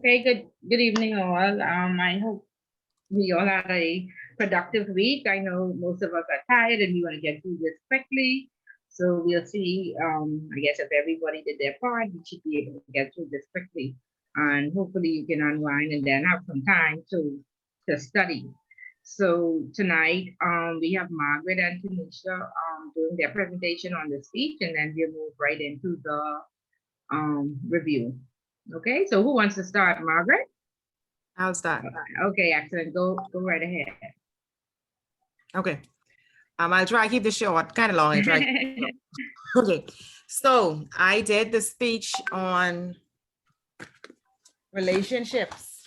Okay, good evening all. I hope we all had a productive week. I know most of us are tired and we want to get through this quickly. So we'll see. I guess if everybody did their part, we should be able to get through this quickly. And hopefully you can unwind and then have some time to study. So tonight we have Margaret and Tanisha doing their presentation on the speech, and then we'll move right into the review. Okay, so who wants to start, Margaret? I'll start. Okay, excellent. Go right ahead. Okay. I'll try to keep this short, kind of long. I try. Okay. So I did the speech on relationships.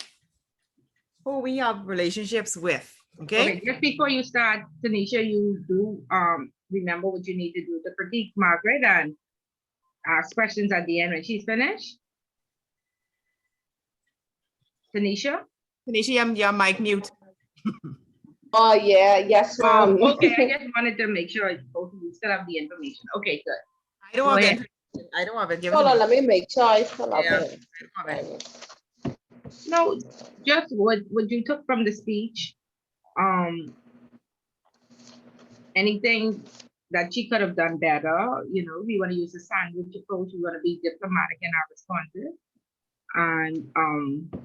Who we have relationships with. Okay. Okay, just before you start, Tanisha, you do remember what you need to do to critique Margaret and ask questions at the end when she's finished. Tanisha? Tanisha, your mic mute. Oh yeah, yes, ma'am. Okay, I just wanted to make sure both of you still have the information. Okay, good. I don't Go have ahead. it. I don't have it. Give it Hold to on, me. let me make sure I still have Yeah, it. I don't have it. No, just what you took from the speech. Um, anything that she could have done better. You know, we want to use the sandwich approach. We want to be diplomatic in our responses. And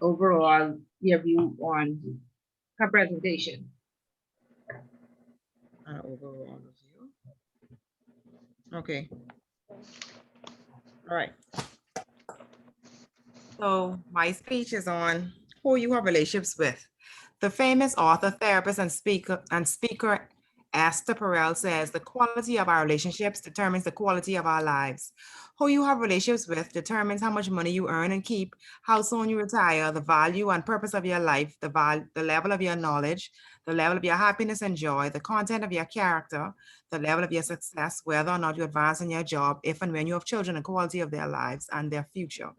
overall, your view on her presentation. Overall review. Okay. All right. So my speech is on who you have relationships with. The famous author, therapist, and speaker Esther Perel says the quality of our relationships determines the quality of our lives. Who you have relationships with determines how much money you earn and keep, how soon you retire, the value and purpose of your life, the level of your knowledge, the level of your happiness and joy, the content of your character, the level of your success, whether or not you advance in your job, if and when you have children, the quality of their lives and their future.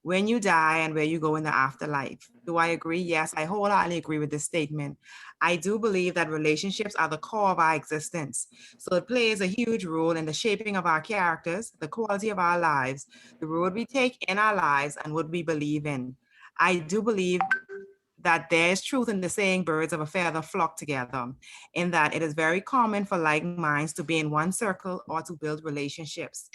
When you die and where you go in the afterlife. Do I agree? Yes, I wholeheartedly agree with this statement. I do believe that relationships are the core of our existence. So it plays a huge role in the shaping of our characters, the quality of our lives, the road we take in our lives, and what we believe in. I do believe that there is truth in the saying birds of a feather flock together, in that it is very common for like minds to be in one circle or to build relationships.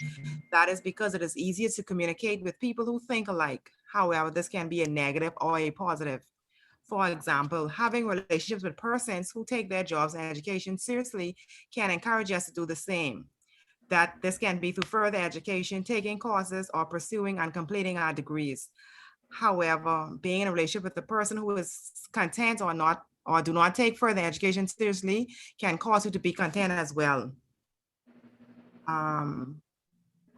That is because it is easier to communicate with people who think alike. However, this can be a negative or a positive. For example, having relationships with persons who take their jobs and education seriously can encourage us to do the same. That this can be through further education, taking courses, or pursuing and completing our degrees. However, being in a relationship with a person who is content or not, or do not take further education seriously, can cause you to be content as well.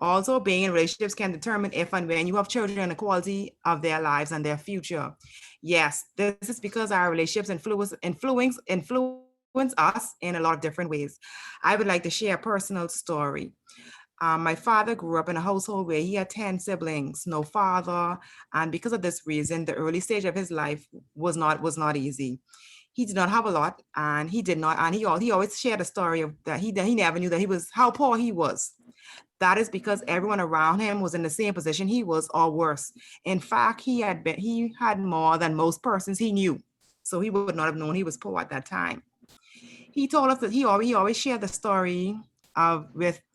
Also, being in relationships can determine if and when you have children, the quality of their lives and their future. Yes, this is because our relationships influence us in a lot of different ways. I would like to share a personal story. My father grew up in a household where he had 10 siblings, no father, and because of this reason, the early stage of his life was not easy. He did not have a lot, and he did not, and he always shared a story of that he never knew that he was how poor he was. That is because everyone around him was in the same position he was, or worse. In fact, he had more than most persons he knew, so he would not have known he was poor at that time. He told us that he always shared the story of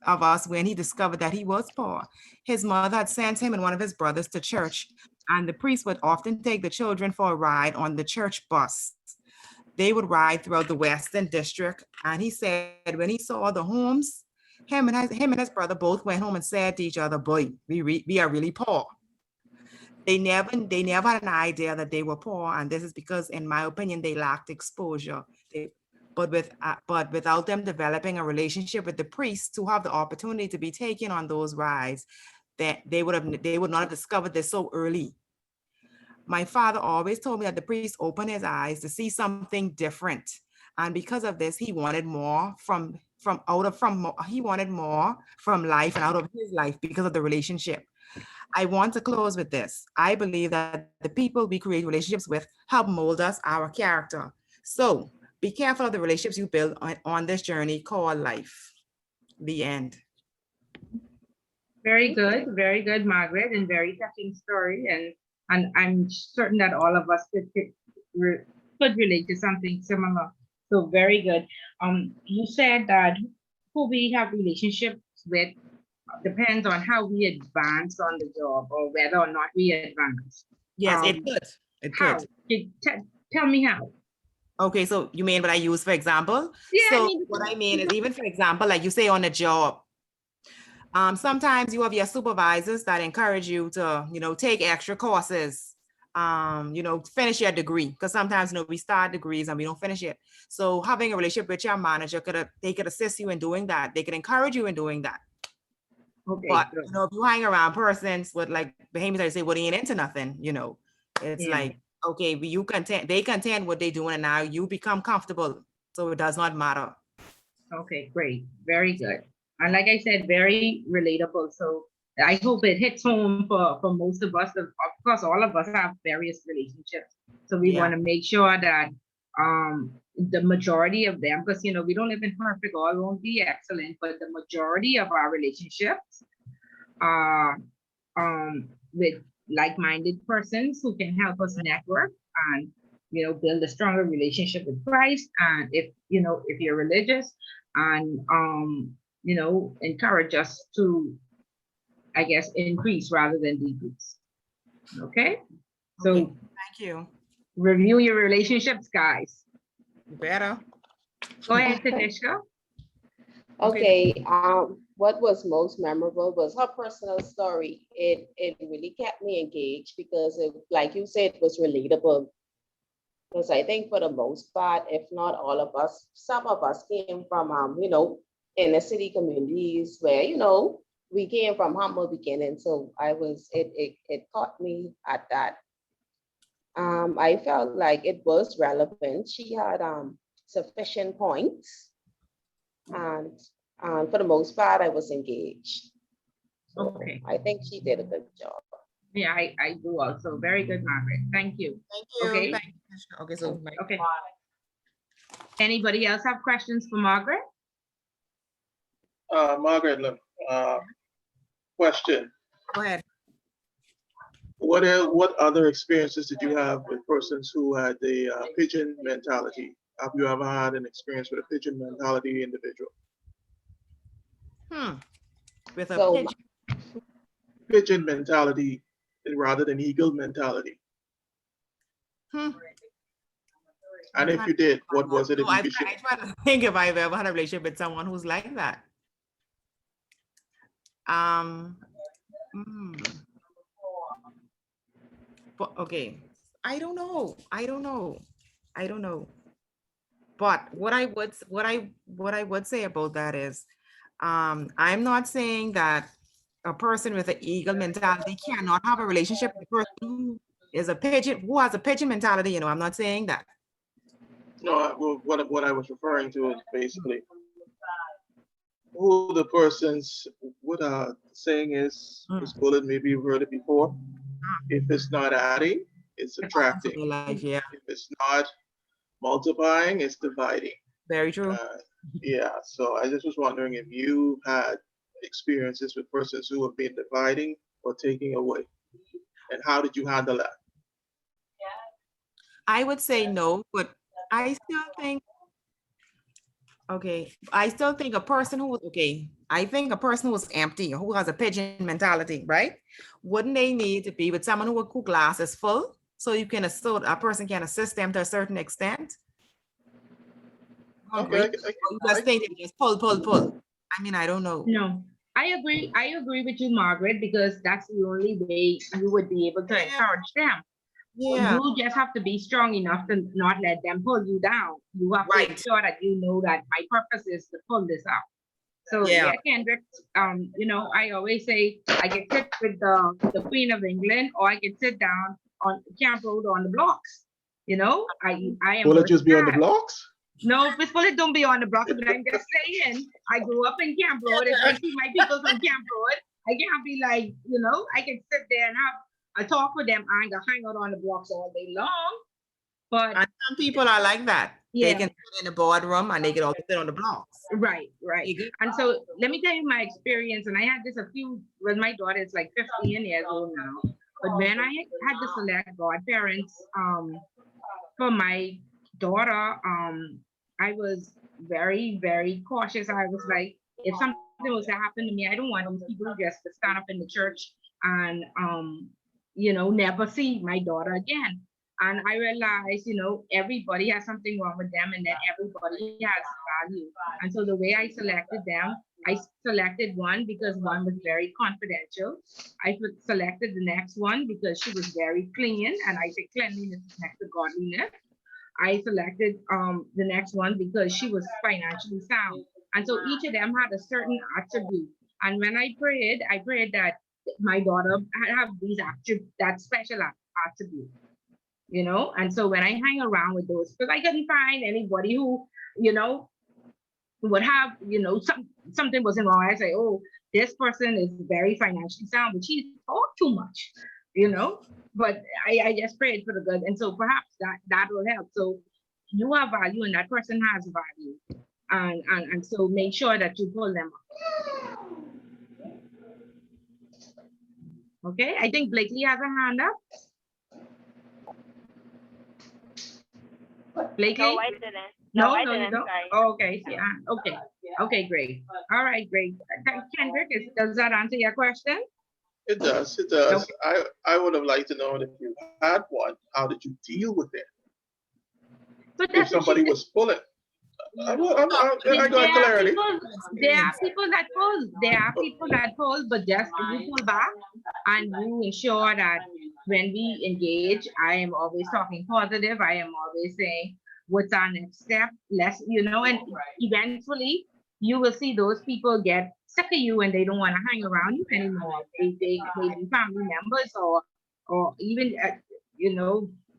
us when he discovered that he was poor. His mother had sent him and one of his brothers to church, and the priest would often take the children for a ride on the church bus. They would ride throughout the Western District, and he said when he saw the homes, him and his brother both went home and said to each other, "Boy, we are really poor." They never had an idea that they were poor, and this is because, in my opinion, they lacked exposure. But without them developing a relationship with the priest to have the opportunity to be taken on those rides, that they would not have discovered this so early. My father always told me that the priest opened his eyes to see something different, and because of this, he wanted more he wanted more from life and out of his life because of the relationship. I want to close with this. I believe that the people we create relationships with help mold us, our character. So be careful of the relationships you build on this journey called life. The end. Very good, Margaret, and very touching story. And And I'm certain that all of us could relate to something similar. So very good. You said that who we have relationships with depends on how we advance on the job or whether or not we advance. Yes, it Um, could. It How? could. Tell me how. Okay, so you mean what I use for example? Yeah, I So mean, what I mean is even for example, like you say on the job, sometimes you have your supervisors that encourage you to, take extra courses, finish your degree. Because sometimes, we start degrees and we don't finish it. So having a relationship with your manager they could assist you in doing that. They could encourage you in doing that. okay, But good. if you hang around persons with like behaviors that say, well, they ain't into nothing, it's Yeah. like, okay, they contend what they doing, and now you become comfortable. So it does not matter. Okay, great. Very good. And like I said, very relatable. So I hope it hits home for most of us. Of course, all of us have various relationships. So we Yeah. want to make sure that the majority of them, because we don't live in perfect, all won't be excellent, but the majority of our relationships are with like-minded persons who can help us network and build a stronger relationship with Christ. And if you're religious, and encourage us to, I guess, increase rather than decrease. Okay, so Okay, thank you. review your relationships, guys. You better. Go ahead, Tanisha. Okay, what was most memorable was her personal story. It really kept me engaged because it, like you said, was relatable. Because I think for the most part, if not all of us, some of us came from, inner city communities where, we came from humble beginnings. So it caught me at that. I felt like it was relevant. She had sufficient points, and for the most part, I was engaged. So Okay. I think she did a good job. Yeah, I do also. Very good, Margaret. Thank you. Thank you. Okay. Thank you. Okay, so Okay. Anybody else have questions for Margaret? Margaret, question. go ahead. What other experiences did you have with persons who had the pigeon mentality? Have you ever had an experience with a pigeon mentality individual? With a So Pigeon mentality rather than eagle mentality. And if you did, what was it? If I you could try share? to think if I've ever had a relationship with someone who's like that. But okay, I don't know. But what I would say about that is, I'm not saying that a person with an eagle mentality cannot have a relationship with a person who has a pigeon mentality. I'm not saying that. No, what I was referring to is basically who the persons, what saying is bullet, maybe you've heard it before. If it's not adding, it's subtracting. Life, yeah. If it's not multiplying, it's dividing. Very true. Yeah, so I just was wondering if you had experiences with persons who have been dividing or taking away, and how did you handle that? I would say no, but I still think, a person who, I think a person who is empty, who has a pigeon mentality, right? Wouldn't they need to be with someone who glass is full, so a person can assist them to a certain extent? Okay, Just pull. I mean, I don't know. No, I agree. I agree with you, Margaret, because that's the only way you would be able to encourage them. Yeah. You just have to be strong enough to not let them pull you down. You have to ensure that you know that my purpose is to pull this out. So yeah, Kendrick, I always say I can sit with the Queen of England, or I can sit down on Camp Road on the blocks. I am. Will it just be on the blocks? No, Bullet don't be on the blocks, but I'm just saying, I grew up in Camp Road. If I see my people from Camp Road, I can't be like, I can sit there and have a talk with them. I ain't gonna hang out on the blocks all day long. But and some people are like that. Yeah. They can sit in the boardroom and they can also sit on the blocks. Right. And so let me tell you my experience, and I had this with my daughter is like 15 years old now. But when I had to select godparents for my daughter, I was very, very cautious. I was like, if something was to happen to me, I don't want these people just to stand up in the church and never see my daughter again. And I realized, everybody has something wrong with them and that everybody has value. And so the way I selected them, I selected one because one was very confidential. I selected the next one because she was very clean, and I say cleanliness is next to godliness. I selected the next one because she was financially sound. And so each of them had a certain attribute. And when I prayed that my daughter have these attributes, that special attribute, And so when I hang around with those, because I couldn't find anybody who, would have, something wasn't wrong. I say, oh, this person is very financially sound, but she talk too much, But I just prayed for the good, and so perhaps that will help. So you have value, and that person has value, and so make sure that you pull them up. Okay, I think Blakely has a hand up. Blakely? No, I didn't. No, I you didn't. don't. Sorry. Oh, okay, yeah, okay, okay, great. All right, great. Kendrick, does that answer your question? It does. It does. Okay. I would have liked to know if you had one, how did you deal with it? So If that's what somebody she was pulling. I got There clarity. are people that pull. There are people that pull, but just you pull back and you ensure that when we engage, I am always talking positive. I am always saying, what's our next step? And eventually you will see those people get sick of you and they don't want to hang around you anymore. They may be family members or even,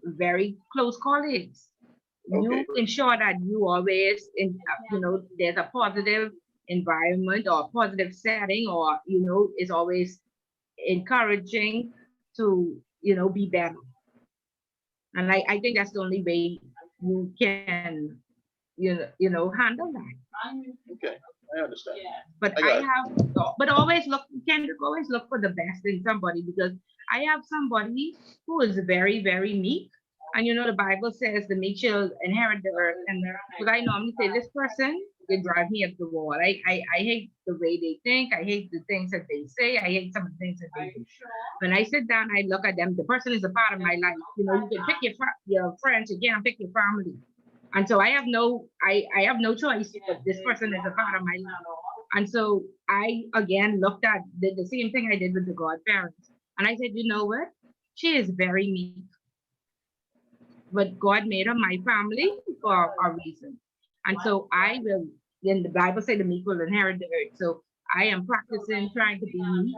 very close colleagues. You ensure that you always there's a positive environment or positive setting, or is always encouraging to be better. And I think that's the only way you can handle that. Okay, I understand. But but always always look for the best in somebody, because I have somebody who is very, very meek. And the Bible says the meek shall inherit the earth. And because I normally say, this person, they drive me up the wall. I hate the way they think. I hate the things that they say. I hate some of the things that they do. When I sit down, I look at them. The person is a part of my life. You can pick your friends, you can't pick your family. And so I have no choice, but this person is a part of my life. And so I again did the same thing I did with the godparents. And I said, you know what? She is very meek. But God made her my family for a reason. And so then the Bible says the meek will inherit the earth. So I am practicing trying to be meek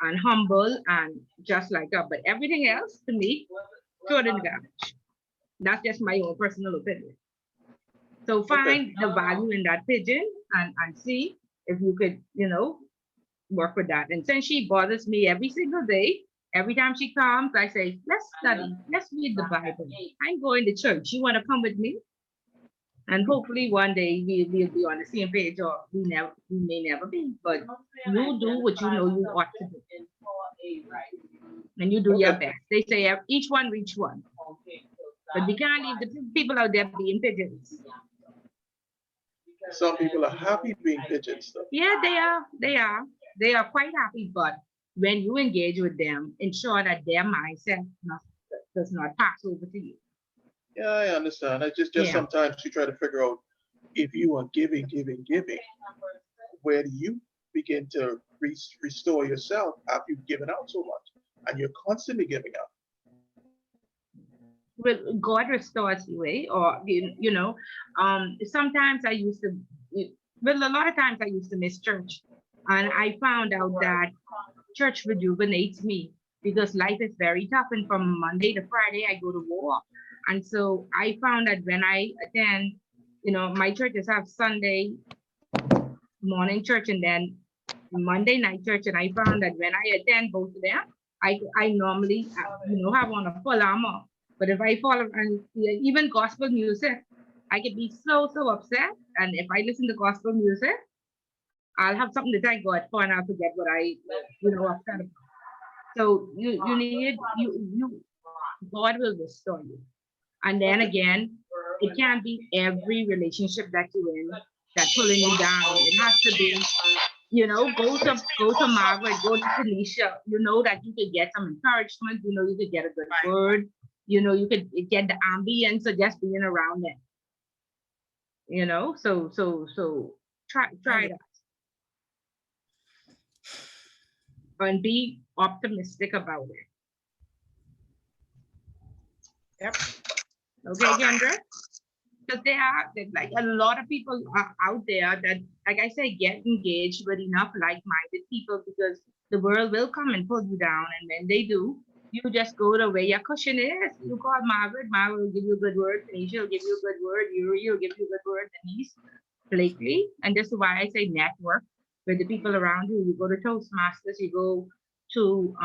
and humble and just like her. But everything else to me, throw it in the garbage. That's just my own personal opinion. So find the value in that pigeon and see if you could, work with that. And since she bothers me every single day, every time she comes, I say, let's study, let's read the Bible. I'm going to church. You want to come with me? And hopefully one day we'll be on the same page, or we may never be. But you do what you know you ought to do. And you do your best. They say each one reach one. But we can't leave the people out there being pigeons. Some people are happy being pigeons, though. Yeah, they are quite happy, but when you engage with them, ensure that their mindset does not pass over to you. Yeah, I understand. I just sometimes you try to figure out, if you are giving, where do you begin to restore yourself after you've given out so much, and you're constantly giving out? Well, God restores you, or sometimes a lot of times I used to miss church, and I found out that church rejuvenates me, because life is very tough, and from Monday to Friday I go to war. And so I found that when I attend, my churches have Sunday morning church and then Monday night church, and I found that when I attend both of them, I normally have on a full armor. But if I follow, and even gospel music, I can be so upset. And if I listen to gospel music, I'll have something to thank God for, and I'll forget what I upset about. So you need you God will restore you. And then again, it can't be every relationship that you're in that pulling you down. It has to be, go to Margaret, go to Tanisha. You know that you could get some encouragement. You know you could get a good word. You could get the ambience of just being around them. So try that and be optimistic about it. Yep. Okay, Kendra? Because like a lot of people are out there that, like I say, get engaged with enough like-minded people, because the world will come and pull you down. And when they do, you just go to where your cushion is. You call Margaret will give you a good word. Tanisha will give you a good word. Yuri will give you a good word. Denise, Blakely. And this is why I say network with the people around you. You go to Toastmasters, you go to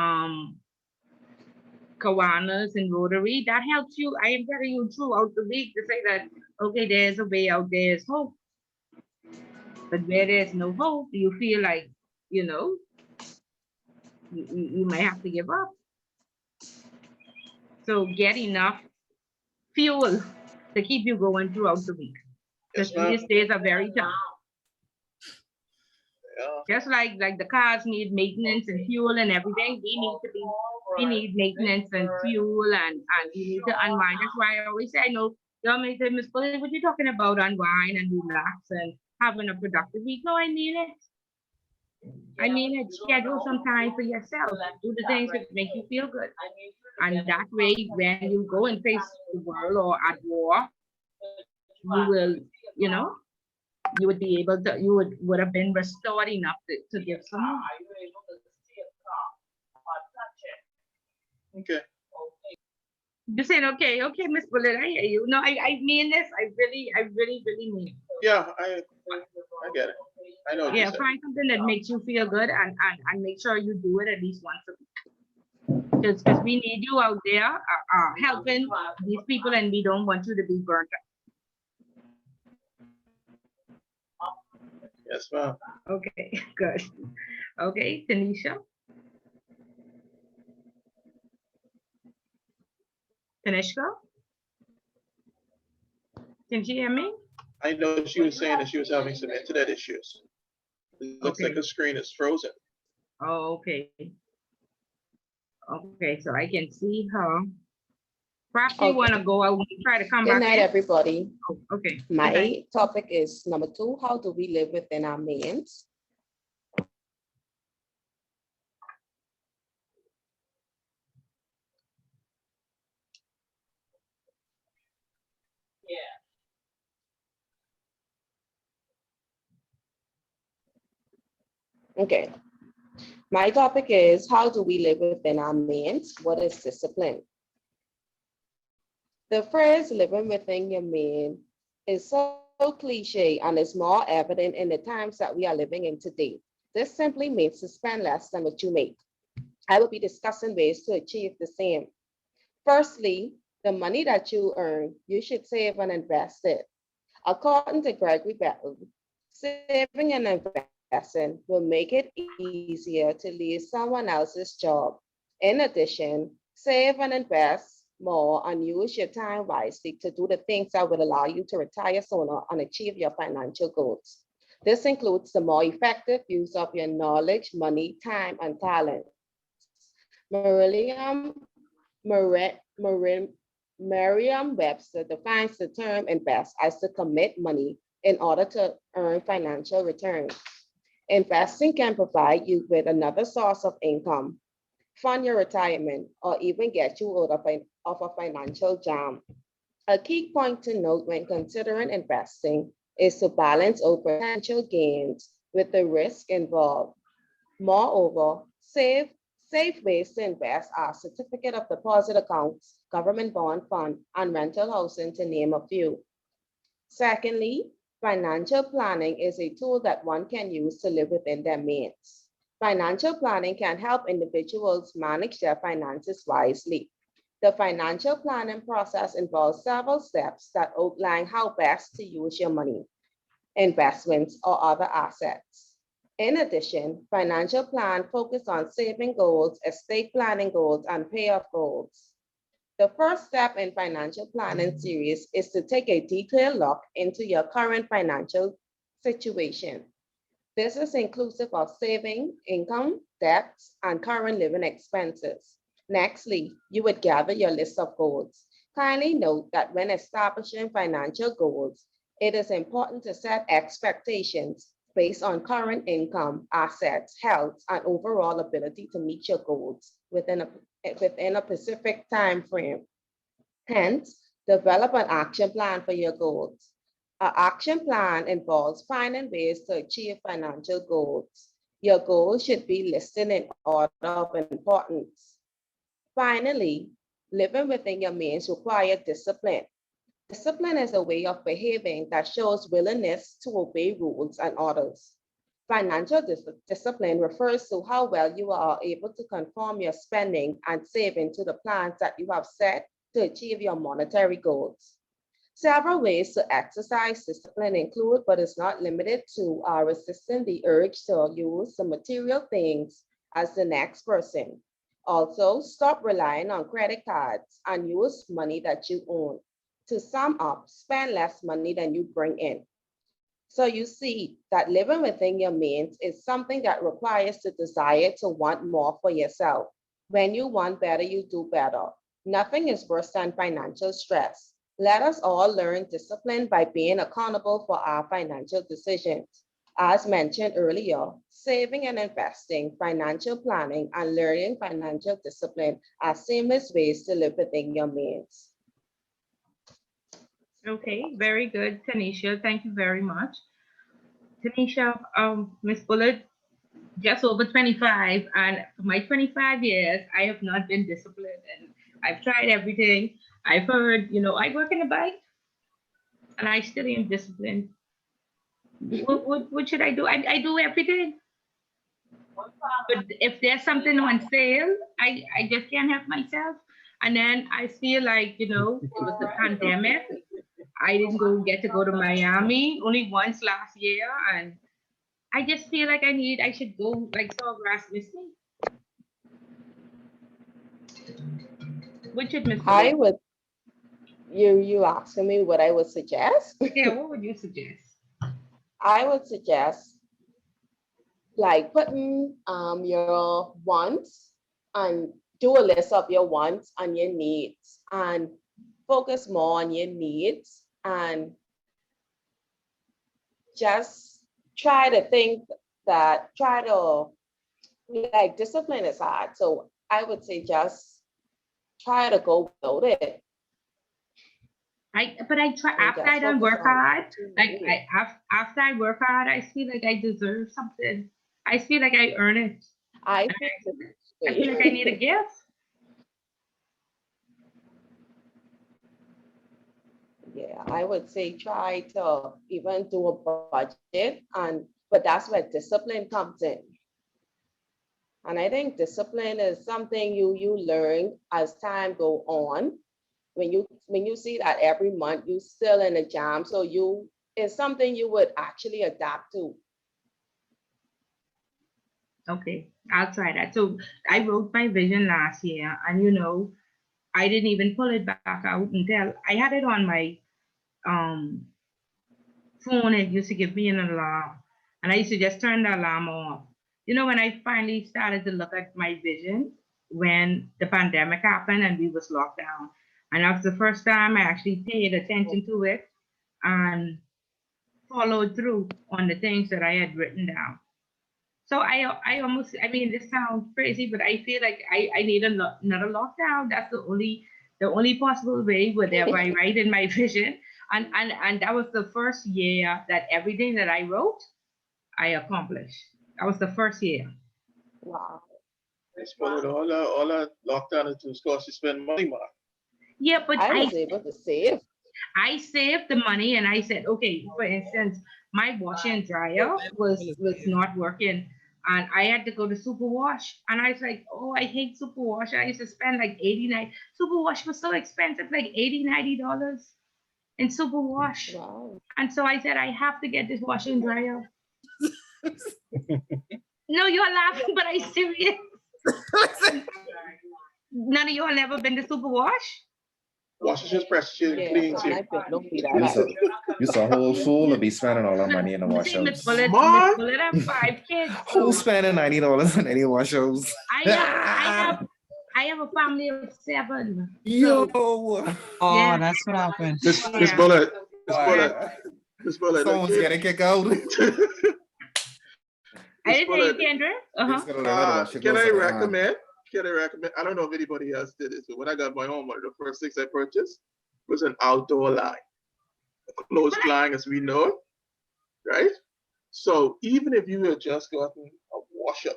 Kiwanis and Rotary. That helps you. I am telling you throughout the week to say that, okay, there's a way out, there's hope. But where there's no hope, you feel like, you might have to give up. So get enough fuel to keep you going throughout the week. Yes, Because ma'am. these days are very tough. Yeah. Just like the cars need maintenance and fuel and everything, we need maintenance and fuel, and we need to unwind. That's why I always say, I know y'all may say, Miss Bully, what you talking about, unwind and relax and having a productive week? No, I mean it. I mean it. Schedule some time for yourself. Do the things that make you feel good. And that way, when you go and face the world or at war, you will, you would be able to, you would have been restored enough to give some more. Okay. You saying, okay, Miss Bullet, I hear you. No, I mean this. I really mean it. Yeah, I get it. I know what you Yeah, said. find something that makes you feel good, and make sure you do it at least once a week. Because we need you out there helping these people, and we don't want you to be burnt out. Yes, ma'am. Okay, good. Okay, Tanisha. Tanishka? Can she hear me? I know she was saying that she was having some internet issues. It looks like Okay. her screen is frozen. Oh, okay. Okay, so I can see her. Perhaps you Okay. want to go out and try to come Good back night, in? everybody. Oh, okay. Good My night. topic is number 2, how do we live within our means? Okay. My topic is how do we live within our means? What is discipline? The phrase living within your means is so cliche and is more evident in the times that we are living in today. This simply means to spend less than what you make. I will be discussing ways to achieve the same. Firstly, the money that you earn, you should save and invest it. According to Gregory Bettle, saving and investing will make it easier to leave someone else's job. In addition, save and invest more and use your time wisely to do the things that will allow you to retire sooner and achieve your financial goals. This includes the more effective use of your knowledge, money, time, and talents. Merriam-Webster defines the term invest as to commit money in order to earn financial returns. Investing can provide you with another source of income, fund your retirement, or even get you out of a financial jam. A key point to note when considering investing is to balance out potential gains with the risk involved. Moreover, safe ways to invest are certificate of deposit accounts, government bond fund, and rental housing, to name a few. Secondly, financial planning is a tool that one can use to live within their means. Financial planning can help individuals manage their finances wisely. The financial planning process involves several steps that outline how best to use your money, investments, or other assets. In addition, financial plan focus on saving goals, estate planning goals, and payoff goals. The first step in financial planning series is to take a detailed look into your current financial situation. This is inclusive of saving, income, debts, and current living expenses. Nextly, you would gather your list of goals. Kindly note that when establishing financial goals, it is important to set expectations based on current income, assets, health, and overall ability to meet your goals within a specific time frame. Hence, develop an action plan for your goals. An action plan involves finding ways to achieve financial goals. Your goals should be listed in order of importance. Finally, living within your means requires discipline. Discipline is a way of behaving that shows willingness to obey rules and orders. Financial discipline refers to how well you are able to conform your spending and saving to the plans that you have set to achieve your monetary goals. Several ways to exercise discipline include, but is not limited to, resisting the urge to use the material things as the next person. Also, stop relying on credit cards and use money that you own. To sum up, spend less money than you bring in. So you see that living within your means is something that requires the desire to want more for yourself. When you want better, you do better. Nothing is worse than financial stress. Let us all learn discipline by being accountable for our financial decisions. As mentioned earlier, saving and investing, financial planning, and learning financial discipline are seamless ways to live within your means. Okay, very good, Tanisha. Thank you very much. Tanisha, Miss Bullet, just over 25, and for my 25 years, I have not been disciplined, and I've tried everything. I've heard, I work in a bank, and I still am disciplined. What should I do? I do everything. But if there's something on sale, I just can't help myself. And then I feel like, it was the pandemic. I didn't get to go to Miami only once last year. And I just feel like I should go like Sawgrass Missy. What should Miss I would, you asking me what I would suggest? Yeah, what would you suggest? I would suggest like putting your wants and do a list of your wants and your needs and focus more on your needs and just try to like discipline is hard. So I would say just try to go without it. But I try after I don't work hard. Like after I work hard, I feel like I deserve something. I feel like I earn it. I feel like I need a gift. Yeah, I would say try to even do a budget, but that's where discipline comes in. And I think discipline is something you learn as time go on. When you see that every month you still in a jam, so it's something you would actually adapt to. Okay, I'll try that. So I wrote my vision last year, and I didn't even pull it back out until I had it on my phone. It used to give me an alarm, and I used to just turn the alarm off. When I finally started to look at my vision when the pandemic happened and we was locked down, and that was the first time I actually paid attention to it and followed through on the things that I had written down. So I almost, this sounds crazy, but I feel like I need another lockdown. That's the only possible way, whatever I write in my vision. And that was the first year that everything that I wrote, I accomplished. That was the first year. Wow. All that lockdown into is cost you spend money, Mark. Yeah, but I was able to save. I saved the money, and I said, okay, for instance, my washer and dryer was not working, and I had to go to Superwash, and I was like, oh, I hate Superwash. I used to spend like $89. Superwash was so expensive, like $80-$90 in Superwash. Wow. And so I said, I have to get this washer and dryer. No, you're laughing, but I'm serious. None of y'all ever been to Superwash? Washes his press shit and Yeah, cleans but it. I bet no be You that. saw, you saw whole fool to be spending all that money in the You wash see, Miss house. Bullet, Smart. Miss Bullet have 5 kids. Who's So spending $90 on any wash house? I have a family of 7. Yo. Oh, Yeah. that's what happened. Miss Yeah. Bullet, Miss Why? Bullet, Miss Bullet. Someone's getting kicked out. I didn't hear you, Kendra. He's gonna learn how to wash your Can clothes I on their hand. recommend? Can I recommend? I don't know if anybody else did this, but when I got my own, one of the first things I purchased was an outdoor line, a clothes line as we know it, right? So even if you had just gotten a washer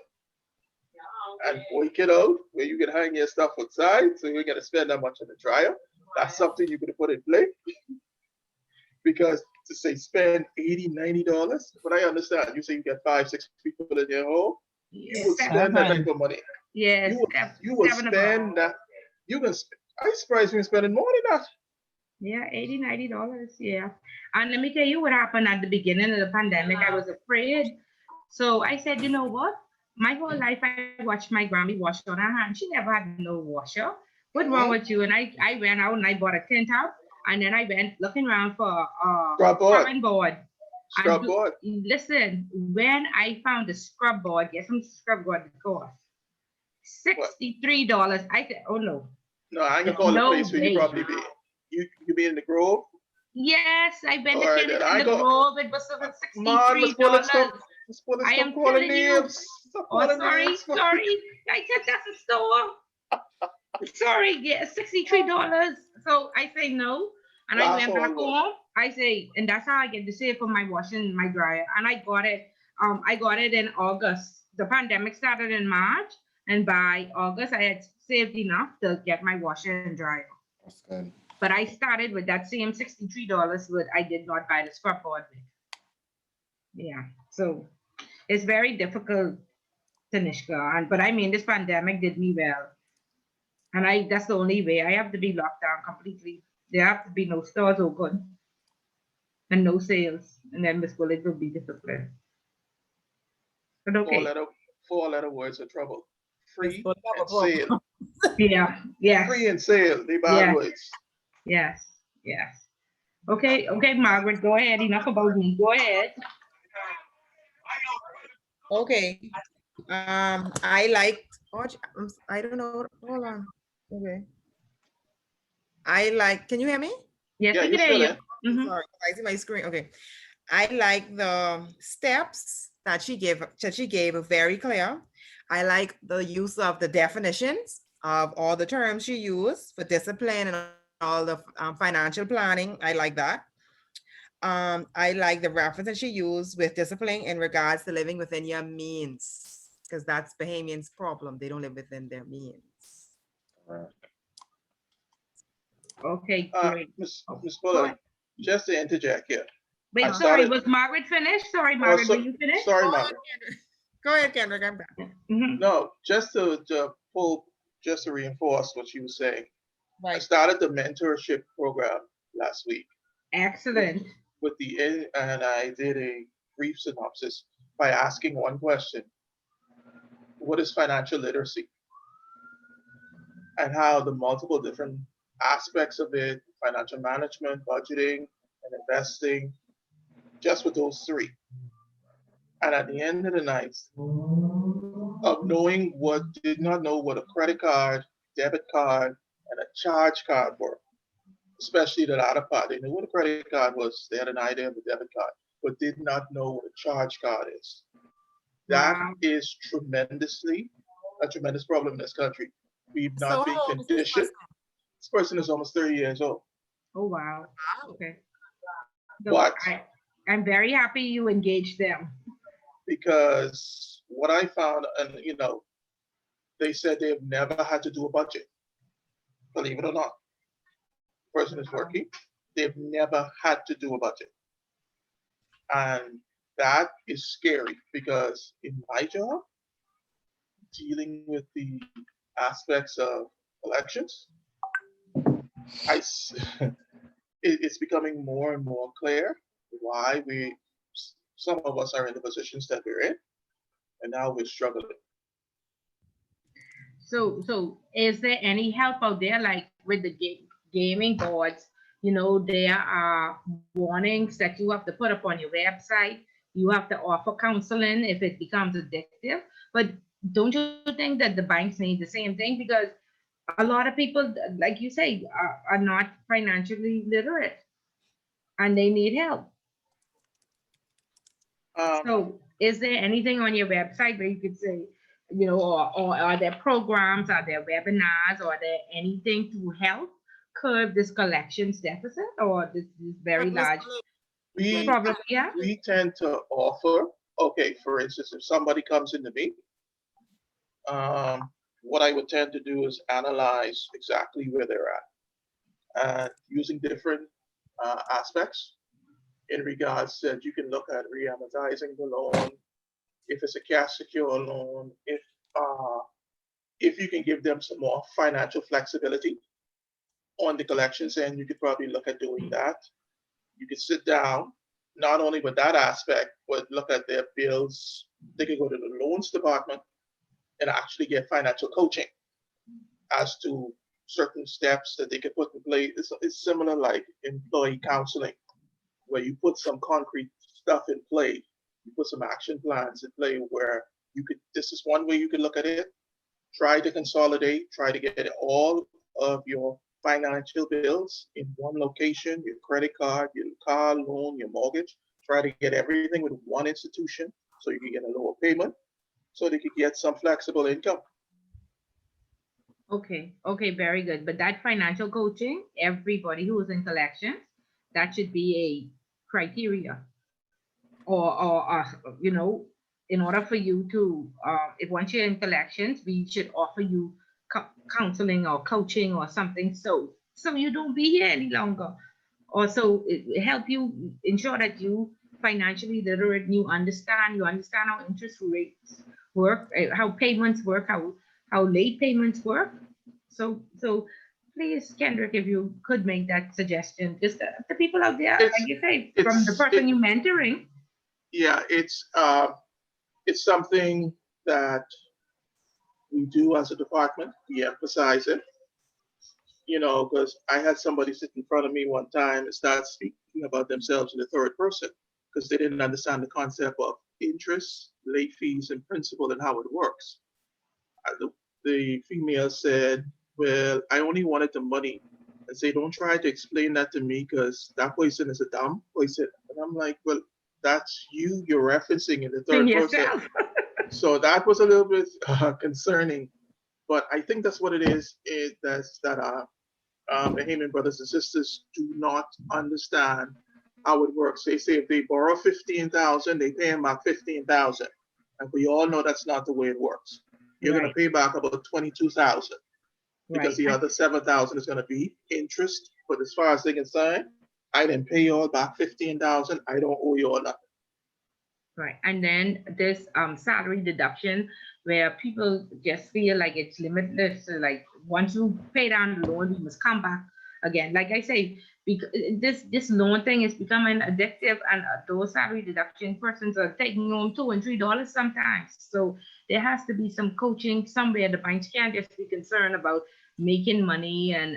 and break it out where you can hang your stuff outside, so you're gonna spend that much on the dryer, that's something you could put in play. Because to say spend $80, $90, but I understand. You say you get 5, 6 people in your home, you will spend that type of money. Yes. You will 7 of spend that. You can. I'm surprised you're spending more than that. Yeah, $80, $90. Yeah. And let me tell you what happened at the beginning of the pandemic. I was afraid. So I said, you know what? My whole life I watched my Grammy wash on her hand. She never had no washer. What's wrong with you? And I went out and I bought a tent out. And then I went looking around for a Scrub board. scrubbing board. Scrub And board. listen, when I found the scrub board, guess how much the scrub board cost? $63. I said, oh no. No, I ain't gonna call No the place where way. you probably be. You be in the Grove. Yes, I've been All to right, Kenneth then I in the go- Grove. It was Man, let's pull it $63. stuff. Let's pull it I stuff. am Calling telling you. names. Stop Oh, calling sorry. names. I said that's a store. Sorry, yeah, $63. So I say no. And I Laugh went back all home. I say, and that's how I get to save for my washing and my dryer. And I got it in August. The pandemic started in March. And by August, I had saved enough to get my washer and dryer. That's good. But I started with that same $63, but I did not buy the scrub board with. Yeah, so it's very difficult, Tanishka. But I mean, this pandemic did me well. And that's the only way. I have to be locked down completely. There have to be no stores open and no sales. And then Miss Bullet will be disciplined. But okay. Four-letter words of trouble. Free Miss Bullet have a and problem. sale. Yeah, yes. Free and sale. They bad Yeah. words. Yes, yes. Okay, Margaret, go ahead. Enough about me. Go ahead. Okay. I liked. I don't know. Hold on. Okay. Can you hear me? Yes, Yeah, we you can hear still you. there. Mhm. Sorry, I see my screen. Okay. I like the steps that she gave very clear. I like the use of the definitions of all the terms she used for discipline and all the financial planning. I like that. I like the references she used with discipline in regards to living within your means, because that's Bahamians' problem. They don't live within their means. Okay, great. Miss Go Bullet, ahead. just to interject here. Wait, I sorry, started- was Margaret finished? Sorry, Margaret, were you finished? Sorry, Margaret. Go ahead, Kendrick. I'm back. Mhm. No, just to reinforce what you were saying. I Right. started the mentorship program last week Excellent. and I did a brief synopsis by asking one question: what is financial literacy? And how the multiple different aspects of it, financial management, budgeting, and investing, just with those 3. And at the end of the night, of did not know what a credit card, debit card, and a charge card were, especially the latter part. They knew what a credit card was. They had an idea of a debit card, but did not know what a charge card is. That Wow. is a tremendous problem in this country. We've So not been how old is this conditioned. This person is almost 30 years old. Oh, wow. Okay. So But I'm very happy you engaged them. because what I found, and they said they've never had to do a budget. Believe it or not. The person is working, they've never had to do a budget. And that is scary because in my job, dealing with the aspects of elections, it's becoming more and more clear why we some of us are in the positions that we're in, and now we're struggling. So is there any help out there, like with the gaming boards? There are warnings that you have to put up on your website. You have to offer counseling if it becomes addictive. But don't you think that the banks need the same thing? Because a lot of people, like you say, are not financially literate and they need help. Um, So is there anything on your website where you could say, or are there programs, are there webinars, or are there anything to help curb this collections deficit or this very But Ms. large we problem? Yeah. we tend to offer, okay, for instance, if somebody comes into me, what I would tend to do is analyze exactly where they're at, and using different aspects in regards that you can look at re-amortizing the loan, if it's a cash secure loan, if you can give them some more financial flexibility on the collections end, you could probably look at doing that. You could sit down, not only with that aspect, but look at their bills. They could go to the loans department and actually get financial coaching as to certain steps that they could put in place. It's similar like employee counseling, where you put some concrete stuff in play, you put some action plans in play where this is one way you can look at it. Try to consolidate, try to get all of your financial bills in one location, your credit card, your car loan, your mortgage. Try to get everything with one institution so you can get a lower payment, so they could get some flexible income. Okay, very good. But that financial coaching, everybody who is in collections, that should be a criteria. In order for you to, if once you're in collections, we should offer you counseling or coaching or something, so you don't be here any longer, or so it help you ensure that you financially literate, you understand how interest rates work, how payments work, how late payments work. So please, Kendrick, if you could make that suggestion, just the people out there, like you say, from the person you're mentoring. Yeah, it's something that we do as a department. We emphasize it, because I had somebody sit in front of me one time and start speaking about themselves in the third person because they didn't understand the concept of interest, late fees, and principal and how it works. The female said, well, I only wanted the money. And say, don't try to explain that to me because that person is a dumb person. And I'm like, well, that's you're referencing in the third person. So that was a little bit concerning. But I think that's what it is. That's that the Heyman brothers and sisters do not understand how it works. They say if they borrow 15,000, they pay them back 15,000, and we all know that's not the way it works. You're going to pay back about 22,000 because the other 7,000 is going to be interest. But as far as they're concerned, I didn't pay you all back 15,000. I don't owe you all nothing. Right, and then this salary deduction where people just feel like it's limitless. So like once you pay down the loan, you must come back again. Like I say, because this loan thing is becoming addictive, and those salary deduction persons are taking home $2 and $3 sometimes. So there has to be some coaching somewhere. The banks can't just be concerned about making money and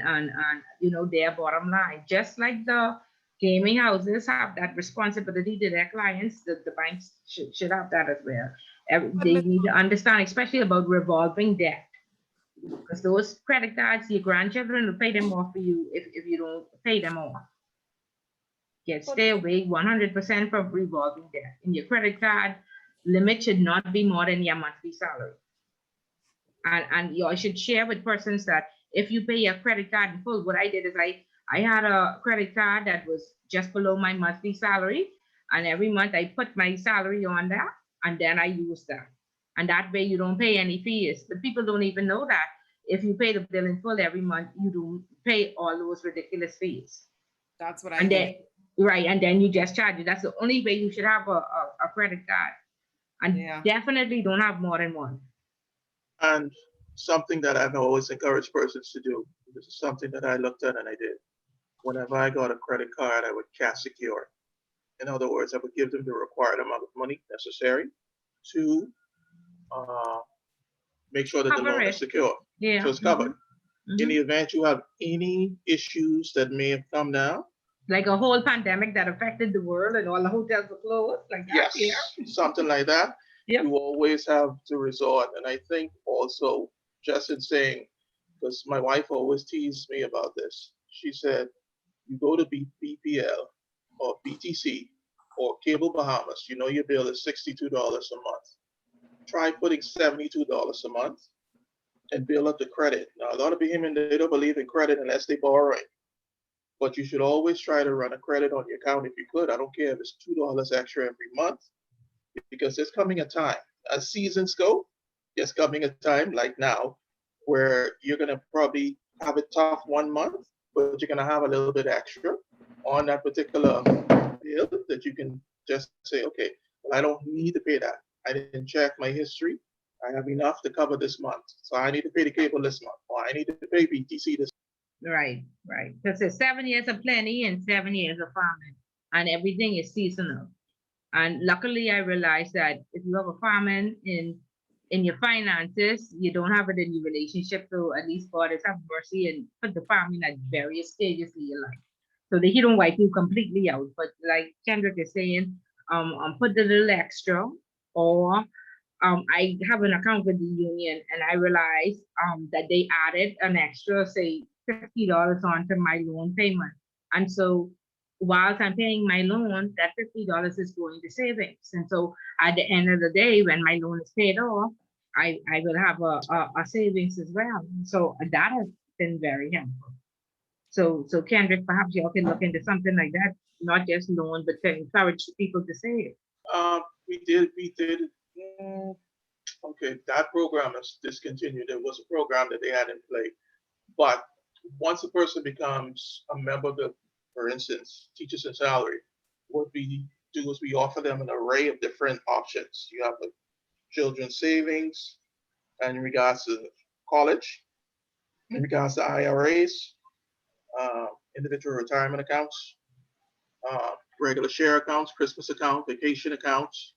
their bottom line, just like the gaming houses have that responsibility to their clients, that the banks should have that as well. They need to understand, especially about revolving debt, because those credit cards, your grandchildren will pay them off for you if you don't pay them off. Stay away 100% from revolving debt. In your credit card, limit should not be more than your monthly salary. And you should share with persons that if you pay your credit card in full, what I did is I had a credit card that was just below my monthly salary, and every month I put my salary on that, and then I use that. And that way you don't pay any fees. The people don't even know that if you pay the bill in full every month, you don't pay all those ridiculous fees. That's what I did. And then you just charge it. That's the only way you should have a credit card. And definitely don't have more than one. And something that I've always encouraged persons to do, this is something that I looked at and I did. Whenever I got a credit card, I would cash secure it. In other words, I would give them the required amount of money necessary to make sure that the Cover loan it. is secure. Yeah. So it's covered. Mhm. In the event you have any issues that may have come down, Like a whole pandemic that affected the world and all the hotels were closed, like that. yes, something like that, Yep. you always have to resort. And I think also, just in saying, because my wife always teased me about this, she said, you go to BPL or BTC or Cable Bahamas, you know your bill is $62 a month. Try putting $72 a month and build up the credit. Now, a lot of Bahamians, they don't believe in credit unless they borrowing. But you should always try to run a credit on your account if you could. I don't care if it's $2 extra every month, because there's coming a time, as seasons go, there's coming a time like now where you're going to probably have a tough 1 month, but you're going to have a little bit extra on that particular bill that you can just say, okay, well, I don't need to pay that. I didn't check my history. I have enough to cover this month. So I need to pay the cable this month, or I need to pay BTC this. Right. Because it's 7 years of plenty and 7 years of farming, and everything is seasonal. And luckily, I realized that if you have a farming in your finances, you don't have it in your relationship. So at least God is have mercy and put the farming at various stages of your life, so that He don't wipe you completely out. But like Kendrick is saying, put the little extra, or I have an account with the union, and I realized that they added an extra, say, $50 onto my loan payment. And so whilst I'm paying my loan, that $50 is going to savings. And so at the end of the day, when my loan is paid off, I will have a savings as well. So that has been very helpful. So Kendrick, perhaps y'all can look into something like that, not just loan, but to encourage people to save. We did. Okay, that program is discontinued. There was a program that they had in play, but once a person becomes a member of the, for instance, Teachers in Salary, what we do is we offer them an array of different options. You have the children's savings, and in regards to college, in regards to IRAs, individual retirement accounts, regular share accounts, Christmas accounts, vacation accounts,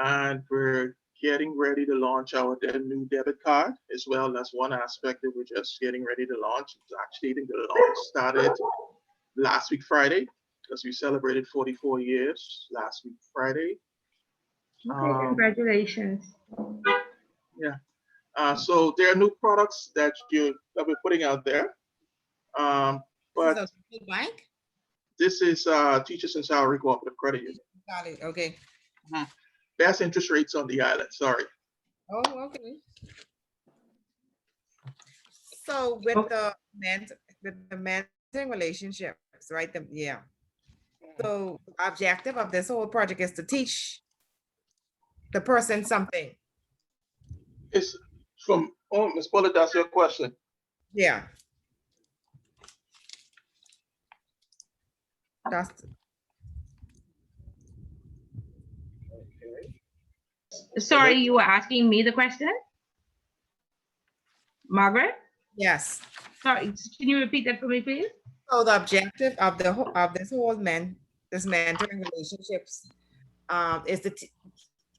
and we're getting ready to launch our new debit card as well. That's one aspect that we're just getting ready to launch. It's actually, the launch started last week Friday, because we celebrated 44 years last week Friday. Okay, congratulations. So there are new products that we're putting out there. But This is a big bank? this is Teachers and Salary Cooperative Credit Union. Got it, okay. Best interest rates on the island, sorry. Oh, okay. So with the mentoring relationships, right? Yeah. So objective of this whole project is to teach the person something. It's from, Ms. Bullitt, that's your question. Yeah. That's Sorry, you were asking me the question? Margaret? yes. Sorry, can you repeat that for me, please? So the objective of this whole mentoring relationships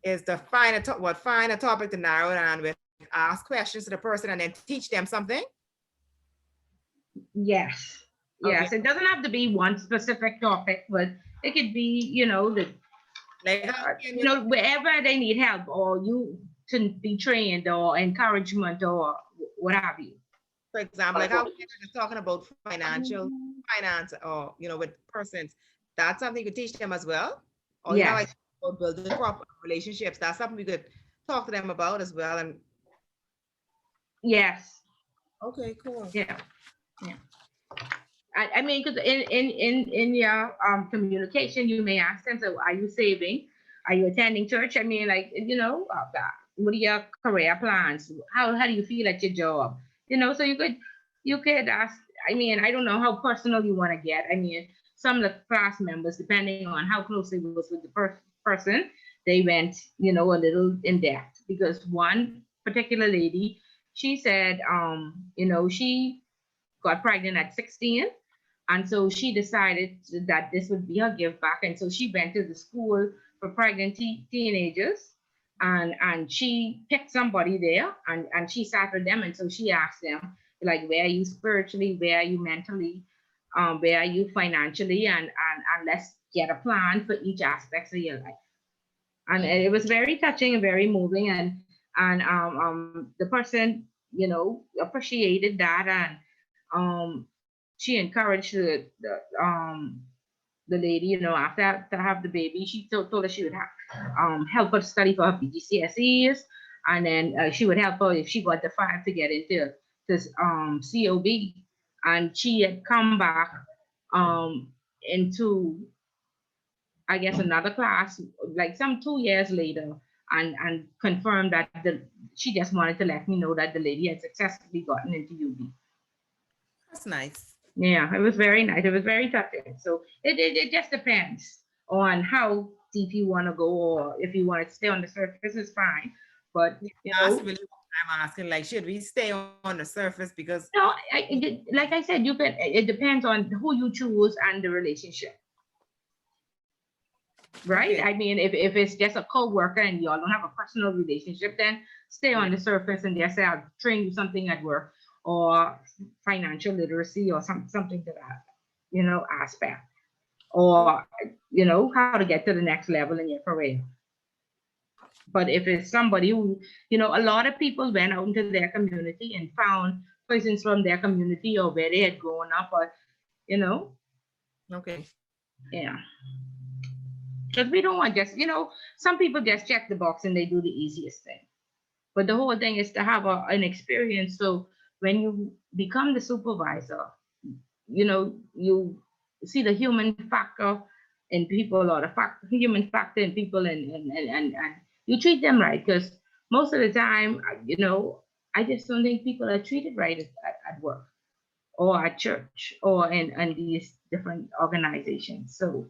is to find a topic to narrow down with, ask questions to the person, and then teach them something. Yes. Yes. It doesn't have to be one specific topic, but it could be, Like wherever they need help, or you to be trained, or encouragement, or what have you. for example, like how we're just talking about finance, or with persons, that's something you could teach them as well. Or Yes. like about building proper relationships, that's something we could talk to them about as well. And Yes. okay, cool. Yeah. I mean, because in your communication, you may ask them, so are you saving? Are you attending church? I mean, like, what are your career plans? How do you feel at your job? So you could ask. I mean, I don't know how personal you want to get. I mean, some of the class members, depending on how close they was with the person, they went, a little in depth, because one particular lady, she said, she got pregnant at 16, And so she decided that this would be her give back. And so she went to the school for pregnant teenagers, and she picked somebody there, and she sat with them. And so she asked them, like, where are you spiritually? Where are you mentally? Where are you financially? And let's get a plan for each aspect of your life. And it was very touching and very moving. And the person, appreciated that. And she encouraged the lady, after to have the baby, she told her she would help her study for her PGCSEs, and then she would help her if she got the 5 to get into this COB. And she had come back into, I guess, another class, like some 2 years later, and confirmed that she just wanted to let me know that the lady had successfully gotten into UB. That's nice. Yeah, it was very nice. It was very touching. So it just depends on how deep you want to go, or if you want to stay on the surface, is fine. But That's really what I'm asking. Like, should we stay on the surface? Because no, like I said, you can. It depends on who you choose and the relationship, right? Okay. I mean, if it's just a co-worker and y'all don't have a personal relationship, then stay on the surface and just say, I'll train you something at work, or financial literacy, or something to that, aspect, or how to get to the next level in your career. But if it's somebody who, a lot of people went out into their community and found persons from their community or where they had grown up, or okay. yeah. Because we don't want just, some people just check the box and they do the easiest thing. But the whole thing is to have an experience. So when you become the supervisor, you see the human factor in people, or the human factor in people, and you treat them right. Because most of the time, I just don't think people are treated right at work, or at church, or in these different organizations. So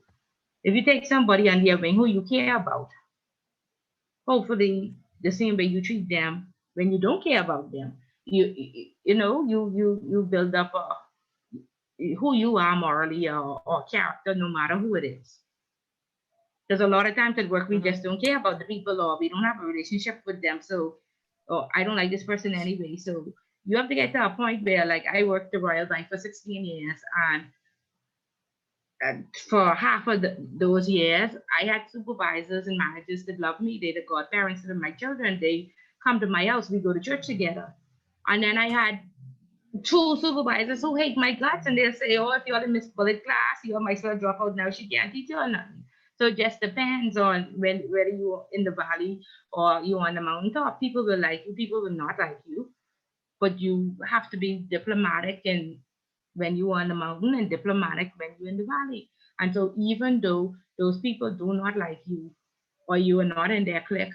if you take somebody under your wing who you care about, hopefully the same way you treat them when you don't care about them, you build up who you are morally, or character, no matter who it is. There's a lot of times at work we just don't care about the people, or we don't have a relationship with them. So, I don't like this person anyway. So you have to get to a point where, like, I worked the Royal Bank for 16 years, and for half of those years, I had supervisors and managers that loved me. They're the godparents of my children. They come to my house. We go to church together. And then I had 2 supervisors who hate my guts, and they'll say, oh, if you're in Miss Bullet class, you might as well drop out now. She can't teach you or nothing. So it just depends on whether you're in the valley or you're on the mountaintop. People will like you, people will not like you. But you have to be diplomatic and when you are on the mountain, and diplomatic when you're in the valley. And so even though those people do not like you, or you are not in their clique,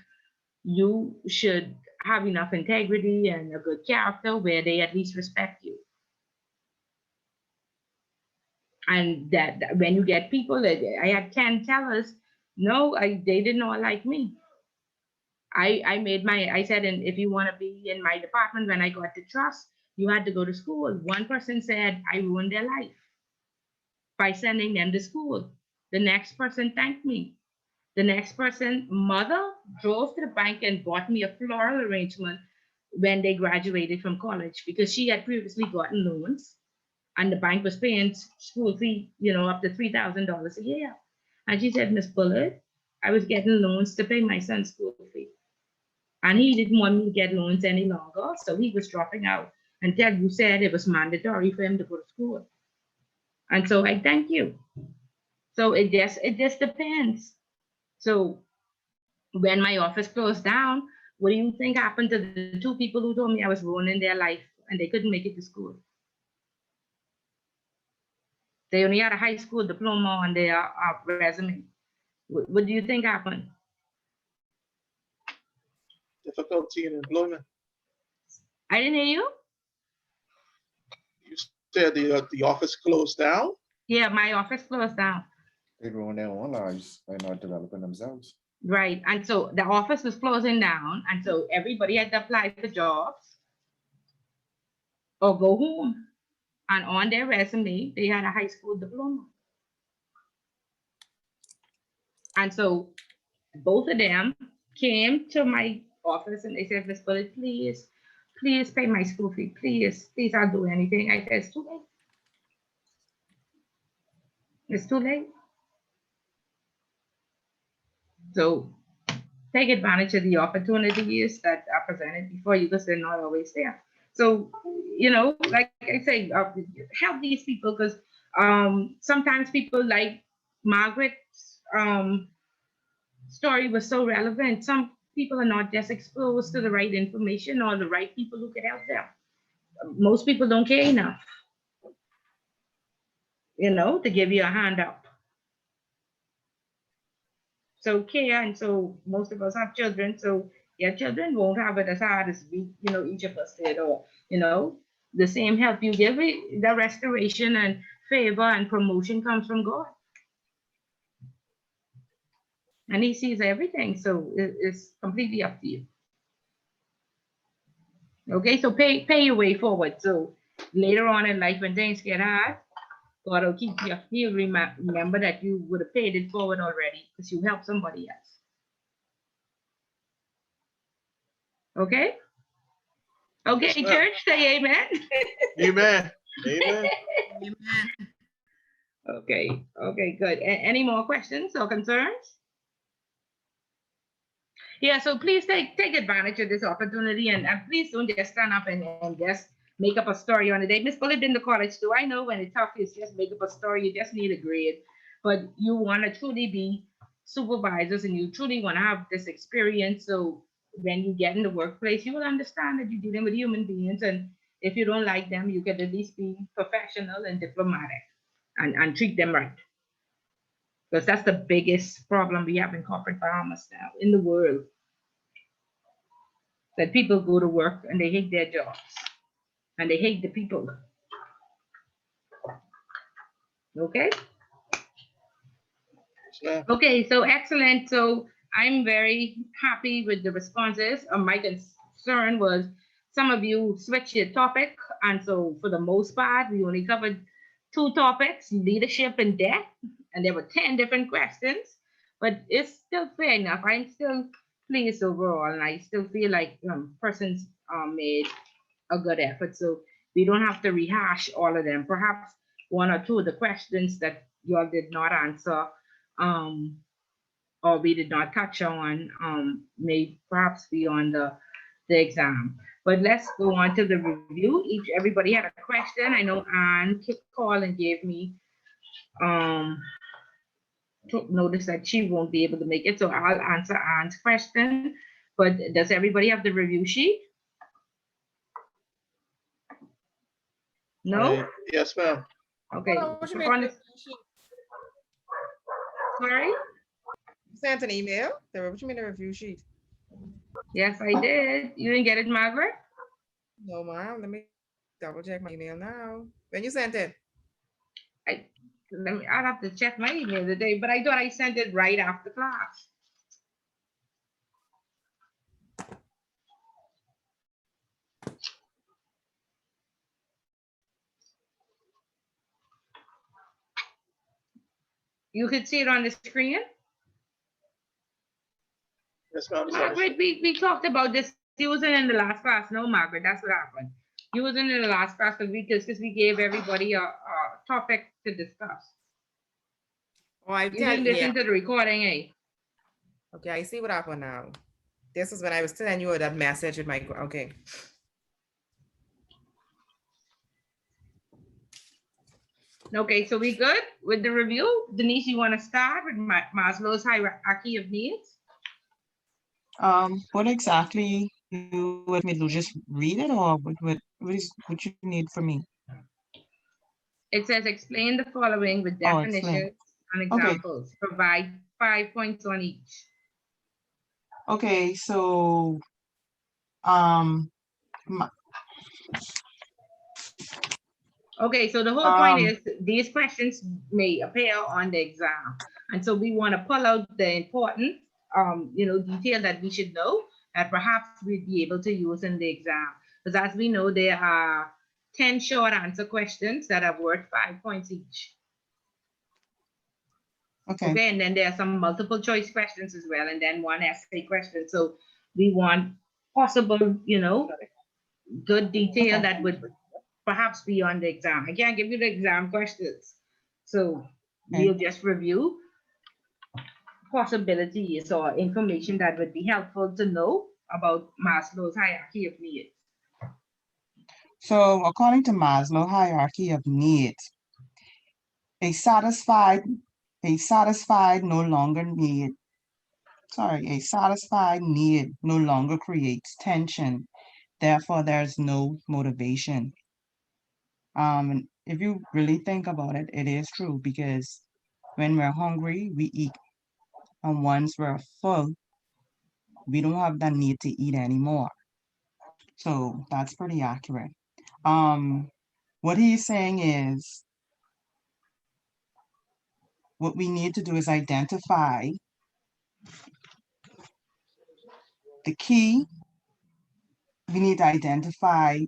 you should have enough integrity and a good character where they at least respect you. And that when you get people, I had 10 tellers, no, they did not like me. I said, and if you want to be in my department, when I got the trust, you had to go to school. One person said I ruined their life by sending them to school. The next person thanked me. The next person, mother, drove to the bank and bought me a floral arrangement when they graduated from college, because she had previously gotten loans and the bank was paying school fee, up to $3,000 a year. And she said, Miss Bullard, I was getting loans to pay my son's school fee. And he didn't want me to get loans any longer, so he was dropping out until you said it was mandatory for him to go to school. And so I thank you. So it just depends. So when my office closed down, what do you think happened to the 2 people who told me I was ruining their life and they couldn't make it to school? They only had a high school diploma on their resume. What do you think happened? Difficulty in employment. I didn't hear you. You said the office closed down? Yeah, my office closed down. They ruin their own lives by not developing themselves. Right. And so the office was closing down. And so everybody had to apply for jobs or go home. and on their resume, they had a high school diploma. And so both of them came to my office and they said, Miss Bullitt, please pay my school fee. Please, I'll do anything. I said, it's too late. It's too late. So take advantage of the opportunities that are presented before you, because they're not always there. So, you know, like I say, help these people, because sometimes people like Margaret's story was so relevant. Some people are not just exposed to the right information or the right people who could help them. Most people don't care enough, you know, to give you a hand up. So care, and so most of us have children, so your children won't have it as hard as we, you know, each of us did, or, you know, the same help you give it, the restoration and favor and promotion comes from God. And he sees everything, so it's completely up to you. Okay, so pay your way forward. So later on in life, when things get hard, God will keep you. He'll remember that you would have paid it forward already because you helped somebody else. Okay? Okay, Yes, ma'am. church, say amen. Amen. Amen. Okay, good. Any more questions or concerns? Yeah, so please take advantage of this opportunity, and please don't just stand up and just make up a story on the day. Miss Bullitt been to college too. I know when it's tough, it's just make up a story. You just need a grade, but you want to truly be supervisors and you truly want to have this experience. So when you get in the workplace, you will understand that you're dealing with human beings, and if you don't like them, you can at least be professional and diplomatic and treat them right. Because that's the biggest problem we have in corporate Bahamas now in the world. That people go to work and they hate their jobs and they hate the people. Okay? Yes, ma'am. Okay, so excellent. So I'm very happy with the responses. My concern was some of you switched your topic. And so for the most part, we only covered 2 topics, leadership and death. And there were 10 different questions, but it's still fair enough. I'm still pleased overall. And I still feel like persons made a good effort. So we don't have to rehash all of them. Perhaps 1 or 2 of the questions that you all did not answer or we did not touch on may perhaps be on the exam. But let's go on to the review. Everybody had a question. I know Anne called and gave me notice that she won't be able to make it, so I'll answer Anne's question. But does everybody have the review sheet? No? Yes, ma'am. Okay. What you mean? Sorry? You sent an email? What you mean a review sheet? Yes, I did. You didn't get it, Margaret? No, ma'am. Let me double check my email now. When you sent it? I'll have to check my email today, but I thought I sent it right after class. You could see it on the screen. Yes, ma'am. Margaret, we talked about this. You wasn't in the last class. No, Margaret, that's what happened. You wasn't in the last class because we gave everybody a topic to discuss. Oh, I You didn't listen to the recording, eh? Okay, I see what happened now. This is when I was telling you that message with my, okay. Okay, so we good with the review? Denise, you want to start with Maslow's hierarchy of needs? What exactly you want me to do? Just read it, or what you need from me? It says explain the following with Oh, definitions and Okay. examples. Provide 5 points on each. Okay, so Okay, so the whole point is these questions may appear on the exam. And so we want to pull out the important detail that we should know that perhaps we'd be able to use in the exam. Because as we know, there are 10 short answer questions that are worth 5 points each. Okay. Okay, and then there are some multiple choice questions as well, and then one essay question. So we want possible, good detail Okay. that would perhaps be on the exam. I can't give you the exam questions. So Okay. we'll just review possibilities or information that would be helpful to know about Maslow's hierarchy of needs. So according to Maslow hierarchy of needs, a satisfied no longer need, a satisfied need no longer creates tension. Therefore, there's no motivation. And if you really think about it, it is true because when we're hungry, we eat. And once we're full, we don't have the need to eat anymore. So that's pretty accurate. What he's saying is what we need to do is identify the key. We need to identify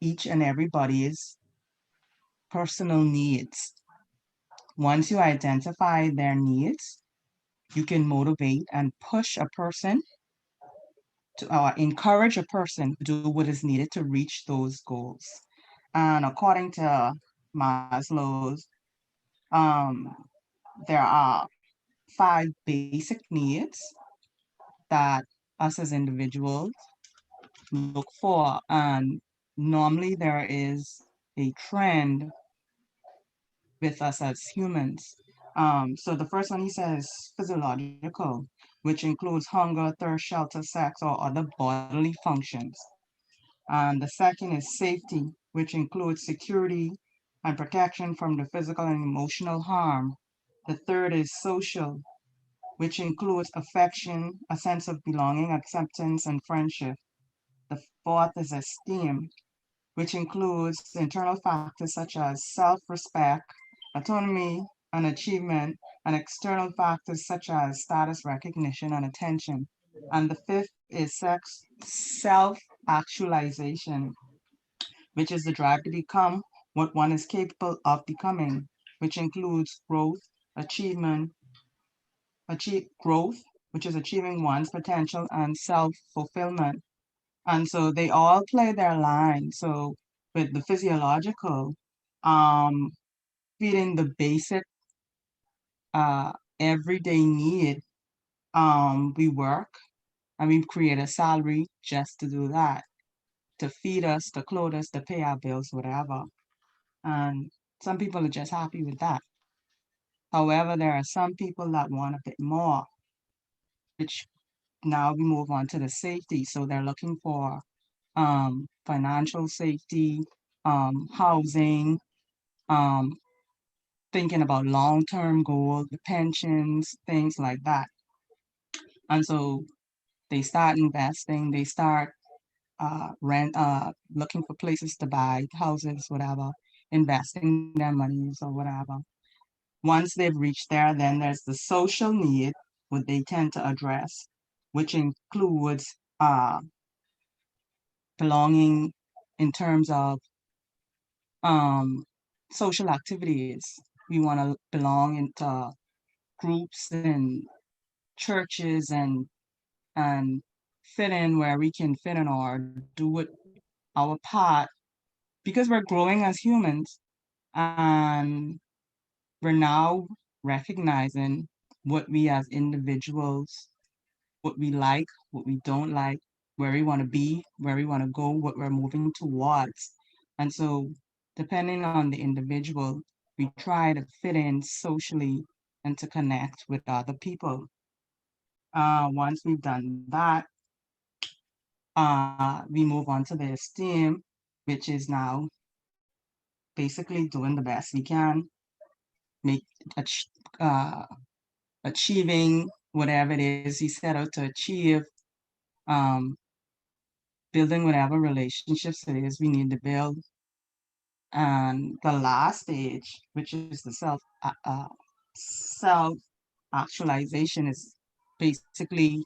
each and everybody's personal needs. Once you identify their needs, you can motivate and push a person to encourage a person to do what is needed to reach those goals. And according to Maslow's, um, there are 5 basic needs that us as individuals look for. And normally there is a trend with us as humans. So the first one he says physiological, which includes hunger, thirst, shelter, sex, or other bodily functions. And the second is safety, which includes security and protection from the physical and emotional harm. The third is social, which includes affection, a sense of belonging, acceptance, and friendship. The fourth is esteem, which includes internal factors such as self-respect, autonomy, and achievement, and external factors such as status recognition and attention. And the fifth is self-actualization, which is the drive to become what one is capable of becoming, which includes achievement, growth, which is achieving one's potential, and self-fulfillment. And so they all play their line. So with the physiological, um, feeding the basic everyday need, we work and we create a salary just to do that, to feed us, to clothe us, to pay our bills, whatever. And some people are just happy with that. However, there are some people that want a bit more, which now we move on to the safety. So they're looking for financial safety, housing, um, thinking about long-term goals, pensions, things like that. And so they start investing, they start looking for places to buy houses, whatever, investing their monies or whatever. Once they've reached there, then there's the social need, what they tend to address, which includes belonging in terms of social activities. We want to belong into groups and churches and fit in where we can fit in or do it our part because we're growing as humans and we're now recognizing what we as individuals, what we like, what we don't like, where we want to be, where we want to go, what we're moving towards. And so depending on the individual, we try to fit in socially and to connect with other people. Once we've done that, we move on to the esteem, which is now basically doing the best we can, make uh, achieving whatever it is he set out to achieve, um, building whatever relationships it is we need to build. And the last stage, which is the self actualization, is basically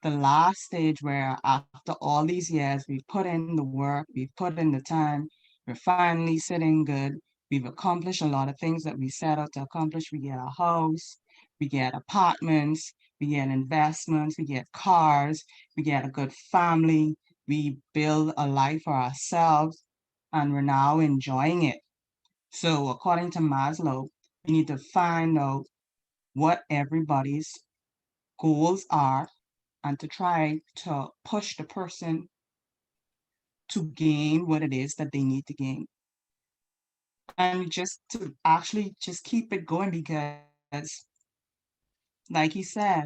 the last stage where after all these years, we've put in the work, we've put in the time, we're finally sitting good. We've accomplished a lot of things that we set out to accomplish. We get a house, we get apartments, we get investments, we get cars, we get a good family, we build a life for ourselves, and we're now enjoying it. So according to Maslow, we need to find out what everybody's goals are and to try to push the person to gain what it is that they need to gain. And just to actually just keep it going because, like he said,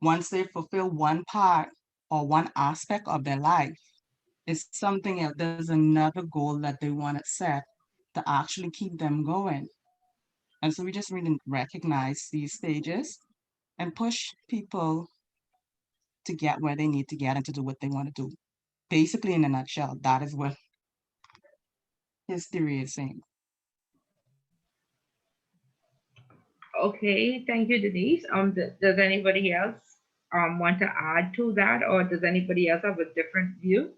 once they fulfill one part or one aspect of their life, it's something else. There's another goal that they want to set to actually keep them going. And so we just really recognize these stages and push people to get where they need to get and to do what they want to do. Basically, in a nutshell, that is what his theory is saying. Okay, thank you, Denise. Does anybody else want to add to that, or does anybody else have a different view?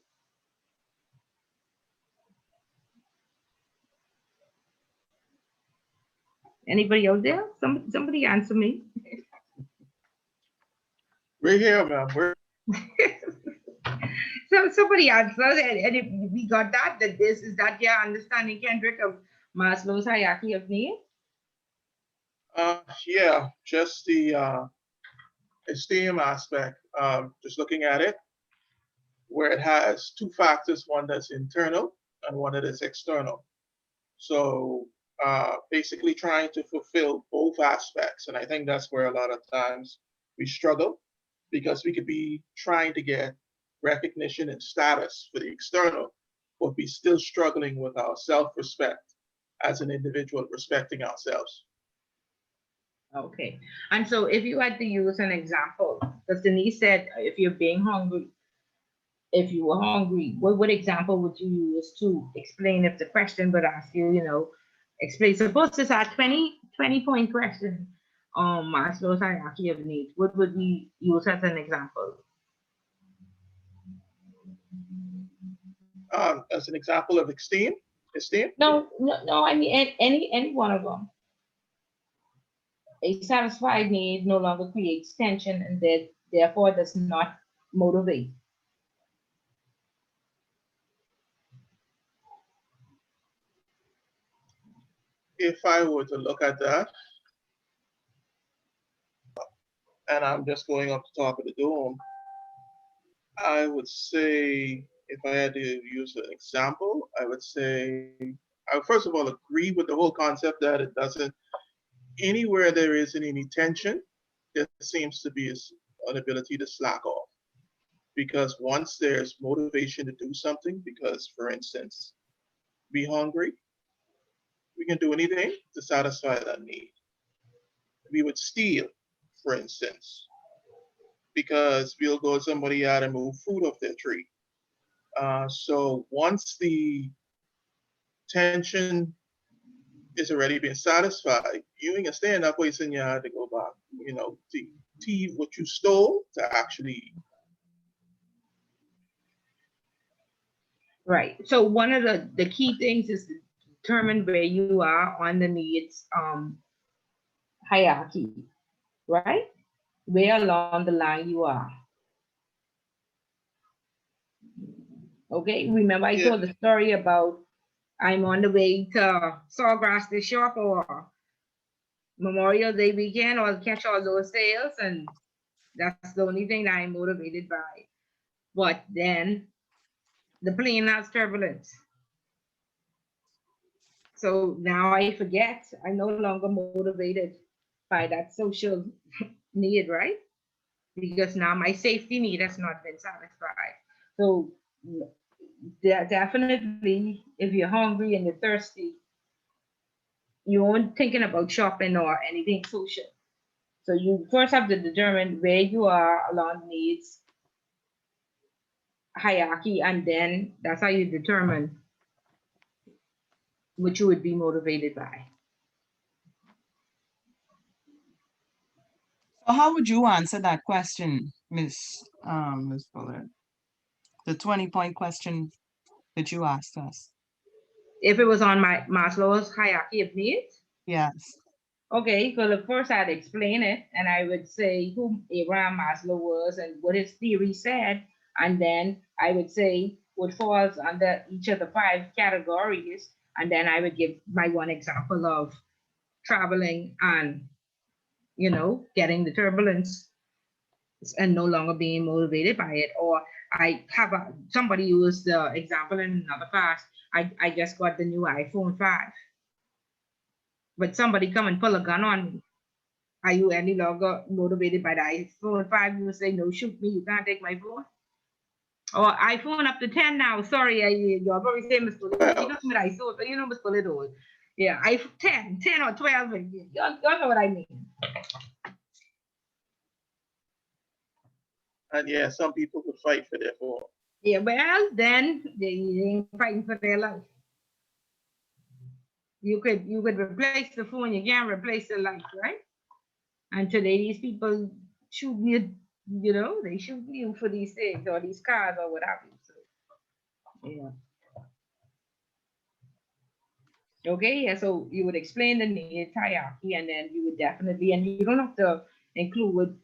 Anybody out there? Somebody answer me. We're here, ma'am. We're So somebody answer, and if we got that, is that your understanding, Kendrick, of Maslow's hierarchy of needs? yeah, just the esteem aspect. Just looking at it, where it has two factors, one that's internal and one that is external. So basically trying to fulfill both aspects. And I think that's where a lot of times we struggle because we could be trying to get recognition and status for the external, but be still struggling with our self-respect as an individual, respecting ourselves. Okay. And so if you had to use an example, because Denise said if you're being hungry, if you were hungry, what example would you use to explain if the question would ask you, explain, suppose this is a 20-point question on Maslow's hierarchy of needs, what would we use as an example? As an example of esteem? No, I mean any one of them. A satisfied need no longer creates tension and therefore does not motivate. If I were to look at that, and I'm just going up the top of the dome, I would say, if I had to use an example, I would say, I would first of all agree with the whole concept that it doesn't, anywhere there isn't any tension, there seems to be an ability to slack off. Because once there's motivation to do something, because for instance, be hungry, we can do anything to satisfy that need. We would steal, for instance, because we'll go to somebody out and move food off their tree. So once the tension is already been satisfied, you ain't gonna stand up wasting your time to go back, to what you stole to actually. Right. So one of the key things is to determine where you are on the needs hierarchy, right? Where along the line you are. Okay, remember I told the story about I'm on the way to Sawgrass this shop or Memorial Day weekend or catch all those sales, and that's the only thing that I'm motivated by. But then the plane has turbulence. So now I forget, I'm no longer motivated by that social need, right? Because now my safety need has not been satisfied. So definitely, if you're hungry and you're thirsty, you aren't thinking about shopping or anything social. So you first have to determine where you are along needs hierarchy, and then that's how you determine what you would be motivated by. So how would you answer that question, Miss Fuller? The 20-point question that you asked us. If it was on my Maslow's hierarchy of needs, Yes. okay, so the first I'd explain it and I would say who Abraham Maslow was and what his theory said. And then I would say what falls under each of the 5 categories. And then I would give my one example of traveling and, getting the turbulence and no longer being motivated by it. Or I have somebody used the example in another class. I just got the new iPhone 5. But somebody come and pull a gun on me. Are you any longer motivated by the iPhone 5? You say, no, shoot me, you can't take my phone. Or iPhone up to 10 now. Sorry, you're very famous for it. You know what I saw, but you know what's little. Yeah, 10 or 12. Y'all know what I mean. And yeah, some people would fight for their phone. Yeah, well, then they ain't fighting for their life. You could replace the phone, you can't replace the life, right? And today these people shoot you, they shoot you for these things or these cars or what have you. So, yeah. Okay, yeah, so you would explain the needs hierarchy and then you would definitely, and you don't have to include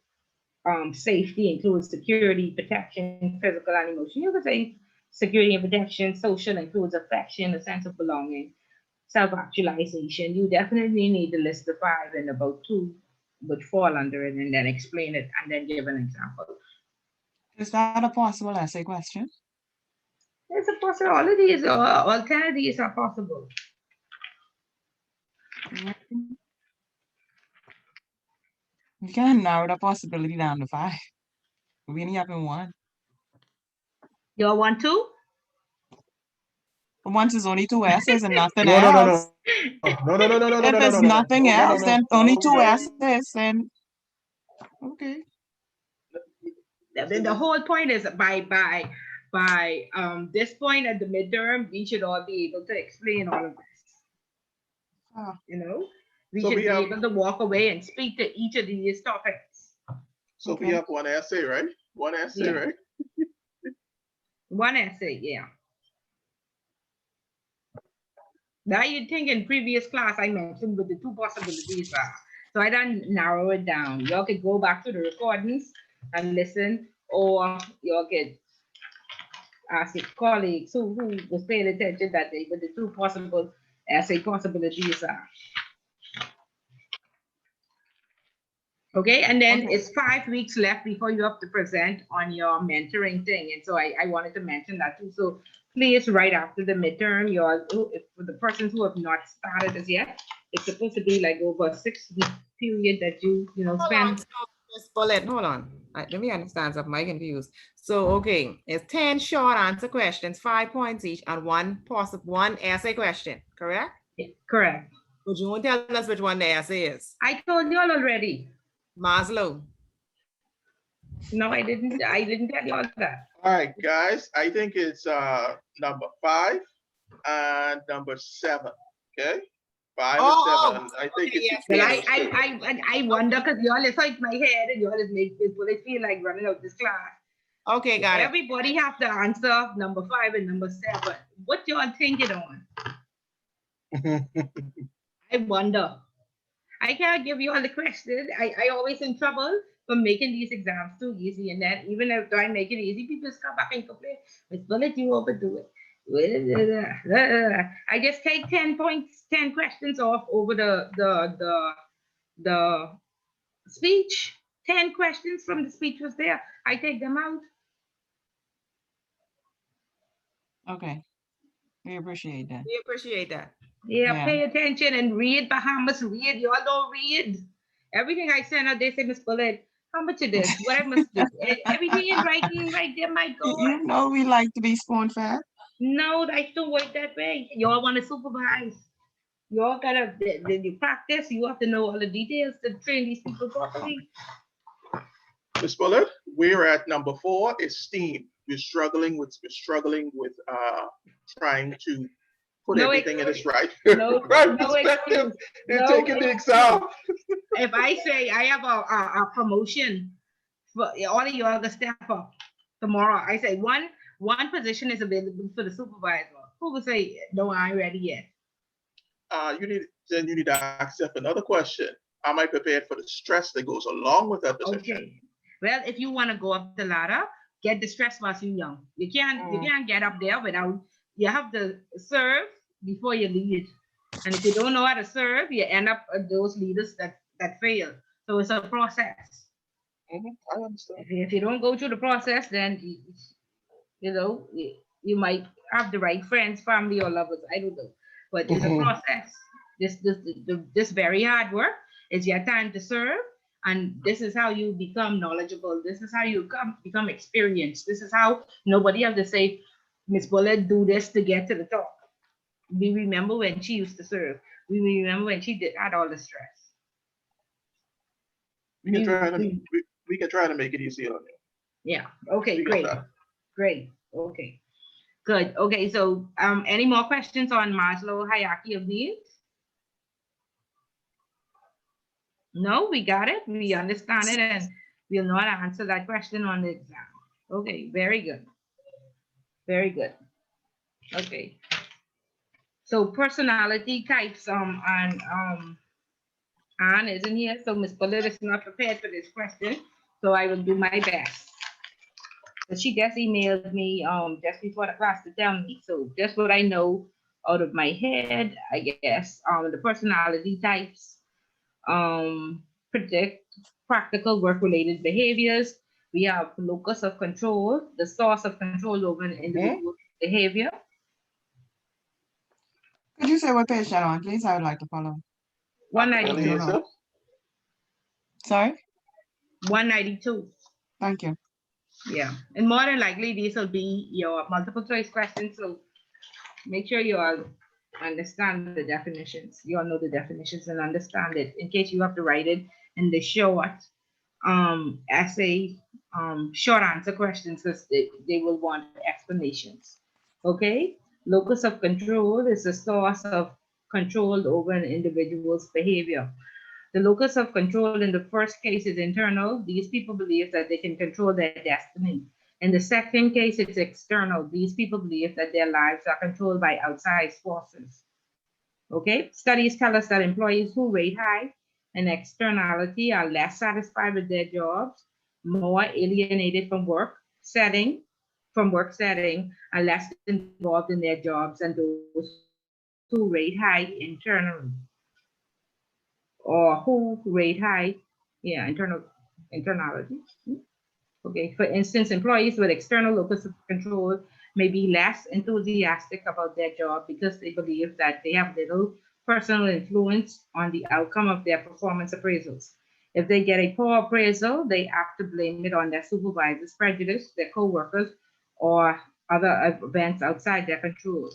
safety, include security, protection, physical and emotional. You could say security and protection, social includes affection, a sense of belonging, self-actualization. You definitely need to list the 5 and about 2 would fall under it and then explain it and then give an example. Is that a possible essay question? There's a possibility, alternatives are possible. You can narrow the possibility down to 5. We only having 1. You all want to? But once there's only 2 essays and nothing No, no, no, else. no, no, no, no, no, no, If no, there's no, nothing no, no, else, no, then no, only no, 2 no. essays, then okay. The whole point is by this point at the midterm, we should all be able to explain all of this. We So should we be have- able to walk away and speak to each of these topics. So Okay. we have 1 essay, right? 1 essay, Yeah. right? 1 essay, yeah. Now you think in previous class I mentioned what the 2 possibilities are. So I done narrow it down. Y'all could go back to the recordings and listen, or y'all could ask your colleagues who was paying attention that day what the 2 possible essay possibilities are. Okay, and then Okay. it's 5 weeks left before you have to present on your mentoring thing. And so I wanted to mention that too. So please, right after the midterm, for the persons who have not started as yet, it's supposed to be like over a 6-week period that you spend. Miss Paulette, hold on. Let me understand something. I'm confused. So, okay, it's 10 short answer questions, 5 points each, and one essay question, correct? Yeah, correct. Would you want to tell us which one the essay is? I told you all already. Maslow. No, I didn't tell you all that. All right, guys, I think it's number 5 and number 7. Okay, 5 and 7. I think okay, it's yes, Well, between those 2. I wonder because y'all is like my head and y'all is make people they feel like running out this class. Okay, got it. Everybody have to answer number 5 and number 7. What y'all thinking on? I wonder. I can't give you all the questions. I always in trouble for making these exams too easy. And then even if I make it easy, people just come back and complain. Miss Bullet, you overdo it. I just take 10 questions off over the speech. 10 questions from the speech was there. I take them out. Okay. We appreciate that. We appreciate that. Yeah, pay attention and read, Bahamas, read. Y'all don't read. Everything I send out, they say, Miss Bullet, how much it is? What I must do? Everything in writing right there, my God. You know we like to be spoon-fed. No, I don't work that way. Y'all want to supervise. Y'all gotta, you practice, you have to know all the details to train these people properly. Ms. Bullard, we're at number 4, esteem. We're struggling with trying to put everything in its right. No perspective in taking the exam. If I say I have a promotion for all of y'all to step up tomorrow, I say one position is available for the supervisor. who would say, no, I ain't ready yet? You need to ask yourself another question. Am I prepared for the stress that goes along with that position? Okay. Well, if you want to go up the ladder, get the stress while you're young. You can't get up there without, you have to serve before you lead. And if you don't know how to serve, you end up those leaders that fail. So it's a process. I understand. If you don't go through the process, then you know you might have the right friends, family, or lovers. I don't know, but it's a process. This very hard work is your time to serve, and this is how you become knowledgeable. This is how you become experienced. This is how nobody have to say, Miss Bullet, do this to get to the top. We remember when she used to serve. We remember when she had all the stress. We can try to make it easier on you. Yeah. Okay. Great. Great. Okay. Good. Okay. So, any more questions on Maslow hierarchy of needs? No, we got it. We understand it, and we'll know how to answer that question on the exam. Okay. Very good. Very good. Okay. So personality types. And Anne isn't here, so Miss Bullet is not prepared for this question. So I will do my best. But she just emailed me just before the class to tell me. So just what I know out of my head, I guess. The personality types predict practical work-related behaviors. We have locus of control, the source of control over an individual behavior. Could you say what page that on, please? I would like to follow. 192. Sorry? 192. Thank you. Yeah, and more than likely these will be your multiple choice questions. So make sure you all understand the definitions. You all know the definitions and understand it in case you have to write it in the short essay, short answer questions, because they will want explanations. Okay, locus of control is the source of control over an individual's behavior. The locus of control in the first case is internal. These people believe that they can control their destiny. In the second case, it's external. These people believe that their lives are controlled by outside forces. Okay, studies tell us that employees who rate high in externality are less satisfied with their jobs, more alienated from work setting, and less involved in their jobs than those who rate high internally. Or who rate high, internality. Okay, for instance, employees with external locus of control may be less enthusiastic about their job because they believe that they have little personal influence on the outcome of their performance appraisals. If they get a poor appraisal, they have to blame it on their supervisor's prejudice, their co-workers, or other events outside their control.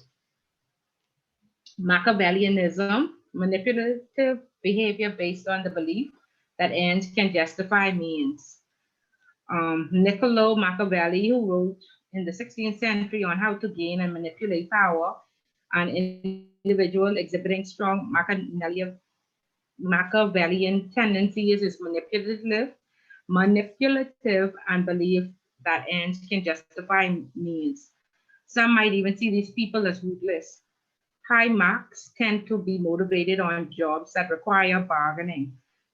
Machiavellianism, manipulative behavior based on the belief that ends can justify means. Niccolo Machiavelli, who wrote in the 16th century on how to gain and manipulate power, an individual exhibiting strong Machiavellian tendencies is manipulative and believe that ends can justify means. Some might even see these people as ruthless. High marks tend to be motivated on jobs that require bargaining,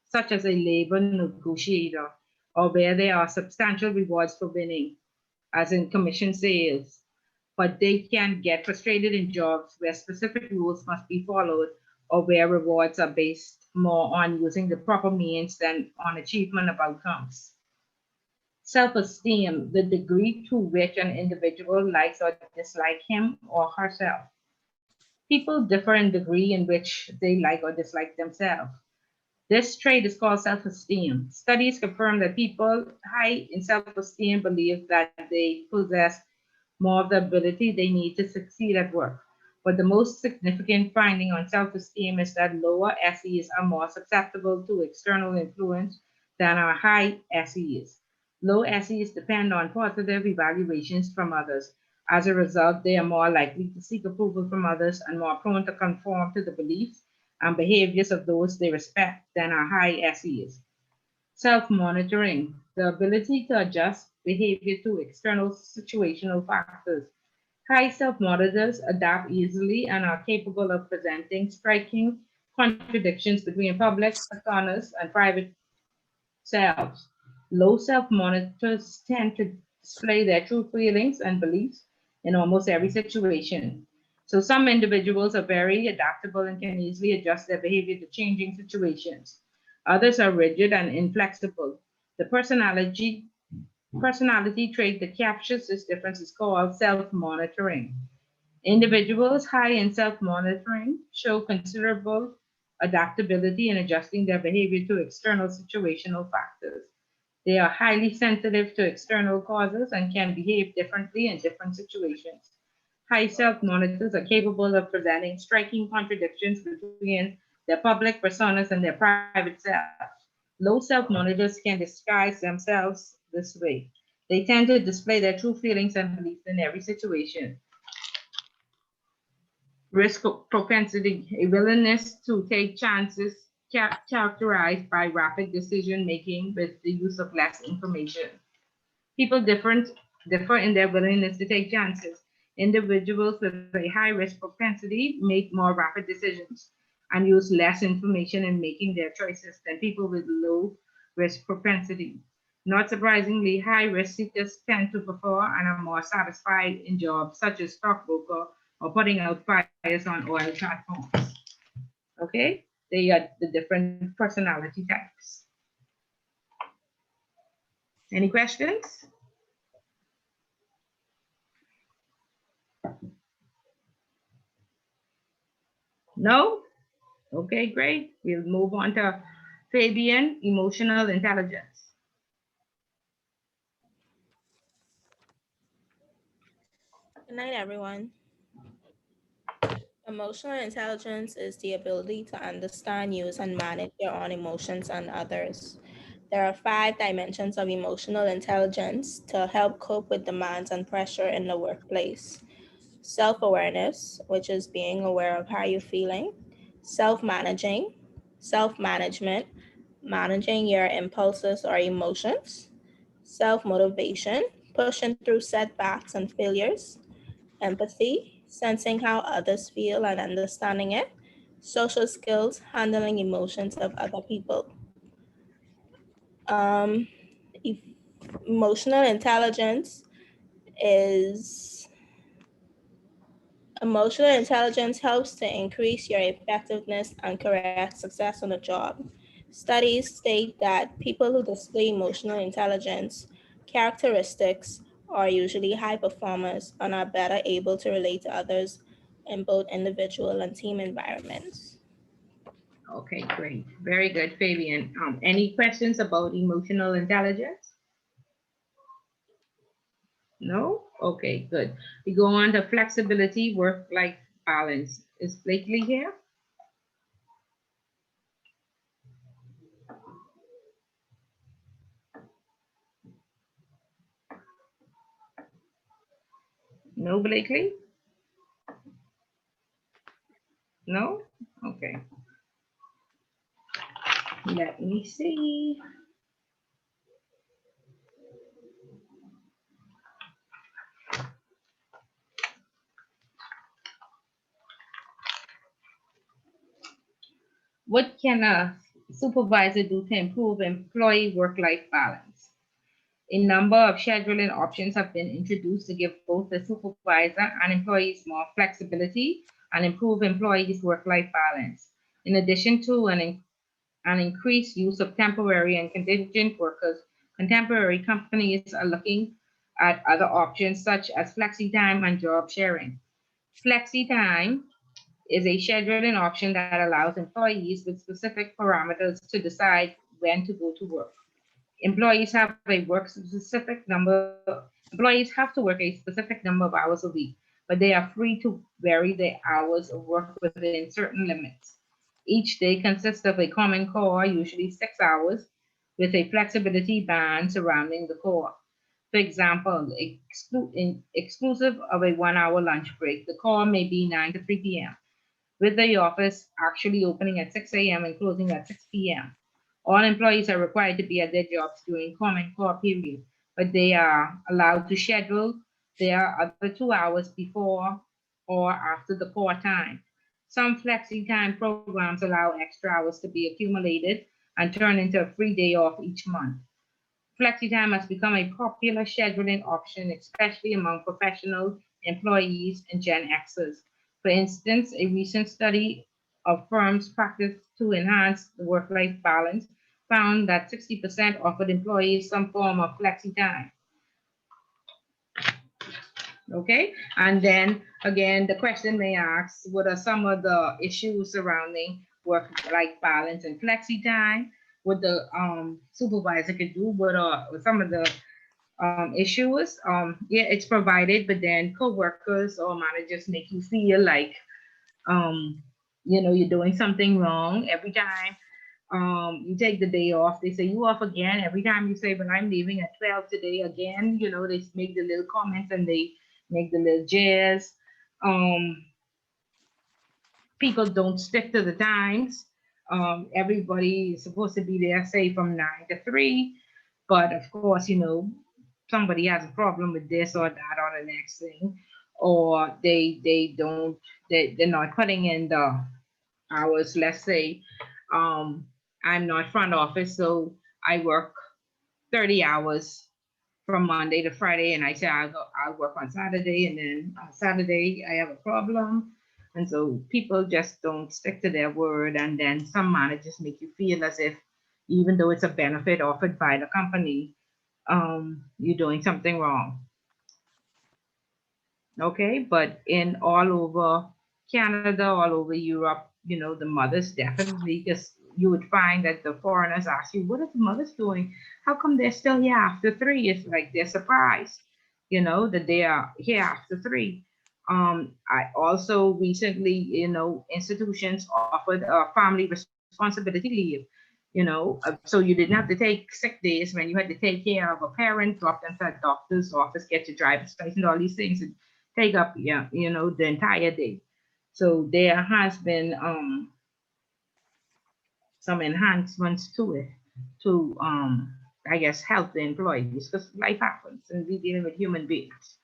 such as a labor negotiator, or where there are substantial rewards for winning, as in commission sales. But they can get frustrated in jobs where specific rules must be followed, or where rewards are based more on using the proper means than on achievement of outcomes. Self-esteem, the degree to which an individual likes or dislikes him or herself. People differ in degree in which they like or dislike themselves. This trait is called self-esteem. Studies confirm that people high in self-esteem believe that they possess more of the ability they need to succeed at work. But the most significant finding on self-esteem is that lower SEs are more susceptible to external influence than our high SEs. Low SEs depend on positive evaluations from others. As a result, they are more likely to seek approval from others and more prone to conform to the beliefs and behaviors of those they respect than our high SEs. Self-monitoring, the ability to adjust behavior to external situational factors, High self-monitors adapt easily and are capable of presenting striking contradictions between public personas and private selves. Low self-monitors tend to display their true feelings and beliefs in almost every situation. So some individuals are very adaptable and can easily adjust their behavior to changing situations. Others are rigid and inflexible. The personality trait that captures this difference is called self-monitoring. Individuals high in self-monitoring show considerable adaptability in adjusting their behavior to external situational factors. They are highly sensitive to external causes and can behave differently in different situations. High self-monitors are capable of presenting striking contradictions between their public personas and their private selves. Low self-monitors can disguise themselves this way. They tend to display their true feelings and beliefs in every situation. Risk propensity, a willingness to take chances characterized by rapid decision making with the use of less information. People differ in their willingness to take chances. Individuals with a high risk propensity make more rapid decisions and use less information in making their choices than people with low risk propensity. Not surprisingly, high risk seekers tend to prefer and are more satisfied in jobs such as stockbroker or putting out fires on oil platforms. Okay, they are the different personality types. Any questions? No? Okay, great. We'll move on to Fabian, emotional intelligence. Good night, everyone. Emotional intelligence is the ability to understand, use, and manage your own emotions and others. There are 5 dimensions of emotional intelligence to help cope with demands and pressure in the workplace. Self-awareness, which is being aware of how you're feeling. Self-managing, self-management, managing your impulses or emotions. Self-motivation, pushing through setbacks and failures. Empathy, sensing how others feel and understanding it. Social skills, handling emotions of other people. Um, e- Emotional intelligence is emotional intelligence helps to increase your effectiveness and correct success on the job. Studies state that people who display emotional intelligence characteristics are usually high performers and are better able to relate to others in both individual and team environments. Okay, great. Very good, Fabian. Any questions about emotional intelligence? No? Okay, good. We go on to flexibility, work-life balance. Is Blakely here? No, Blakely? No? Okay. Let me see. What can a supervisor do to improve employee work-life balance? A number of scheduling options have been introduced to give both the supervisor and employees more flexibility and improve employees' work-life balance. In addition to an increased use of temporary and contingent workers, contemporary companies are looking at other options such as flexi time and job sharing. Flexi time is a scheduling option that allows employees with specific parameters to decide when to go to work. Employees have to work a specific number of hours a week, but they are free to vary their hours of work within certain limits. Each day consists of a common core, usually 6 hours, with a flexibility band surrounding the core. For example, exclusive of a 1 hour lunch break, the core may be 9 to 3 p.m., with the office actually opening at 6 a.m. and closing at 6 p.m. All employees are required to be at their jobs during common core period, but they are allowed to schedule There are other 2 hours before or after the core time. Some flexi time programs allow extra hours to be accumulated and turn into a free day off each month. Flexi time has become a popular scheduling option, especially among professional employees and Gen Xers. For instance, a recent study of firms' practice to enhance the work-life balance found that 60% offered employees some form of flexi time. Okay, and then again, the question may ask, what are some of the issues surrounding work-life balance and flexi time? What the supervisor could do? What are some of the issues? Yeah, it's provided, but then co-workers or managers make you feel like you're doing something wrong every time. You take the day off, they say you off again. Every time you say, but I'm leaving at 12 today again, they make the little comments and they make the little jazz. People don't stick to the times. Everybody is supposed to be there, say from 9 to 3. But of course, somebody has a problem with this or that or the next thing, or they're not putting in the hours. Let's say I'm not front office, so I work 30 hours from Monday to Friday, and I say I'll work on Saturday, and then on Saturday I have a problem. And so people just don't stick to their word, and then some managers make you feel as if even though it's a benefit offered by the company, you're doing something wrong. Okay, but in all over Canada, all over Europe, the mothers definitely, because you would find that the foreigners ask you, what are the mothers doing? How come they're still here after 3? It's like they're surprised, that they are here after 3. I also recently, institutions offered a family responsibility leave, so you didn't have to take sick days when you had to take care of a parent, drop them to a doctor's office, get your driver's license, all these things, and take up, the entire day. So there has been some enhancements to it to, I guess, help the employees, because life happens and we're dealing with human beings.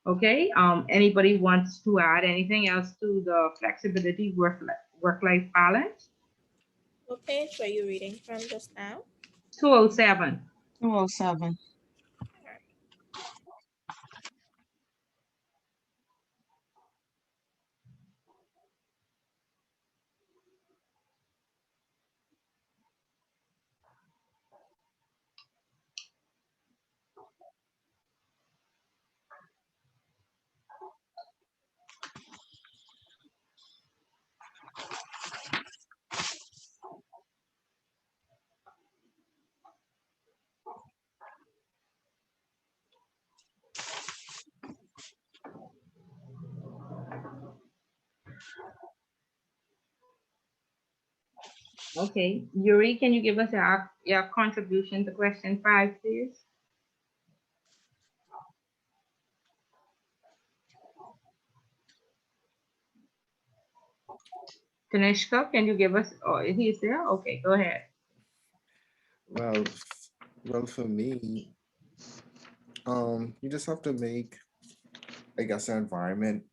Okay, anybody wants to add anything else to the flexibility work-life balance? What page were you reading from just now? 207. 207. Okay, Yuri, can you give us your contribution to question 5, please? Tanishka, can you give us, oh, he's there? Okay, go ahead. Well, well, for me, you just have to make, I guess, the environment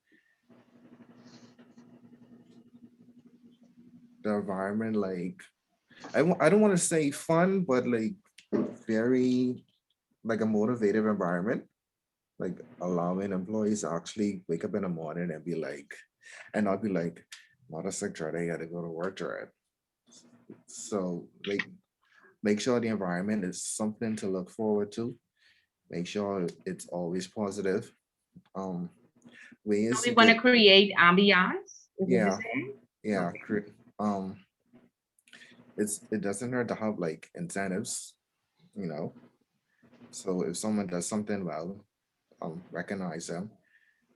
like, I don't want to say fun, but like very like a motivative environment, like allowing employees to actually wake up in the morning and be like, and not be like, not a sick dread, I gotta go to work dread. So like, make sure the environment is something to look forward to. Make sure it's always positive. Ways We to want to get, create ambiance, is what you're yeah, saying? yeah, um, it doesn't hurt to have like incentives, you know. So if someone does something well, recognize them,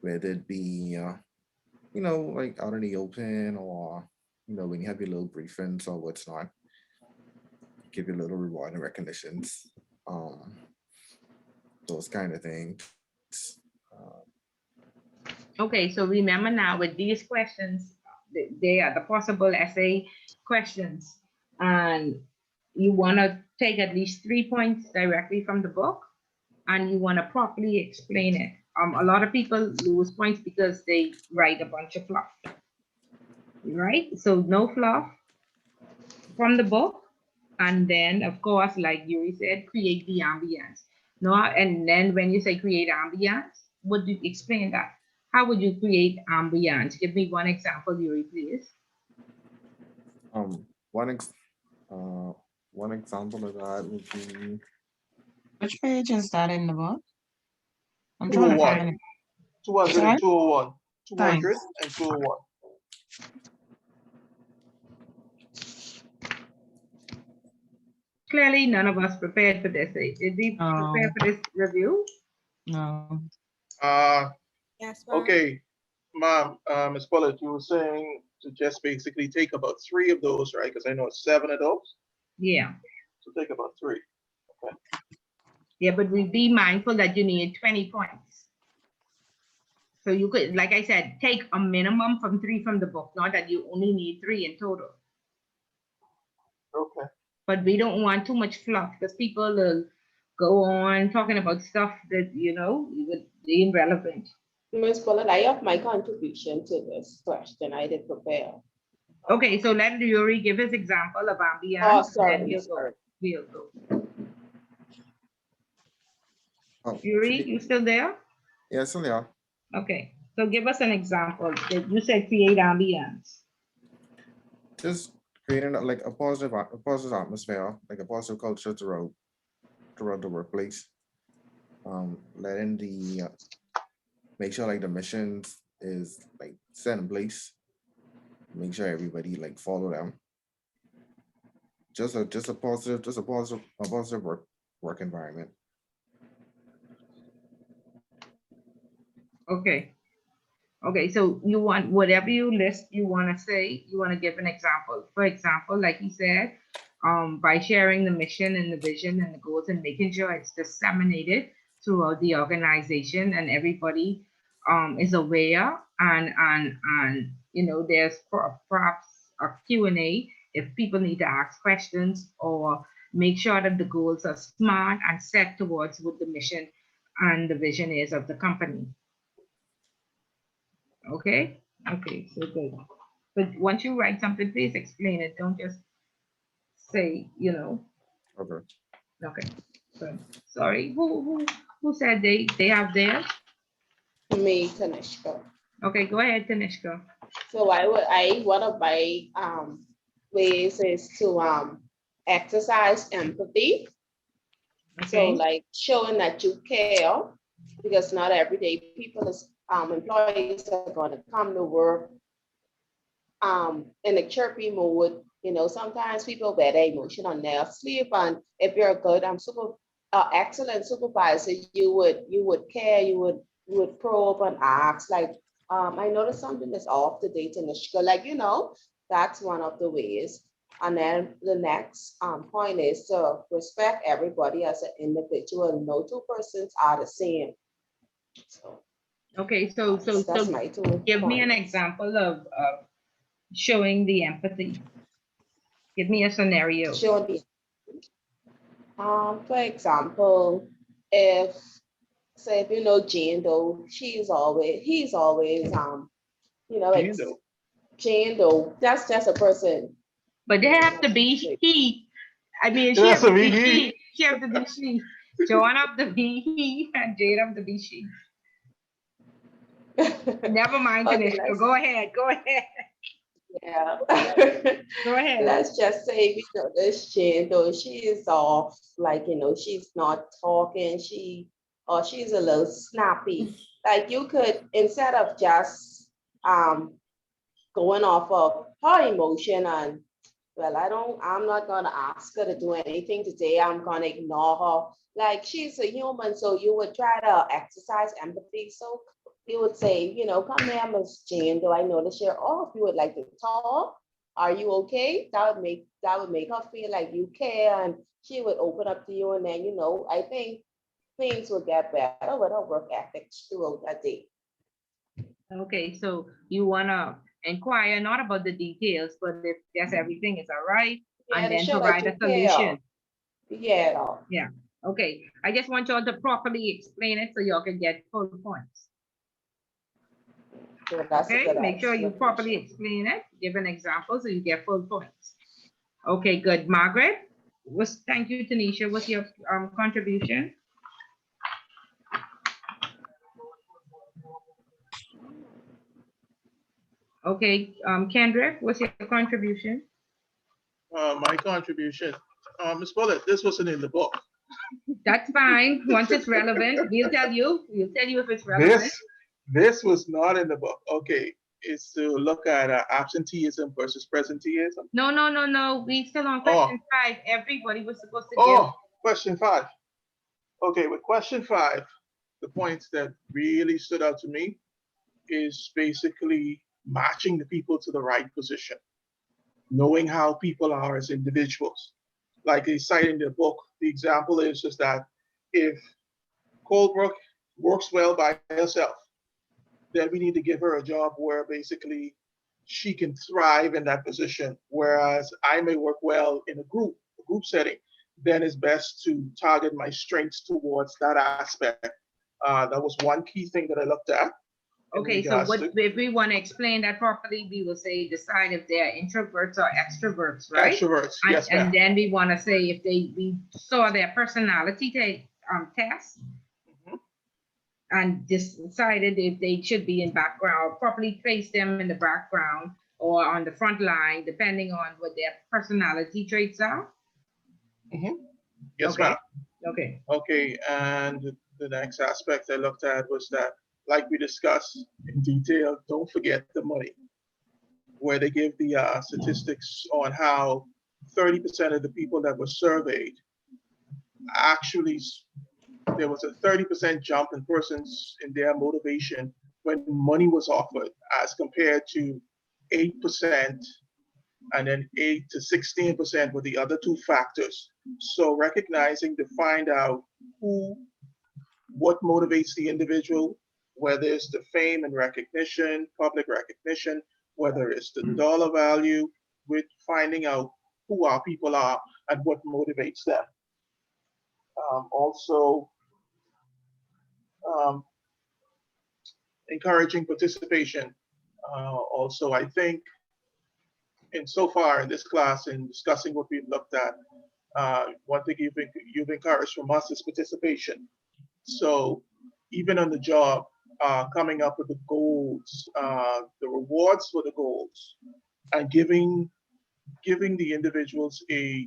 whether it be like out in the open, or when you have your little briefings or what's not, give you a little reward and recognitions, those kind of things. Okay, so remember now with these questions, they are the possible essay questions. And you want to take at least 3 points directly from the book, and you want to properly explain it. A lot of people lose points because they write a bunch of fluff, right? So no fluff from the book. And then, of course, like Yuri said, create the ambience. No, and then when you say create ambience, would you explain that? How would you create ambience? Give me one example, Yuri, please. Um, one ex one example of that would be Which page is that in the book? I'm trying to 201. find it. 200 Sorry? and 201. 200 Thanks. and 201. Clearly, none of us prepared for this. Did we prepare for this review? No. Yes, ma'am. Okay, ma'am, Ms. Bullitt, you were saying to just basically take about 3 of those, right? Because I know it's 7 of those. Yeah. So take about 3. Yeah, but we be mindful that you need 20 points. So you could, like I said, take a minimum from 3 from the book, not that you only need 3 in total. Okay. But we don't want too much fluff because people will go on talking about stuff that, you know, would be irrelevant. Ms. Bullitt, I have my contribution to this question. I did prepare. Okay, so let Yuri give his example of ambience. Oh, and sorry, then we'll sorry. go. We'll go. oh, Yuri, you still there? yeah, so yeah. Okay, so give us an example. You said create ambience. Just creating like a positive atmosphere, like a positive culture throughout the workplace. Letting the make sure like the missions is like set in place. Make sure everybody like follow them. Just a positive work environment. Okay. Okay, so you want whatever you list, you want to say, you want to give an example. For example, like he said, by sharing the mission and the vision and the goals and making sure it's disseminated throughout the organization and everybody is aware and you know there's perhaps a Q&A if people need to ask questions or make sure that the goals are smart and set towards what the mission and the vision is of the company. Okay, okay, so good. But once you write something, please explain it. Don't just say, you know. Okay. Okay, good. Sorry, who said they have theirs? Me, Tanishka. Okay, go ahead, Tanishka. So one of my ways is to exercise empathy. So Okay, like showing that you care, because not every day people is employees are going to come to work in a chirpy mood. You know, sometimes people wear their emotion on their sleeve, and if you're a good excellent supervisor, you would care, you would probe and ask, like, I noticed something that's off today, Tanishka, like, you know, that's one of the ways. And then the next point is to respect everybody as an individual. No two persons are the same. So okay, so that's my 2 give me an points. example of showing the empathy. Give me a scenario. Sure. For example, if you know Jane Doe, he's always you know, Jane it's Doe. Jane Doe. That's just a person. But they have to be he. I mean, she It have has to to be be he. he. She have to be she. Joanna have to be he and Jade have to be she. Never mind, Okay, Tanishka. Go ahead. Go ahead. yeah. Go ahead. Let's just say we know this Jane Doe, she is off, like, you know, she's not talking, she's a little snappy. Like you could, instead of just going off of her emotion and, well, I'm not gonna ask her to do anything today, I'm gonna ignore her. Like she's a human, so you would try to exercise empathy. So you would say, you know, come here, Miss Jane, do I notice you're off? You would like to talk? Are you okay? That would make her feel like you care, and she would open up to you, and then, you know, I think things will get better with her work ethics throughout that day. Okay, so you wanna inquire not about the details, but if just everything is all right, Yeah, and to then show that provide you a solution. care. Yeah. Yeah. Okay, I just want y'all to properly explain it so y'all can get full points. So that's a Okay, good make sure you properly explanation. explain it, give an example so you get full points. Okay, good. Margaret, thank you, Tanisha. What's your contribution? Okay, Kendrick, what's your contribution? My contribution, Ms. Bullet, this wasn't in the book. That's fine. Once it's relevant, we'll tell you. We'll tell you if it's relevant. This was not in the book. Okay, it's to look at absenteeism versus presenteeism. No. We still on question 5. Everybody was supposed to give. Oh, question 5. Okay, with question 5, the points that really stood out to me is basically matching the people to the right position, knowing how people are as individuals. Like they cite in the book, the example is just that if Colebrook works well by herself, then we need to give her a job where basically she can thrive in that position. Whereas I may work well in a group setting, then it's best to target my strengths towards that aspect. That was one key thing that I looked at. Okay, so if we want to explain that properly, we will say decide if they're introverts or extroverts, right? Extroverts, yes, ma'am. And then we want to say if we saw their personality test and decided if they should be in background, or properly place them in the background or on the front line, depending on what their personality traits are. Yes, okay. ma'am. Okay. Okay, and the next aspect I looked at was that, like we discussed in detail, don't forget the money, where they give the statistics on how 30% of the people that were surveyed actually, there was a 30% jump in persons in their motivation when money was offered, as compared to 8% and then 8 to 16% with the other two factors. So recognizing to find out what motivates the individual, whether it's the fame and recognition, public recognition, whether it's the dollar value, with finding out who our people are and what motivates them. Also, encouraging participation. Also, I think, and so far in this class, in discussing what we've looked at, one thing you've encouraged from us is participation. So even on the job, coming up with the goals, the rewards for the goals, and giving the individuals a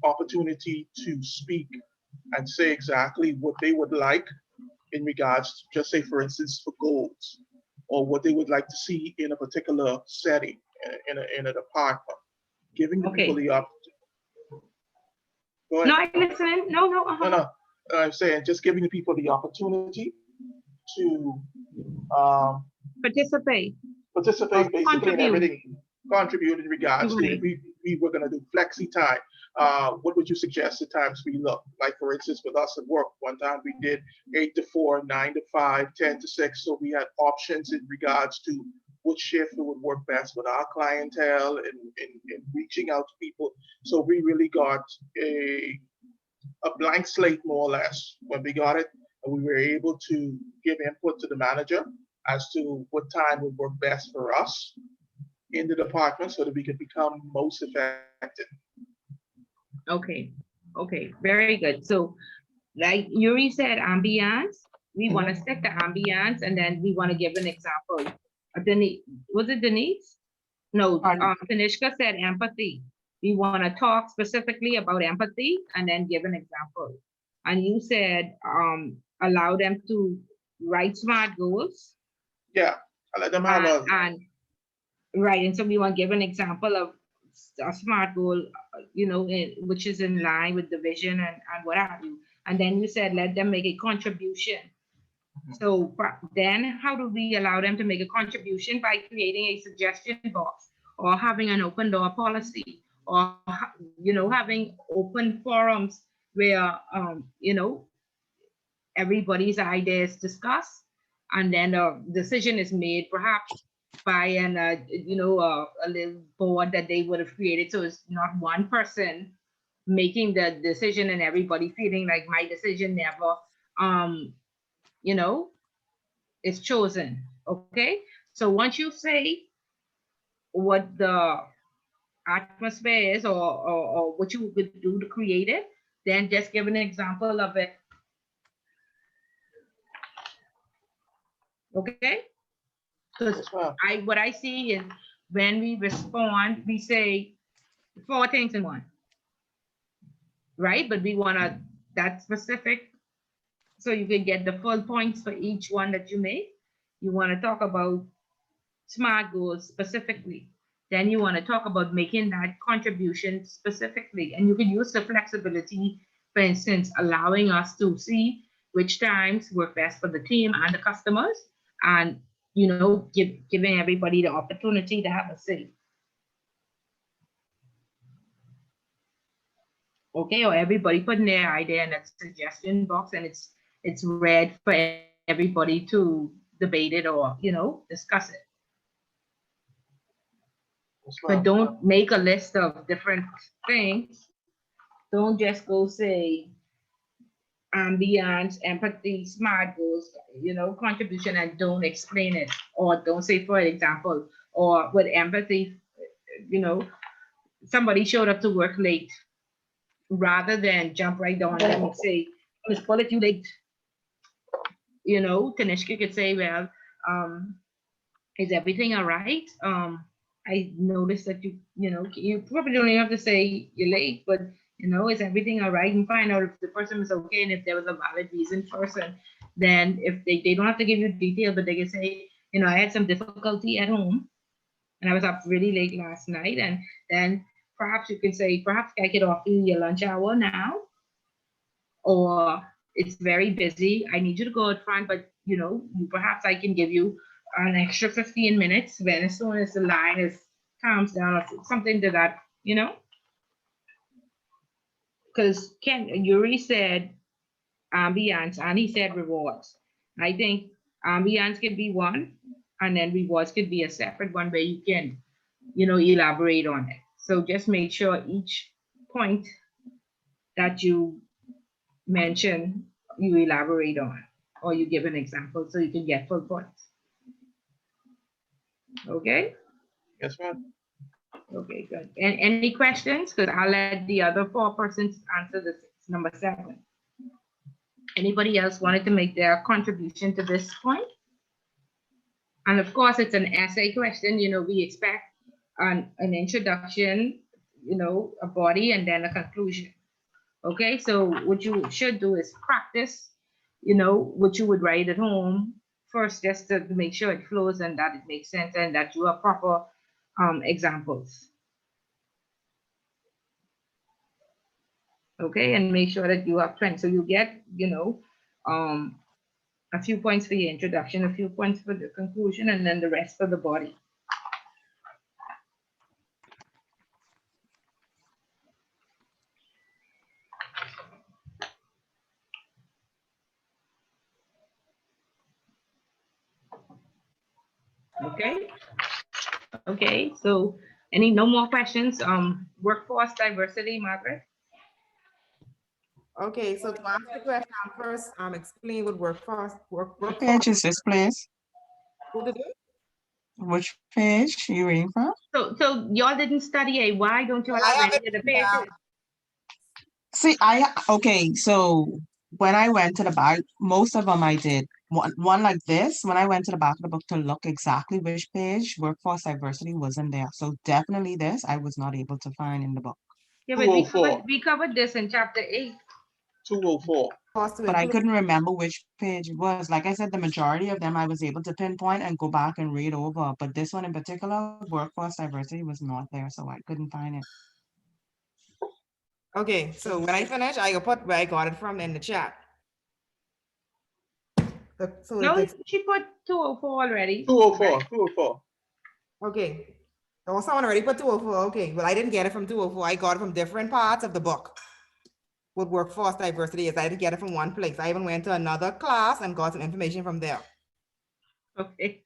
opportunity to speak and say exactly what they would like in regards to, just say for instance, for goals, or what they would like to see in a particular setting, in a department, giving the people the opportunity. Go ahead. No, I listen. No. I'm saying just giving the people the opportunity to participate basically in everything, contribute in regards to if we were going to do flexi time. What would you suggest the times we look? Like for instance, with us at work, one time we did 8 to 4, 9 to 5, 10 to 6. So we had options in regards to which shift would work best with our clientele and reaching out to people. So we really got a blank slate, more or less, when we got it. And we were able to give input to the manager as to what time would work best for us in the department so that we could become most effective. Okay, very good. So like Yuri said, ambiance, we want to stick to ambiance, and then we want to give an example. Denise, was it Denise? No, Tanishka said empathy. We want to talk specifically about empathy and then give an example. And you said allow them to write SMART goals. Yeah, I let them have right, and so we want to give an example of a SMART goal, which is in line with the vision and what have you. And then you said let them make a contribution. So then how do we allow them to make a contribution? By creating a suggestion box, or having an open door policy, or having open forums where everybody's ideas discussed, and then a decision is made, perhaps by a little board that they would have created. So it's not one person making the decision and everybody feeling like my decision never, you know, is chosen. Okay. So once you say what the atmosphere is, or what you would do to create it, then just give an example of it. Okay. Because Yes, ma'am. what I see is when we respond, we say 4 things in one, right? But we want to that specific, so you can get the full points for each one that you make. You want to talk about SMART goals specifically. Then you want to talk about making that contribution specifically. And you can use the flexibility, for instance, allowing us to see which times work best for the team and the customers, and giving everybody the opportunity to have a say. Okay, or everybody putting their idea in that suggestion box, and it's read for everybody to debate it or discuss it. Yes, But ma'am. don't make a list of different things. Don't just go say ambience, empathy, SMART goals, contribution, and don't explain it. Or don't say, for example, or with empathy, somebody showed up to work late. Rather than jump right on them and say, Miss Bullet, you late. Tanishka could say, well, is everything all right? I noticed that you probably don't even have to say you're late, but is everything all right? And find out if the person is okay and if there was a valid reason person. Then if they don't have to give you details, but they can say, I had some difficulty at home and I was up really late last night. And then perhaps you can say, perhaps I could offer you your lunch hour now, or it's very busy. I need you to go out front, but perhaps I can give you an extra 15 minutes when as soon as the line is calms down or something to that, because Yuri said ambiance and he said rewards. I think ambiance could be one, and then rewards could be a separate one where you can, elaborate on it. So just make sure each point that you mention, you elaborate on, or you give an example so you can get full points. Okay? Yes, ma'am. Okay, good. And any questions? Because I'll let the other 4 persons answer this number 7. Anybody else wanted to make their contribution to this point? And of course, it's an essay question. We expect an introduction, a body, and then a conclusion. Okay, so what you should do is practice, what you would write at home first, just to make sure it flows and that it makes sense and that you have proper examples. Okay, and make sure that you have 20. So you get, a few points for your introduction, a few points for the conclusion, and then the rest for the body. Okay. Okay. So no more questions? Workforce diversity, Margaret? Okay, so to answer the question, I'll first explain what workforce. What page is this, please? What is it? Which page you reading from? So y'all didn't study why don't you I have have any of the pages? See, okay, so when I went to the back, most of them I did. One like this, when I went to the back of the book to look exactly which page workforce diversity wasn't there. So definitely this, I was not able to find in the book. Yeah, but we 204. covered this in chapter 8. 204. But I couldn't remember which page it was. Like I said, the majority of them I was able to pinpoint and go back and read over. But this one in particular, workforce diversity was not there, so I couldn't find it. Okay, so when I finish, I will put where I got it from in the chat. No, she put 204 already. 204. 204. Okay. Oh, someone already put 204. Okay, well, I didn't get it from 204. I got it from different parts of the book. What workforce diversity is. I didn't get it from one place. I even went to another class and got some information from there. Okay.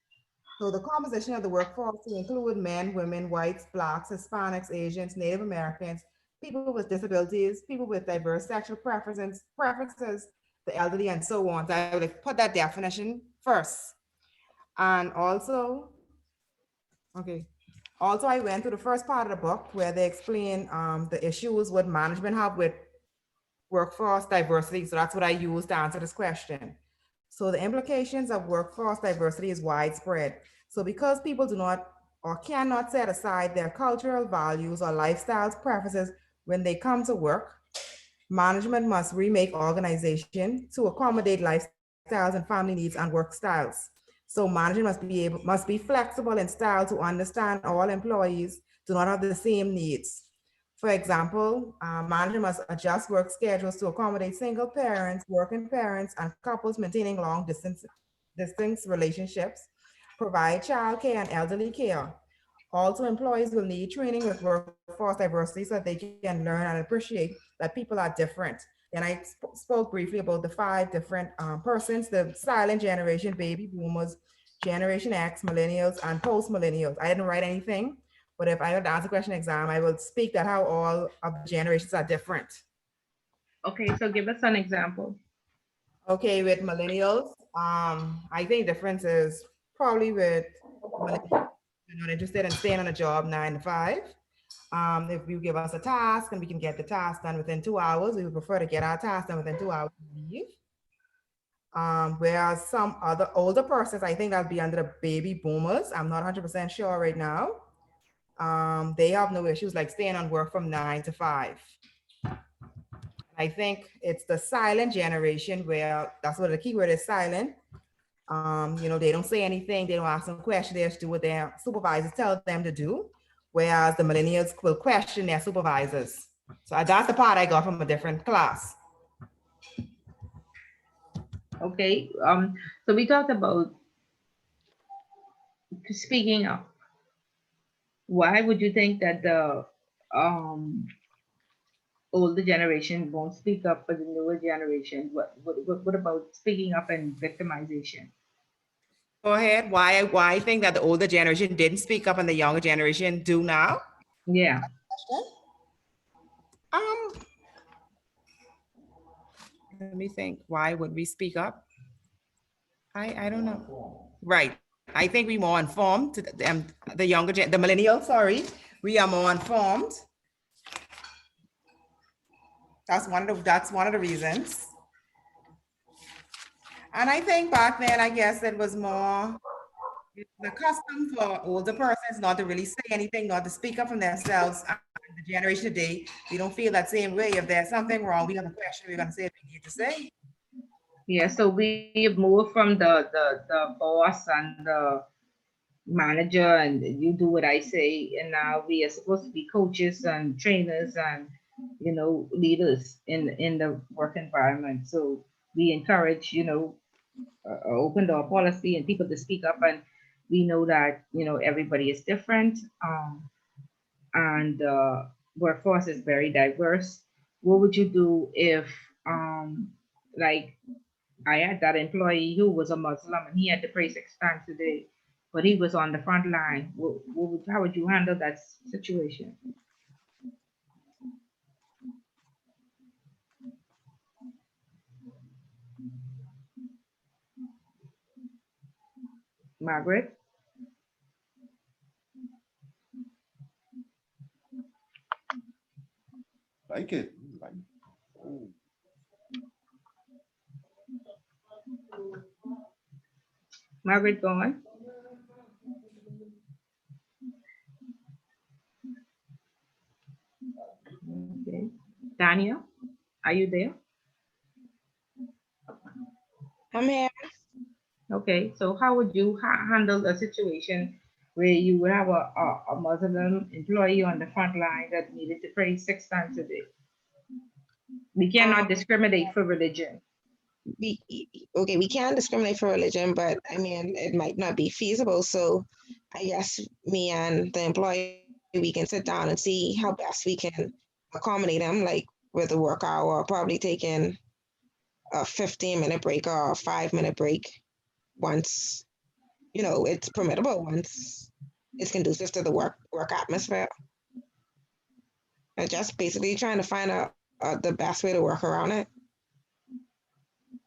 So the composition of the workforce will include men, women, whites, blacks, Hispanics, Asians, Native Americans, people with disabilities, people with diverse sexual preferences, the elderly, and so on. So I would like put that definition first. And also, okay, also I went to the first part of the book where they explain the issues what management have with workforce diversity. So that's what I use to answer this question. So the implications of workforce diversity is widespread. So because people do not or cannot set aside their cultural values or lifestyles preferences when they come to work, management must remake organization to accommodate lifestyles and family needs and work styles. So management must be flexible in style to understand all employees do not have the same needs. For example, management must adjust work schedules to accommodate single parents, working parents, and couples maintaining long distance relationships, provide childcare and elderly care. Also, employees will need training with workforce diversity so that they can learn and appreciate that people are different. And I spoke briefly about the 5 different persons, the silent generation, baby boomers, Generation X, millennials, and post-millennials. I didn't write anything, but if I had to answer question exam, I will speak that how all of the generations are different. Okay, so give us an example. Okay, with millennials, I think difference is probably with millennials, they're not interested in staying on a job 9 to 5. If you give us a task and we can get the task done within 2 hours, we would prefer to get our task done within 2 hours and leave. Whereas some other older persons, I think that'll be under the baby boomers. I'm not 100% sure right now. They have no issues like staying on work from 9 to 5. I think it's the silent generation where that's what the keyword is, silent. They don't say anything, they don't ask them questions, they just do what their supervisors tell them to do. Whereas the millennials will question their supervisors. So that's the part I got from a different class. Okay, so we talked about speaking up. Why would you think that the older generation won't speak up for the newer generation? What about speaking up and victimization? Go ahead. Why I think that the older generation didn't speak up and the younger generation do now? Yeah. Let me think. Why would we speak up? I don't know. Right. I think we're more informed. The younger the millennials, sorry, we are more informed. That's one of the reasons. And I think back then, I guess it was more the custom for older persons not to really say anything, not to speak up for themselves. The generation today, we don't feel that same way. If there's something wrong, we have a question, we're gonna say what we need to say. Yeah, so we've moved from the boss and the manager and you do what I say, and now we are supposed to be coaches and trainers and leaders in the work environment. So we encourage open door policy and people to speak up, and we know that everybody is different, and workforce is very diverse. What would you do if like I had that employee who was a Muslim and he had to pray 6 times a day, but he was on the front line? How would you handle that situation? Margaret? Like it. Like, oh. Margaret, go on. Okay. Daniel, are you there? I'm here. Okay, so how would you handle a situation where you would have a Muslim employee on the front line that needed to pray 6 times a day? We cannot discriminate for religion. we can't discriminate for religion, but I mean, it might not be feasible. So I guess me and the employee, we can sit down and see how best we can accommodate them, like with a work hour, probably taking a 15-minute break or a 5-minute break once, it's permittable, once it's conducive to the work atmosphere. and just basically trying to find out the best way to work around it.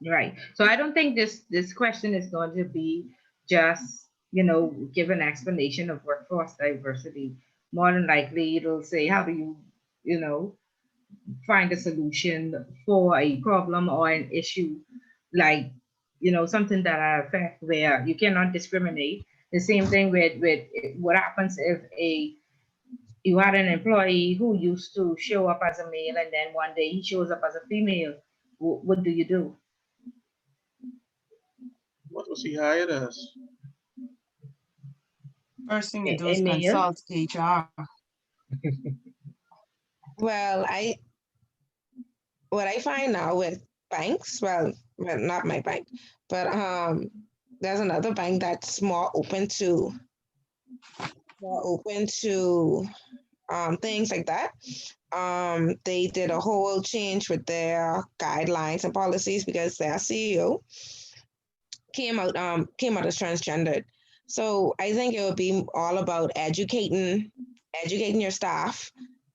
Right. So I don't think this question is going to be just, give an explanation of workforce diversity. More than likely, it'll say, how do you, find a solution for a problem or an issue, like, something that affect where you cannot discriminate. The same thing with what happens if you had an employee who used to show up as a male and then one day he shows up as a female. What do you do? What was he hired as? First thing you do A is male? consult HR. Well, what I find now with banks, well, not my bank, but there's another bank that's more open to things like that. They did a whole change with their guidelines and policies because their CEO came out as transgendered. So I think it would be all about educating your staff.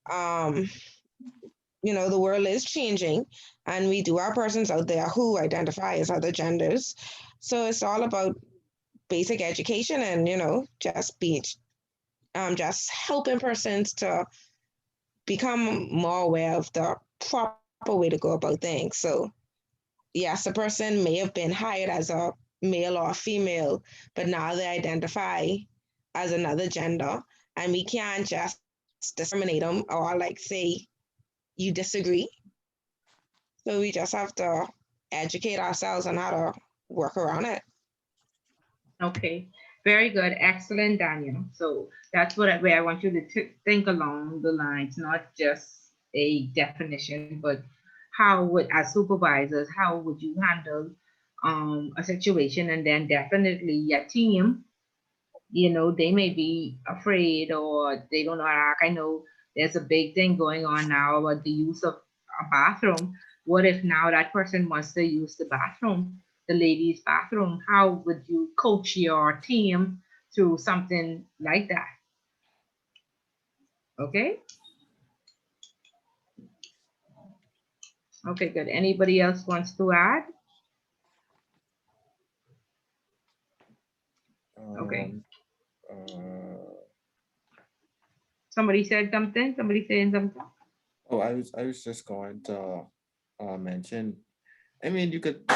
The world is changing, and we do have persons out there who identify as other genders. So it's all about basic education and just helping persons to become more aware of the proper way to go about things. So yes, a person may have been hired as a male or a female, but now they identify as another gender, and we can't just discriminate them or say you disagree. So we just have to educate ourselves on how to work around it. Okay, very good, excellent, Daniel. So that's where I want you to think along the lines, not just a definition, but how would, as supervisors, how would you handle a situation? And then definitely your team, they may be afraid or they don't know how to act. I know there's a big thing going on now about the use of a bathroom. What if now that person wants to use the bathroom, the ladies' bathroom? How would you coach your team through something like that? Okay. Okay, good. Anybody else wants to add? Okay. Somebody said something? Somebody saying something? Oh, I was just going to mention. I mean, you could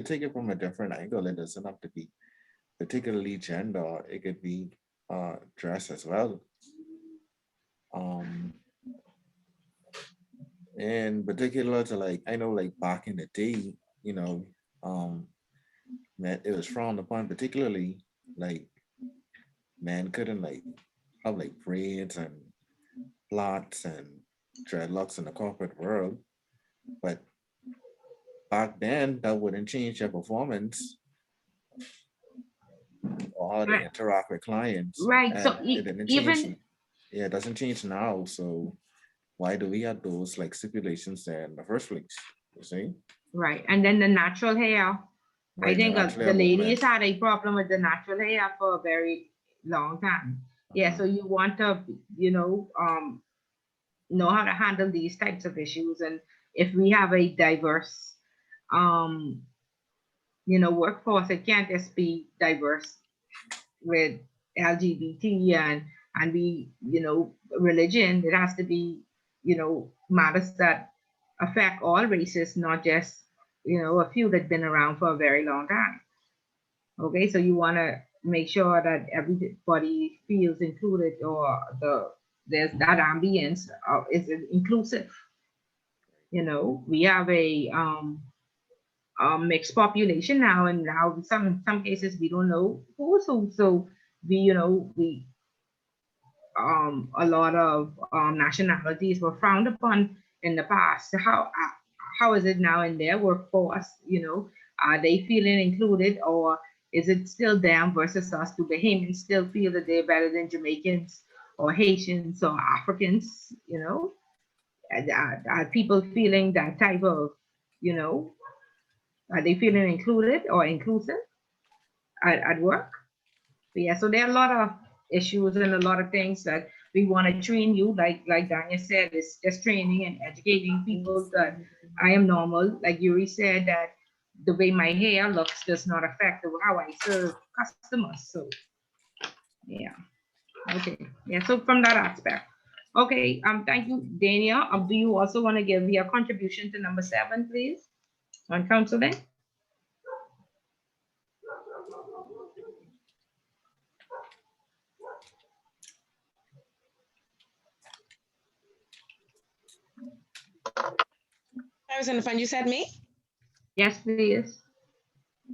take it from a different angle. It doesn't have to be particularly gender. It could be dress as well. In particular to I know back in the day, that it was frowned upon, particularly men couldn't have braids and plaits and dreadlocks in the corporate world. But back then that wouldn't change their performance or how they interact with clients. Right. And So it didn't even change. Yeah, it doesn't change now. So why do we have those stipulations there in the first place? You see? right. And then the natural hair. I Right, think natural the hair movement. ladies had a problem with the natural hair for a very long time. Yeah, so you want to, know how to handle these types of issues. And if we have a diverse, workforce, it can't just be diverse with LGBT and be, religion. It has to be, matters that affect all races, not just, a few that have been around for a very long time. Okay, so you want to make sure that everybody feels included, or there's that ambience is inclusive. We have a mixed population now, and now some cases we don't know who's who. So we a lot of nationalities were frowned upon in the past. How is it now in their workforce? Are they feeling included, or is it still them versus us? Do Bahamians still feel that they're better than Jamaicans or Haitians or Africans? Are people feeling that type of, are they feeling included or inclusive at work? Yeah, so there are a lot of issues and a lot of things that we want to train you, like Danya said, it's just training and educating people that I am normal. Like Yuri said, that the way my hair looks does not affect how I serve customers. So yeah, okay, yeah. So from that aspect, okay. Thank you, Dania. Do you also want to give your contribution to number 7, please, on counseling? I was in the fund. You said me? Yes, please.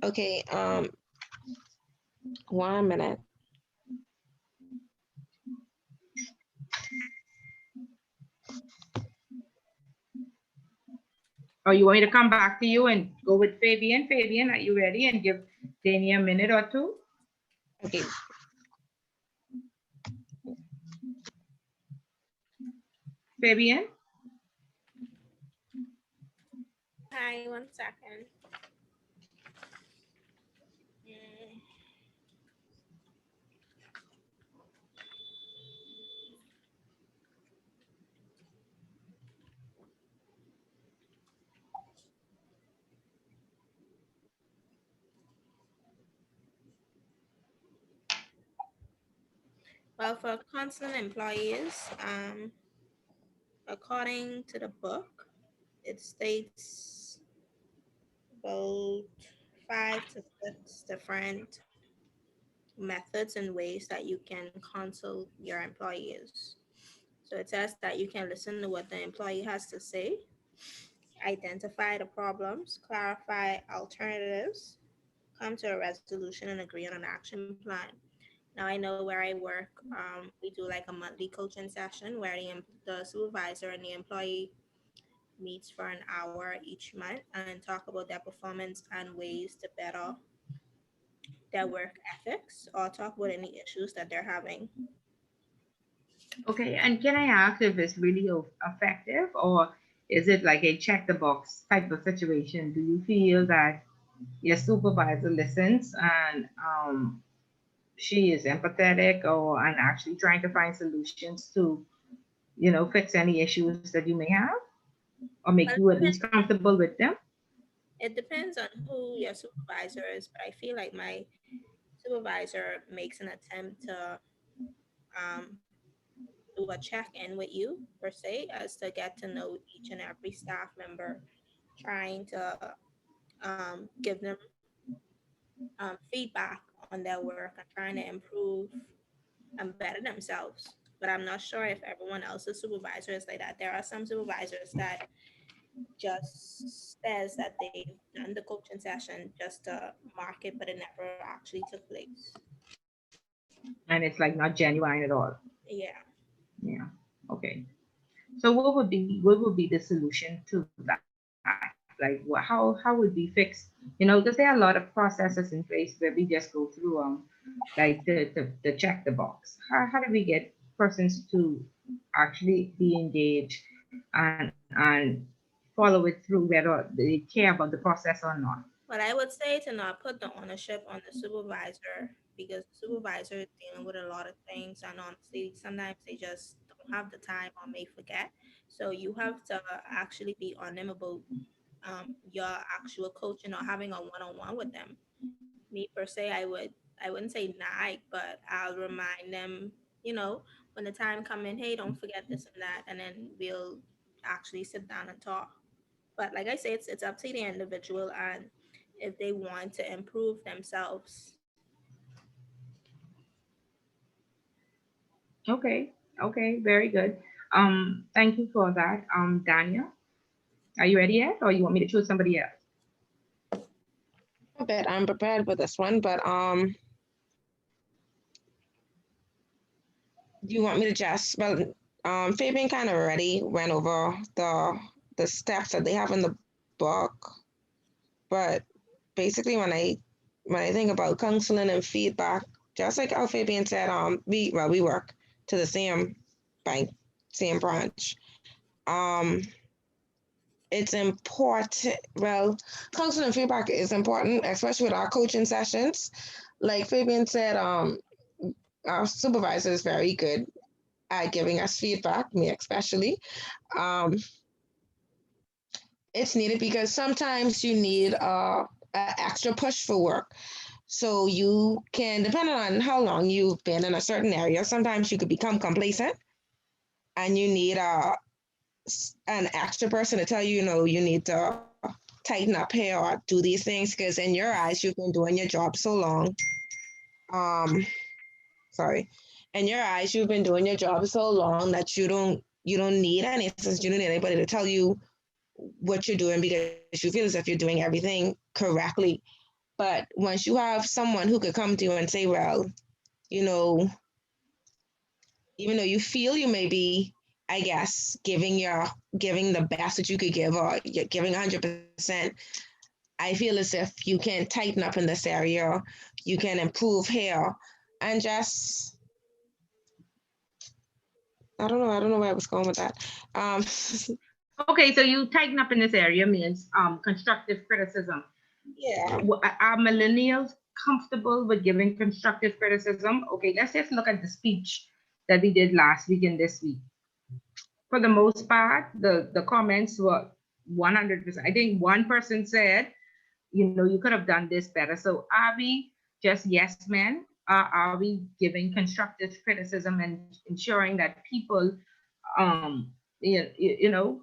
Okay. 1 minute. Or you want me to come back to you and go with Fabian? Fabian, are you ready? And give Dania a minute or two. Okay. Fabian? Hi, 1 second. Mm. Well, for constant employees, according to the book, it states about 5 to 6 different methods and ways that you can consult your employees. So it says that you can listen to what the employee has to say, identify the problems, clarify alternatives, come to a resolution, and agree on an action plan. Now I know where I work, we do like a monthly coaching session where the supervisor and the employee meets for an hour each month and talk about their performance and ways to better their work ethics or talk about any issues that they're having. Okay, and can I ask if it's really effective, or is it like a check the box type of situation? Do you feel that your supervisor listens and she is empathetic or and actually trying to find solutions to, fix any issues that you may have or make But you at least comfortable with them? it depends on who your supervisor is, but I feel like my supervisor makes an attempt to um, do a check-in with you per se, as to get to know each and every staff member, trying to give them feedback on their work and trying to improve and better themselves. But I'm not sure if everyone else's supervisor is like that. There are some supervisors that just says that they've done the coaching session just to mark it, but it never actually took place. And it's like not genuine at all. Yeah. Yeah. Okay. So what would be the solution to that? Like how would we fix, because there are a lot of processes in place where we just go through like the check the box. How do we get persons to actually be engaged and follow it through whether they care about the process or not? But I would say to not put the ownership on the supervisor, because the supervisor is dealing with a lot of things, and honestly, sometimes they just don't have the time or may forget. So you have to actually be on them about your actual coaching or having a one-on-one with them. Me per se, I wouldn't say nag, but I'll remind them, when the time come in, hey, don't forget this and that, and then we'll actually sit down and talk. But like I say, it's up to the individual and if they want to improve themselves. Okay. Okay. Very good. Thank you for that. Daniel, are you ready yet, or you want me to choose somebody else? I bet I'm prepared for this one, but do you want me to just Fabian kind of already went over the steps that they have in the book, but basically when I think about counseling and feedback, just like how Fabian said, we work to the same bank, same branch. It's important. Well, counseling and feedback is important, especially with our coaching sessions. Like Fabian said, our supervisor is very good at giving us feedback, me especially. It's needed because sometimes you need a extra push for work. So you can, depending on how long you've been in a certain area, sometimes you could become complacent and you need an extra person to tell you, you know, you need to tighten up here or do these things because in your eyes, you've been doing your job so long. Sorry. In your eyes, you've been doing your job so long that you don't need any assistance. You don't need anybody to tell you what you're doing because you feel as if you're doing everything correctly. But once you have someone who could come to you and say, well, you know, even though you feel you may be, I guess, giving the best that you could give or you're giving 100%, I feel as if you can tighten up in this area, you can improve here, and just, I don't know where I was going with that. Okay, so you tighten up in this area means constructive criticism. Yeah. Are millennials comfortable with giving constructive criticism? Okay, let's just look at the speech that we did last week and this week. For the most part, the comments were 100%. I think one person said, you know, you could have done this better. So are we just yes men? Are we giving constructive criticism and ensuring that people, you know,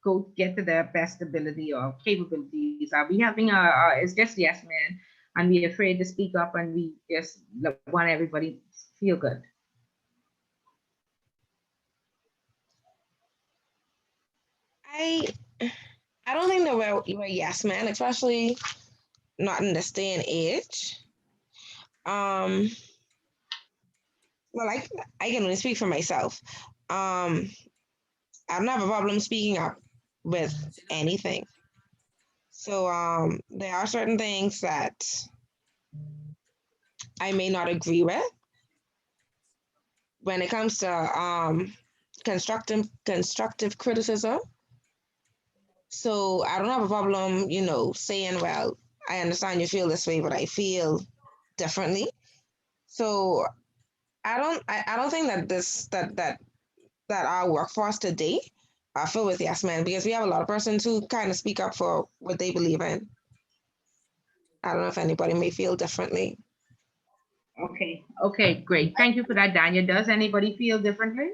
go get to their best ability or capabilities? Are we having it's just yes man, and we're afraid to speak up, and we just want everybody to feel good? I don't think that we're yes men, especially not in this day and age. Well, I can only speak for myself. I don't have a problem speaking up with anything. So there are certain things that I may not agree with when it comes to constructive criticism. So I don't have a problem, you know, saying, well, I understand you feel this way, but I feel differently. So I don't think that our workforce today are filled with yes men because we have a lot of persons who kind of speak up for what they believe in. I don't know if anybody may feel differently. Okay, great. Thank you for that, Danya. Does anybody feel differently?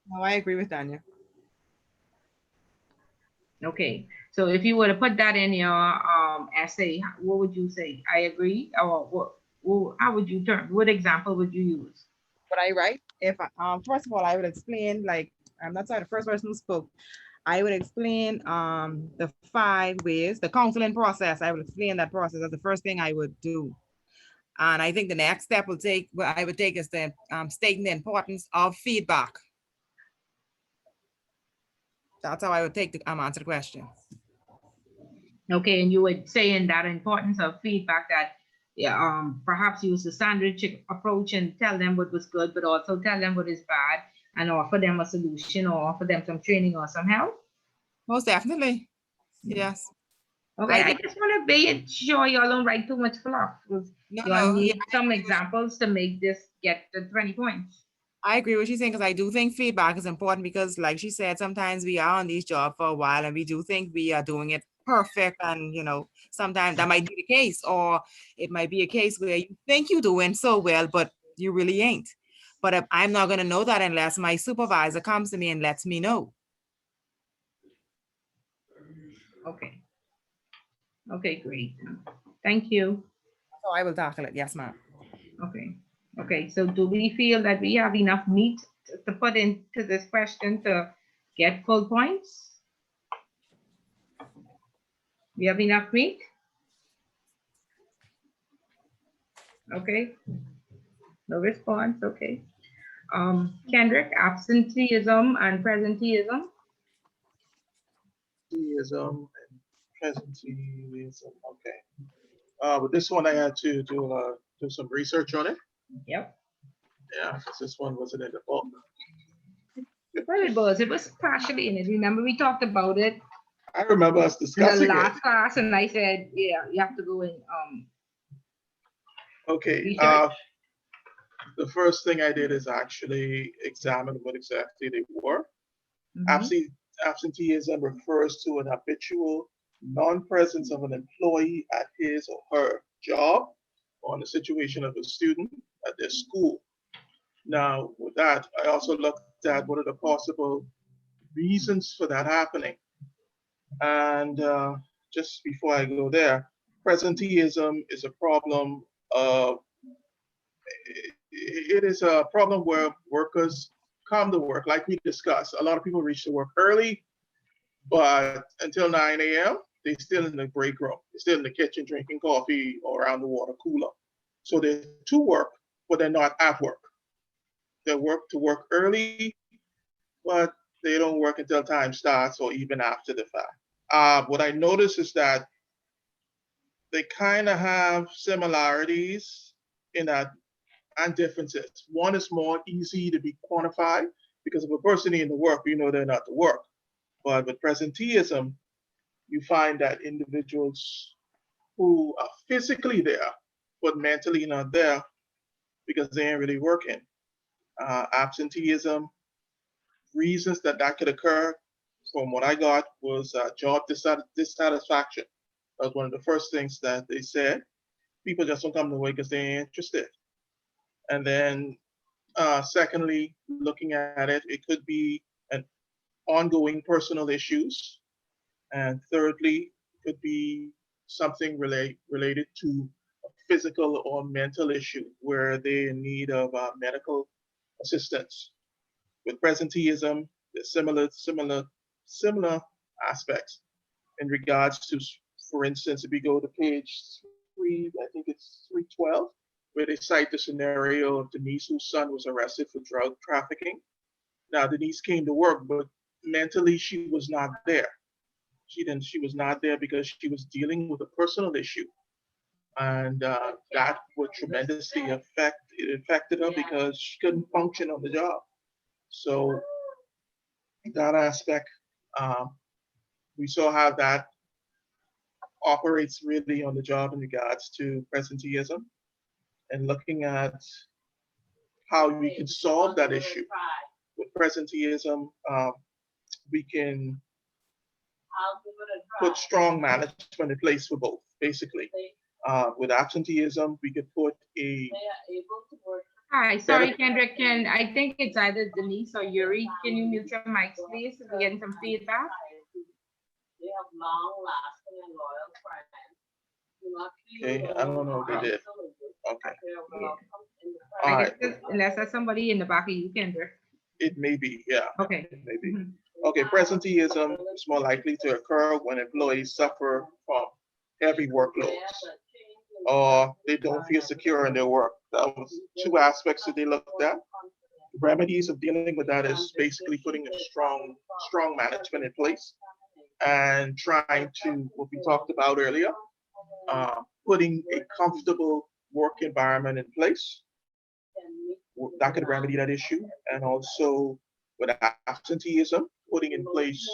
No, I agree with Danya. Okay, so if you were to put that in your essay, what would you say? I agree, or how would you turn? What example would you use? What I write, if first of all, I would explain, like, I'm not sorry, the first person who spoke, I would explain the 5 ways, the counseling process. I would explain that process as the first thing I would do. And I think the next step I would take is the stating the importance of feedback. That's how I would take the answer the question. Okay, and you would say in that importance of feedback that perhaps use the sandwich approach and tell them what was good, but also tell them what is bad and offer them a solution or offer them some training or some help. Most definitely, yes. Okay, I just want to be sure y'all don't write too much fluff. You need some examples to make this get to 20 points. I agree with what she's saying because I do think feedback is important because, like she said, sometimes we are on these jobs for a while and we do think we are doing it perfect, and you know, sometimes that might be the case, or it might be a case where you think you're doing so well, but you really ain't. But I'm not going to know that unless my supervisor comes to me and lets me know. Okay. Okay, great. Thank you. So I will tackle it. Yes, ma'am. Okay. Okay, so do we feel that we have enough meat to put into this question to get full points? We have enough meat? Okay. No response. Okay. Kendrick, absenteeism and presenteeism. Absenteeism and presenteeism. Okay. But this one I had to do some research on it. Yep. Yeah, because this one wasn't in the book. Well, it was partially in it. Remember, we talked about it. I remember us discussing the last class, and I said, yeah, you have to go in. Okay. the first thing I did is actually examine what exactly they were. Absenteeism refers to an habitual non-presence of an employee at his or her job, or in the situation of a student at their school. Now, with that, I also looked at what are the possible reasons for that happening. And just before I go there, presenteeism is a problem of, it is a problem where workers come to work, like we discussed. A lot of people reach to work early, but until 9 a.m., they're still in the break room. They're still in the kitchen drinking coffee or around the water cooler. So they're to work, but they're not at work. They work to work early, but they don't work until time starts or even after the fact. What I notice is that they kind of have similarities in that and differences. One is more easy to be quantified because if a person in the work, you know they're not to work. But with presenteeism, you find that individuals who are physically there, but mentally not there because they ain't really working. Absenteeism, reasons that could occur from what I got was job dissatisfaction. That was one of the first things that they said. People just don't come to work because they ain't interested. And then secondly, looking at it, it could be an ongoing personal issues. And thirdly, it could be something related to a physical or mental issue where they're in need of medical assistance. With presenteeism, there's similar aspects in regards to, for instance, if we go to page 3, I think it's 312, where they cite the scenario of Denise, whose son was arrested for drug trafficking. Now, Denise came to work, but mentally she was not there. She was not there because she was dealing with a personal issue. And that would tremendously affected her because she couldn't function on the job. So that aspect, we saw how that operates really on the job in regards to presenteeism and looking at how we can solve that issue. With presenteeism, we can put strong management in place for both, basically. With absenteeism, we could put a... Hi, sorry, Kendrick, I think it's either Denise or Yuri. Can you mute your mics, please? We're getting some feedback. They have long-lasting and loyal friends. Okay, I don't know if they did. Okay. Yeah. All I right. guess unless there's somebody in the back of you, Kendrick. It may be, yeah. Okay. It may be. Okay, presenteeism is more likely to occur when employees suffer from heavy workloads or they don't feel secure in their work. That was 2 aspects that they looked at. Remedies of dealing with that is basically putting a strong management in place and trying to, what we talked about earlier, putting a comfortable work environment in place. That could remedy that issue. And also with absenteeism, putting in place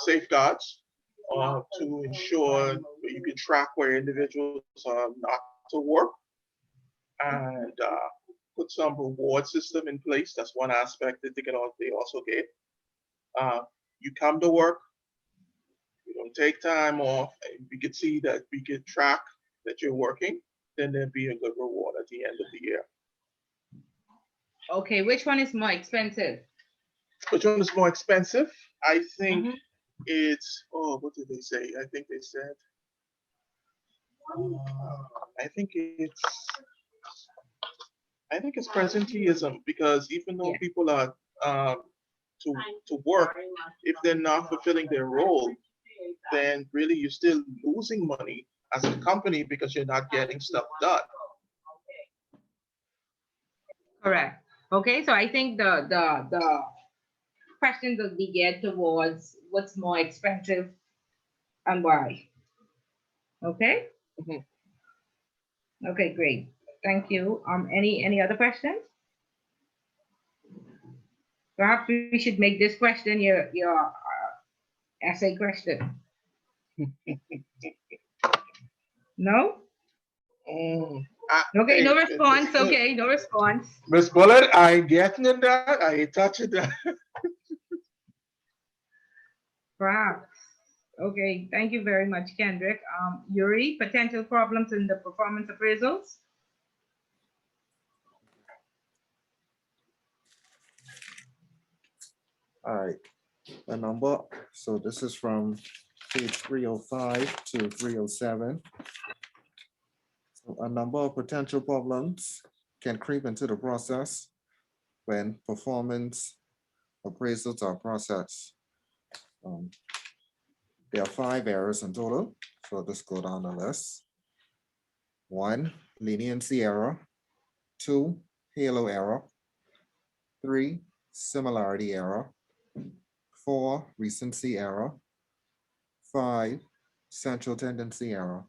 safeguards to ensure that you can track where individuals are not to work and put some reward system in place. That's one aspect that they also get. You come to work, you don't take time off, and we could see that we could track that you're working, then there'd be a good reward at the end of the year. Okay, which one is more expensive? Which one is more expensive? I think it's, what did they say? I think they said, I think it's presenteeism, because even though people are to work, if they're not fulfilling their role, then really you're still losing money as a company because you're not getting stuff done. Correct. Okay, so I think the questions will be geared towards what's more expensive and why. Okay. Okay, great. Thank you. Any other questions? Perhaps we should make this question your essay question. No? Okay, no response. Okay, no response. Miss Bullet, I ain't getting in that. I ain't touching that. Perhaps. Okay, thank you very much, Kendrick. Yuri, potential problems in the performance appraisals? All right, the number, so this is from page 305 to 307. So a number of potential problems can creep into the process when performance appraisals are processed. There are 5 errors in total, so let's go down the list. 1, leniency error. 2, halo error. 3, similarity error. 4, recency error. 5, central tendency error.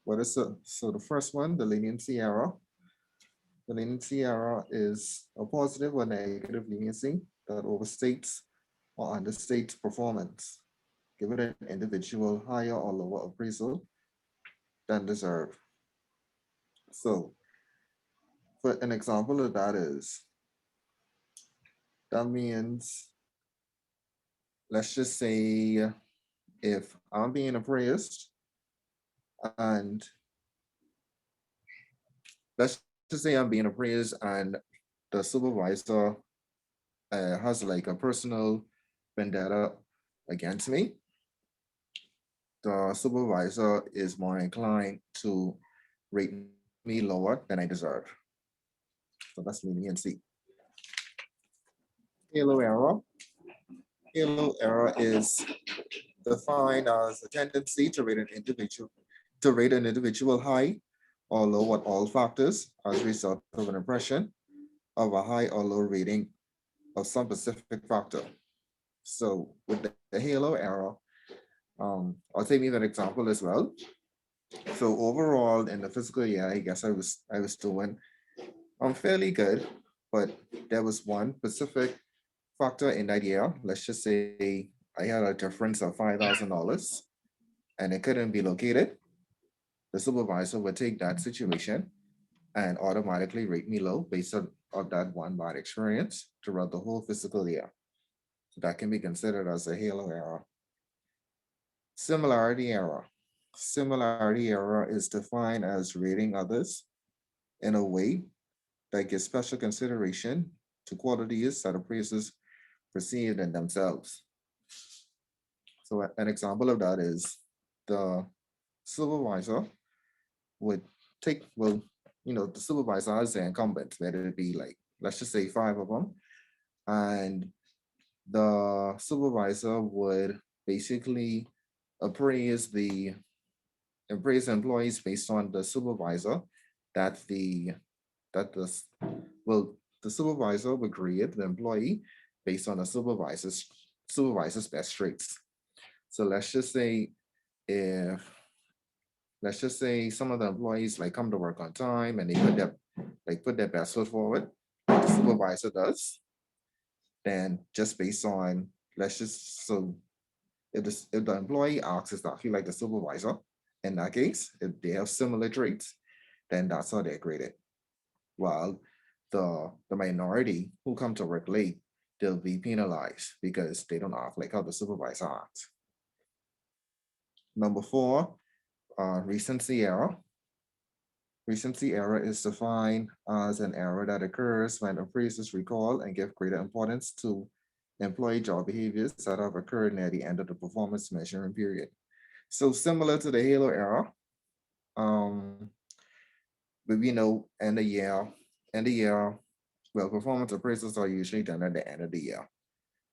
What is it? So the first one, the leniency error. The leniency error is a positive or negative leniency that overstates or understates performance, giving an individual higher or lower appraisal than deserved. So for an example of that is, that means, let's just say if I'm being appraised and let's just say I'm being appraised and the supervisor has like a personal vendetta against me, the supervisor is more inclined to rate me lower than I deserve. So that's leniency. Halo error. Halo error is defined as a tendency to rate an individual high or low at all factors as a result of an impression of a high or low rating of some specific factor. So with the halo error, I'll take me that example as well. So overall in the fiscal year, I guess I was doing fairly good, but there was one specific factor in that year. Let's just say I had a difference of $5,000 and it couldn't be located. The supervisor would take that situation and automatically rate me low based on that one bad experience throughout the whole fiscal year. So that can be considered as a halo error. Similarity error. Similarity error is defined as rating others in a way that gives special consideration to qualities that appraisers perceive in themselves. So an example of that is the supervisor would take, well, the supervisor has the incumbent, whether it be like, let's just say 5 of them, and the supervisor would basically appraise the employees based on the supervisor the supervisor would grade the employee based on the supervisor's best traits. So let's just say some of the employees like come to work on time and they put their best foot forward, like the supervisor does, then just based on, if the employee acts exactly like the supervisor, in that case, if they have similar traits, then that's how they're graded. While the minority who come to work late, they'll be penalized because they don't act like how the supervisor acts. Number 4, recency error. Recency error is defined as an error that occurs when appraisers recall and give greater importance to employee job behaviors that have occurred near the end of the performance measuring period. So similar to the halo error, but we know end of year, well, performance appraisals are usually done at the end of the year.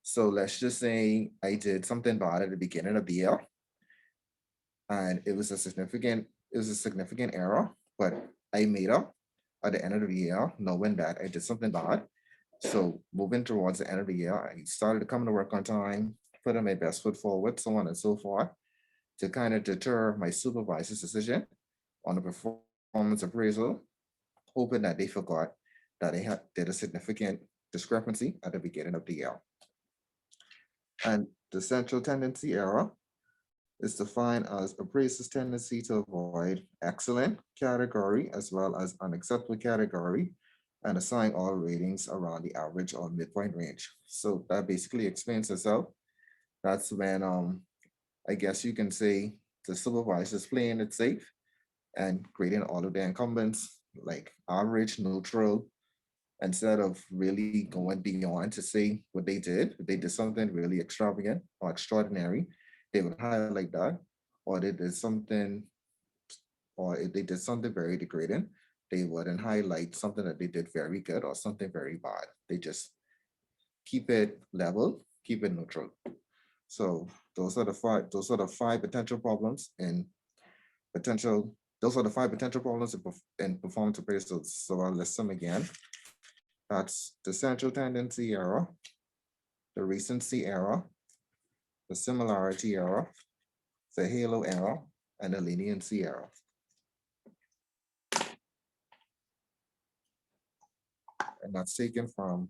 So let's just say I did something bad at the beginning of the year, and it was a significant error, but I made up at the end of the year, knowing that I did something bad. So moving towards the end of the year, I started coming to work on time, putting my best foot forward, so on and so forth, to kind of deter my supervisor's decision on the performance appraisal, hoping that they forgot that they did a significant discrepancy at the beginning of the year. And the central tendency error is defined as appraiser's tendency to avoid excellent category as well as unacceptable category and assign all ratings around the average or midpoint range. So that basically explains itself. That's when I guess you can say the supervisor is playing it safe and grading all of the incumbents like average, neutral, instead of really going beyond to say what they did. If they did something really extravagant or extraordinary, they would highlight that. Or they did something, or if they did something very degrading, they wouldn't highlight something that they did very good or something very bad. They just keep it level, keep it neutral. So those are the five potential problems in potential, those are the five potential problems in performance appraisals. So I'll list them again. That's the central tendency error, the recency error, the similarity error, the halo error, and the leniency error. And that's taken from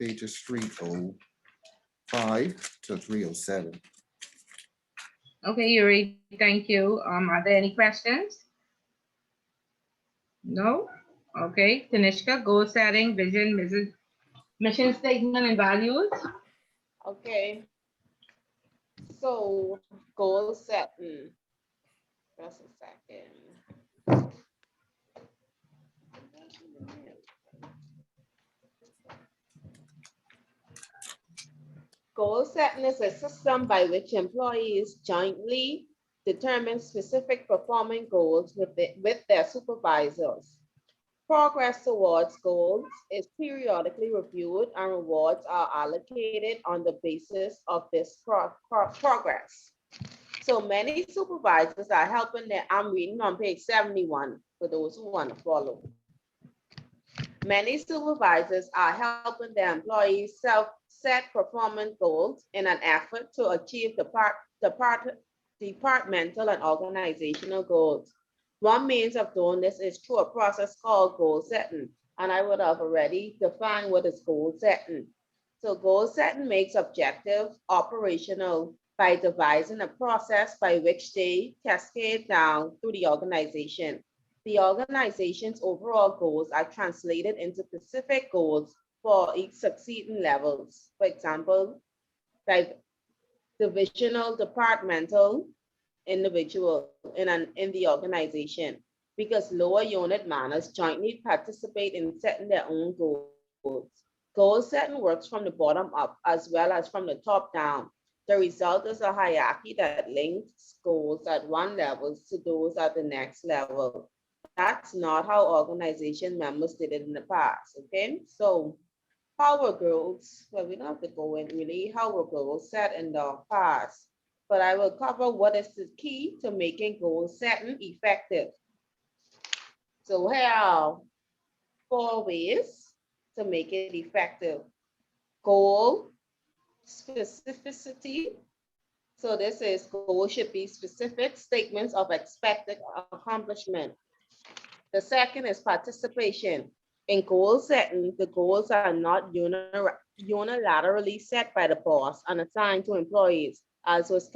pages 305 to 307. Okay, Yuri, thank you. Are there any questions? No? Okay, Tanishka, goal setting, vision, mission statement, and values. Okay. So goal setting. Just a second. Goal setting is a system by which employees jointly determine specific performing goals with their supervisors. Progress towards goals is periodically reviewed and rewards are allocated on the basis of this progress. So many supervisors are helping their, I'm reading on page 71 for those who want to follow. Many supervisors are helping their employees set performance goals in an effort to achieve departmental and organizational goals. One means of doing this is through a process called goal setting. And I would have already defined what is goal setting. So goal setting makes objective operational by devising a process by which they cascade down through the organization. The organization's overall goals are translated into specific goals for each succeeding levels. For example, like divisional, departmental, individual in the organization, because lower unit managers jointly participate in setting their own goals. Goal setting works from the bottom up as well as from the top down. The result is a hierarchy that links goals at one level to those at the next level. That's not how organization members did it in the past, okay? So how were goals, well, we don't have to go in really how were goals set in the past, but I will cover what is the key to making goal setting effective. So here are 4 ways to make it effective. Goal specificity. So this is goal should be specific statements of expected accomplishment. The second is participation. In goal setting, the goals are not unilaterally set by the boss and assigned to employees, as was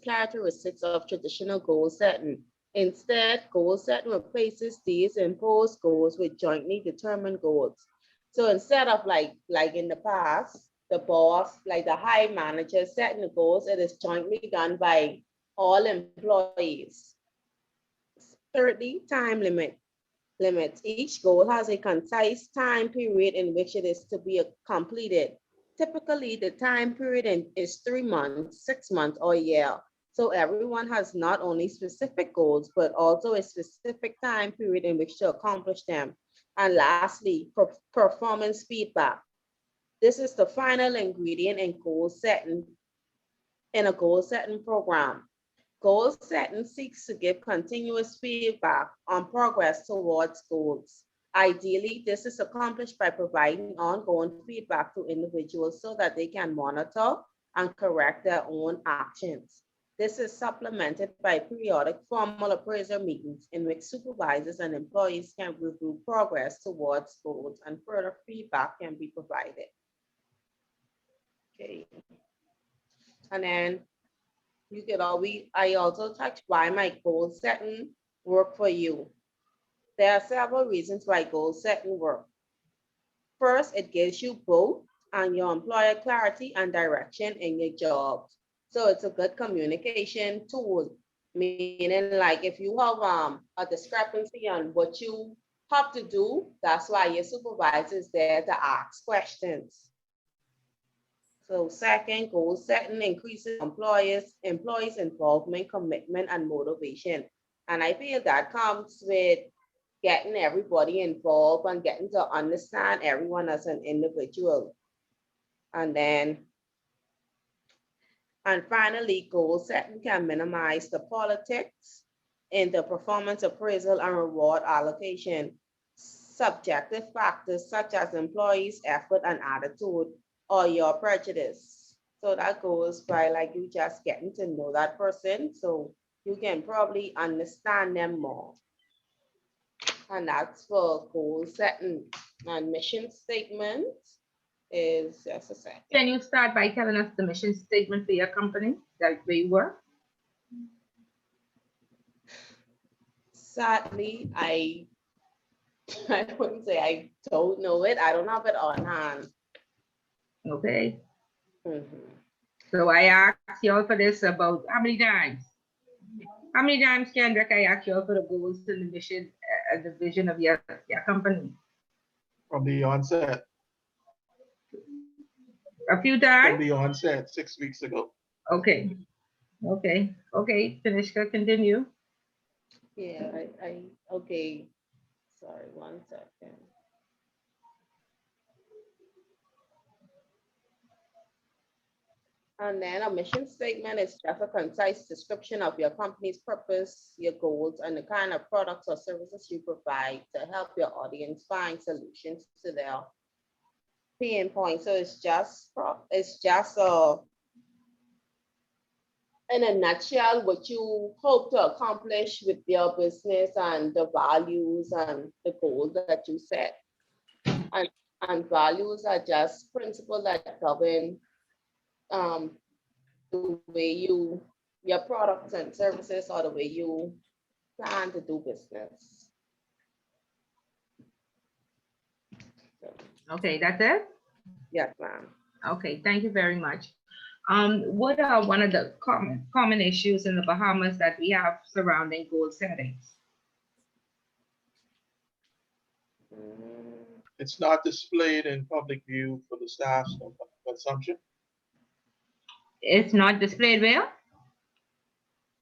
characteristics of traditional goal setting. Instead, goal setting replaces these imposed goals with jointly determined goals. So instead of like in the past, the boss, like the high manager setting the goals, it is jointly done by all employees. Thirdly, time limits. Each goal has a concise time period in which it is to be completed. Typically, the time period is 3 months, 6 months, or a year. So everyone has not only specific goals, but also a specific time period in which to accomplish them. And lastly, performance feedback. This is the final ingredient in a goal setting program. Goal setting seeks to give continuous feedback on progress towards goals. Ideally, this is accomplished by providing ongoing feedback to individuals so that they can monitor and correct their own actions. This is supplemented by periodic formal appraisal meetings in which supervisors and employees can review progress towards goals and further feedback can be provided. Okay. And then you could always, I also touch why my goal setting work for you. There are several reasons why goal setting work. First, it gives you both and your employer clarity and direction in your job. So it's a good communication tool, meaning like if you have a discrepancy on what you have to do, that's why your supervisor is there to ask questions. So second, goal setting increases employees' involvement, commitment, and motivation. And I feel that comes with getting everybody involved and getting to understand everyone as an individual. And finally, goal setting can minimize the politics in the performance appraisal and reward allocation. Subjective factors such as employees' effort and attitude or your prejudice. So that goes by like you just getting to know that person so you can probably understand them more. And that's for goal setting. And mission statement is just a second. Can you start by telling us the mission statement for your company that where you work? Sadly, I wouldn't say I don't know it. I don't have it on hand. Okay. Mhm. So I asked y'all for this about how many times? How many times, Kendrick, I asked y'all for the goals and the mission, the vision of your company? From the onset, A few from times? the onset 6 weeks ago. Okay. Okay. Okay. Tanishka, continue. Yeah, okay. Sorry, 1 second. And then a mission statement is just a concise description of your company's purpose, your goals, and the kind of products or services you provide to help your audience find solutions to their pain points. So it's just in a nutshell what you hope to accomplish with your business and the values and the goals that you set. And values are just principles that govern the way your products and services or the way you plan to do business. Okay, that's it? Yes, ma'am. Okay, thank you very much. What are one of the common issues in the Bahamas that we have surrounding goal settings? It's not displayed in public view for the staff's consumption. It's not displayed well?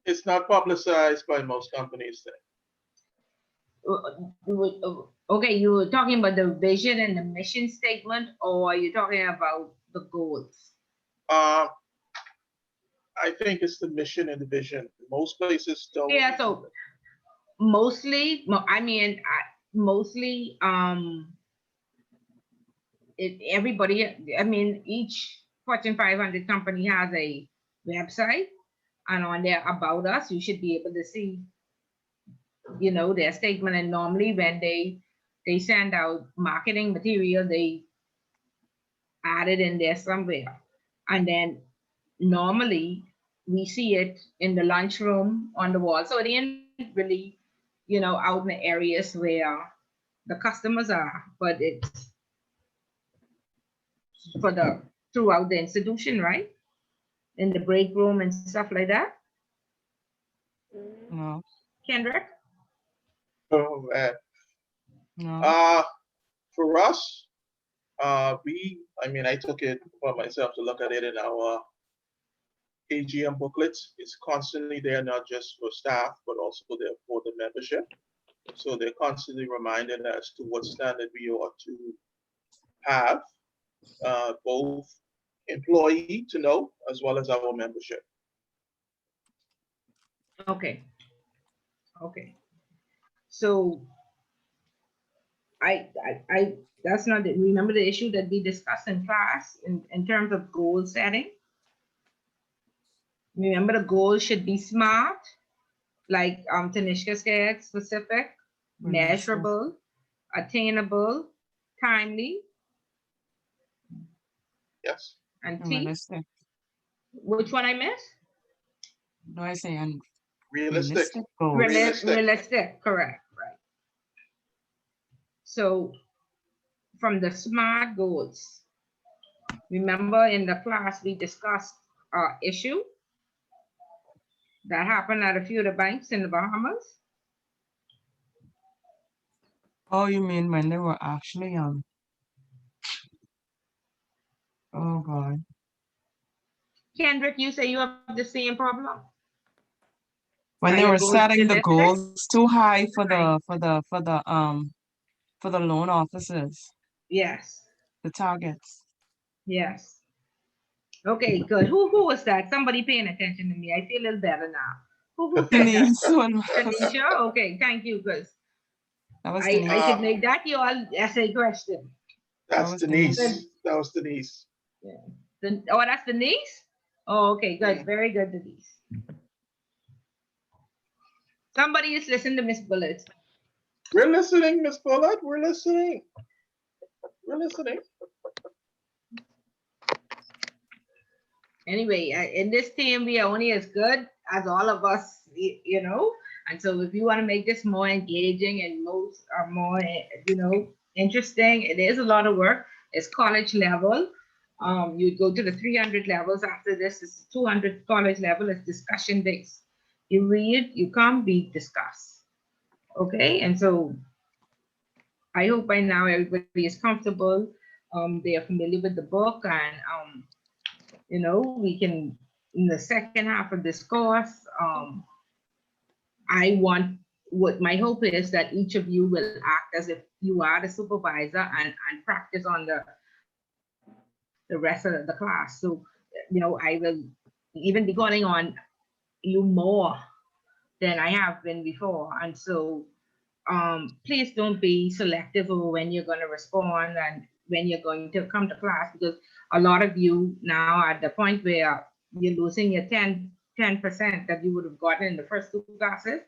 It's not publicized by most companies. Okay, you were talking about the vision and the mission statement, or are you talking about the goals? I think it's the mission and the vision. Most places don't. Yeah, so mostly, mostly, each Fortune 500 company has a website, and on there about us, you should be able to see, their statement. And normally when they send out marketing material, they add it in there somewhere. And then normally we see it in the lunchroom on the wall. So it ain't really, out in the areas where the customers are, but it's throughout the institution, right? In the break room and stuff like that. No, Kendrick? Oh, man. no. For us, I took it for myself to look at it in our AGM booklets. It's constantly there, not just for staff, but also there for the membership. So they're constantly reminding us to what standard we ought to have, both employee to know as well as our membership. Okay. So I that's not it. Remember the issue that we discussed in class in terms of goal setting? Remember the goal should be SMART, like Tanishka said, specific, measurable, attainable, timely, Yes. and T. Realistic. Which one I missed? No, I say Realistic. unrealistic goals. Realistic. Realistic, correct, right. So from the SMART goals, remember in the class we discussed issue that happened at a few of the banks in the Bahamas? Oh, you mean when they were actually oh God. Kendrick, you say you have the same problem? When Are they your were goals setting the realistic? goals too high for the loan officers, Yes, the targets. yes. Okay, good. Who was that? Somebody paying attention to me. I feel a little better now. Who said that? Denise, one Tanisha? Okay, thank you, because that was I Denise. should make that your essay question. That's was Denise. Denise. That was Denise. Oh, that's Denise? Oh, okay, good. Very good, Denise. Somebody is listening to Miss Bullet. We're listening, Miss Bullard. We're listening. We're listening. Anyway, in this team, we are only as good as all of us, you know. And so, if you want to make this more engaging and more, interesting, it is a lot of work. It's college level. You go to the 300 levels after this. This is 200 college level. It's discussion based. You read, you come, we discuss. Okay, and so I hope by now everybody is comfortable. They are familiar with the book, and we can, in the second half of this course, what my hope is that each of you will act as if you are the supervisor and practice on the rest of the class. So, I will even be calling on you more than I have been before. And so please don't be selective over when you're going to respond and when you're going to come to class, because a lot of you now are at the point where you're losing your 10% that you would have gotten in the first two classes.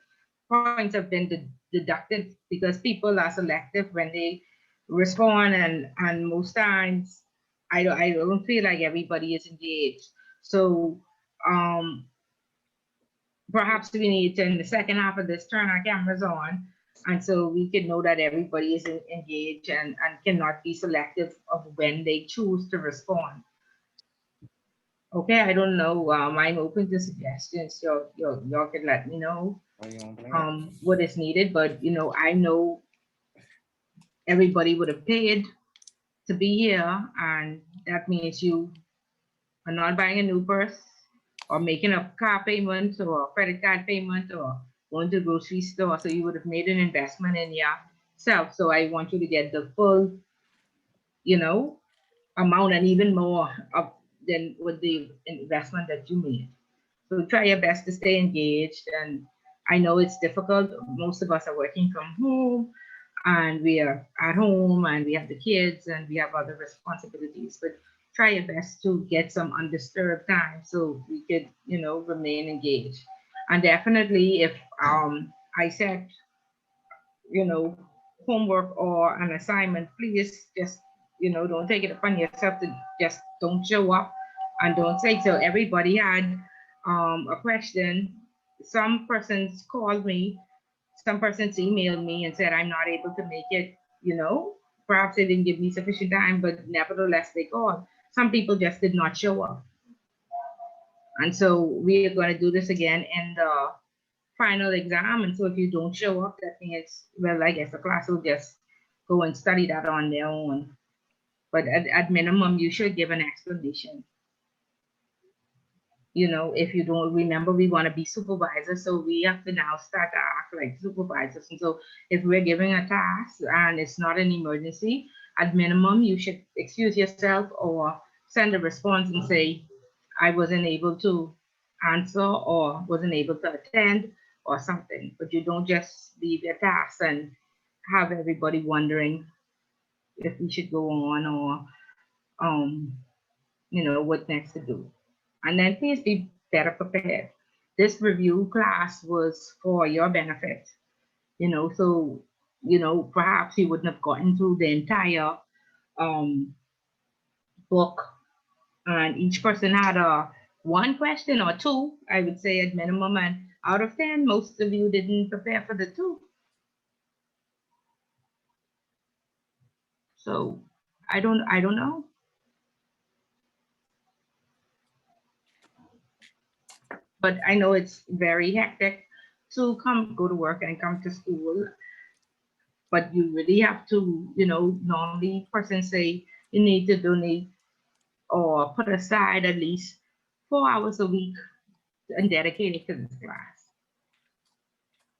Points have been deducted because people are selective when they respond, and most times I don't feel like everybody is engaged. So perhaps we need to, in the second half of this, turn our cameras on, and so we can know that everybody is engaged and cannot be selective of when they choose to respond. Okay, I don't know. I'm open to suggestions. Y'all can let me know what is needed, but I know everybody would have paid to be here, and that means you are not buying a new purse or making a car payment or a credit card payment or going to the grocery store. So you would have made an investment in yourself. So I want you to get the full, amount and even more than with the investment that you made. So try your best to stay engaged. And I know it's difficult. Most of us are working from home, and we are at home, and we have the kids, and we have other responsibilities. But try your best to get some undisturbed time so we could, remain engaged. And definitely, if I set, homework or an assignment, please just, don't take it upon yourself to just don't show up and don't say so. Everybody had a question. Some persons called me, some persons emailed me and said I'm not able to make it, perhaps they didn't give me sufficient time, but nevertheless they called. Some people just did not show up. And so we are going to do this again in the final exam. And so if you don't show up, that means, well, I guess the class will just go and study that on their own. But at minimum, you should give an explanation. If you don't remember, we want to be supervisors, so we have to now start to act like supervisors. And so if we're giving a task and it's not an emergency, at minimum, you should excuse yourself or send a response and say, I wasn't able to answer or wasn't able to attend or something. But you don't just leave your tasks and have everybody wondering if we should go on or, what next to do. And then please be better prepared. This review class was for your benefit, so, perhaps you wouldn't have gotten through the entire book, and each person had a one question or two, I would say at minimum, and out of 10, most of you didn't prepare for the two. So I don't know. But I know it's very hectic to go to work and come to school. But you really have to, normally person say you need to donate or put aside at least 4 hours a week and dedicate it to this class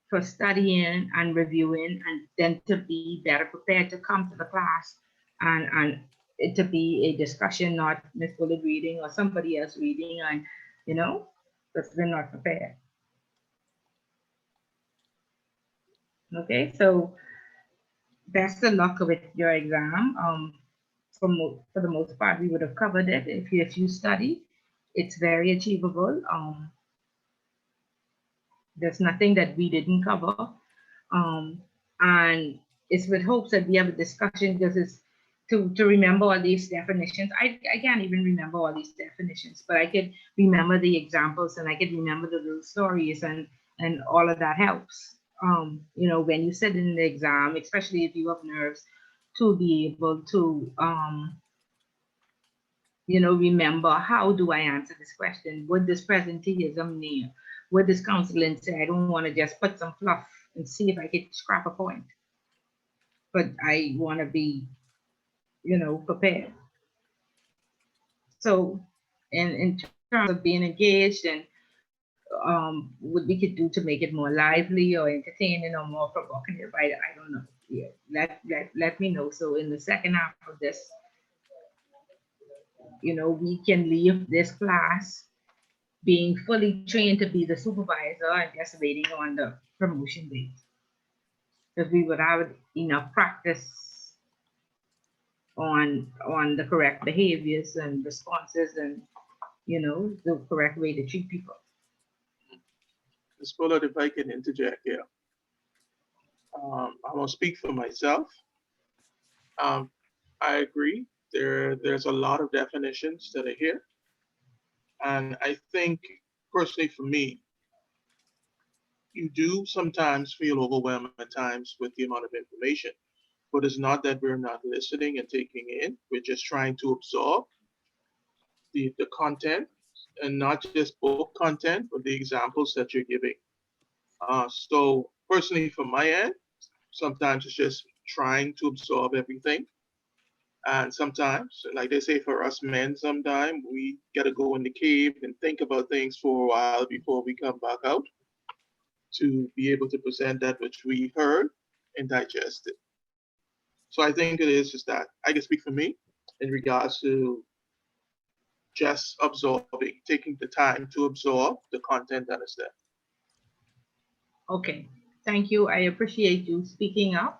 for studying and reviewing, and then to be better prepared to come to the class and it to be a discussion, not Miss Bullet reading or somebody else reading, and because we're not prepared. Okay, so best of luck with your exam. For the most part, we would have covered it. If you study, it's very achievable. There's nothing that we didn't cover. And it's with hopes that we have a discussion, because it's to remember all these definitions. I can't even remember all these definitions, but I could remember the examples, and I could remember the little stories, and all of that helps. When you sit in the exam, especially if you have nerves, to be able to remember, how do I answer this question? What does presenteeism mean? What does counseling say? I don't want to just put some fluff and see if I can scrap a point, but I want to be, prepared. So, in terms of being engaged, and what we could do to make it more lively or entertaining or more provocative, I don't know. Yeah, let me know. So in the second half of this, we can leave this class being fully trained to be the supervisor and just waiting on the promotion date. Because we would have enough practice on the correct behaviors and responses, and the correct way to treat people. Ms. Bullard, if I can interject here. I will speak for myself. I agree. There's a lot of definitions that are here. And I think, personally for me, you do sometimes feel overwhelmed at times with the amount of information. But it's not that we're not listening and taking in. We're just trying to absorb the content, and not just book content, but the examples that you're giving. So personally, from my end, sometimes it's just trying to absorb everything. And sometimes, like they say, for us men, sometimes we got to go in the cave and think about things for a while before we come back out to be able to present that which we heard and digest it. So I think it is just that I can speak for me in regards to just absorbing, taking the time to absorb the content that is there. Okay, thank you. I appreciate you speaking up.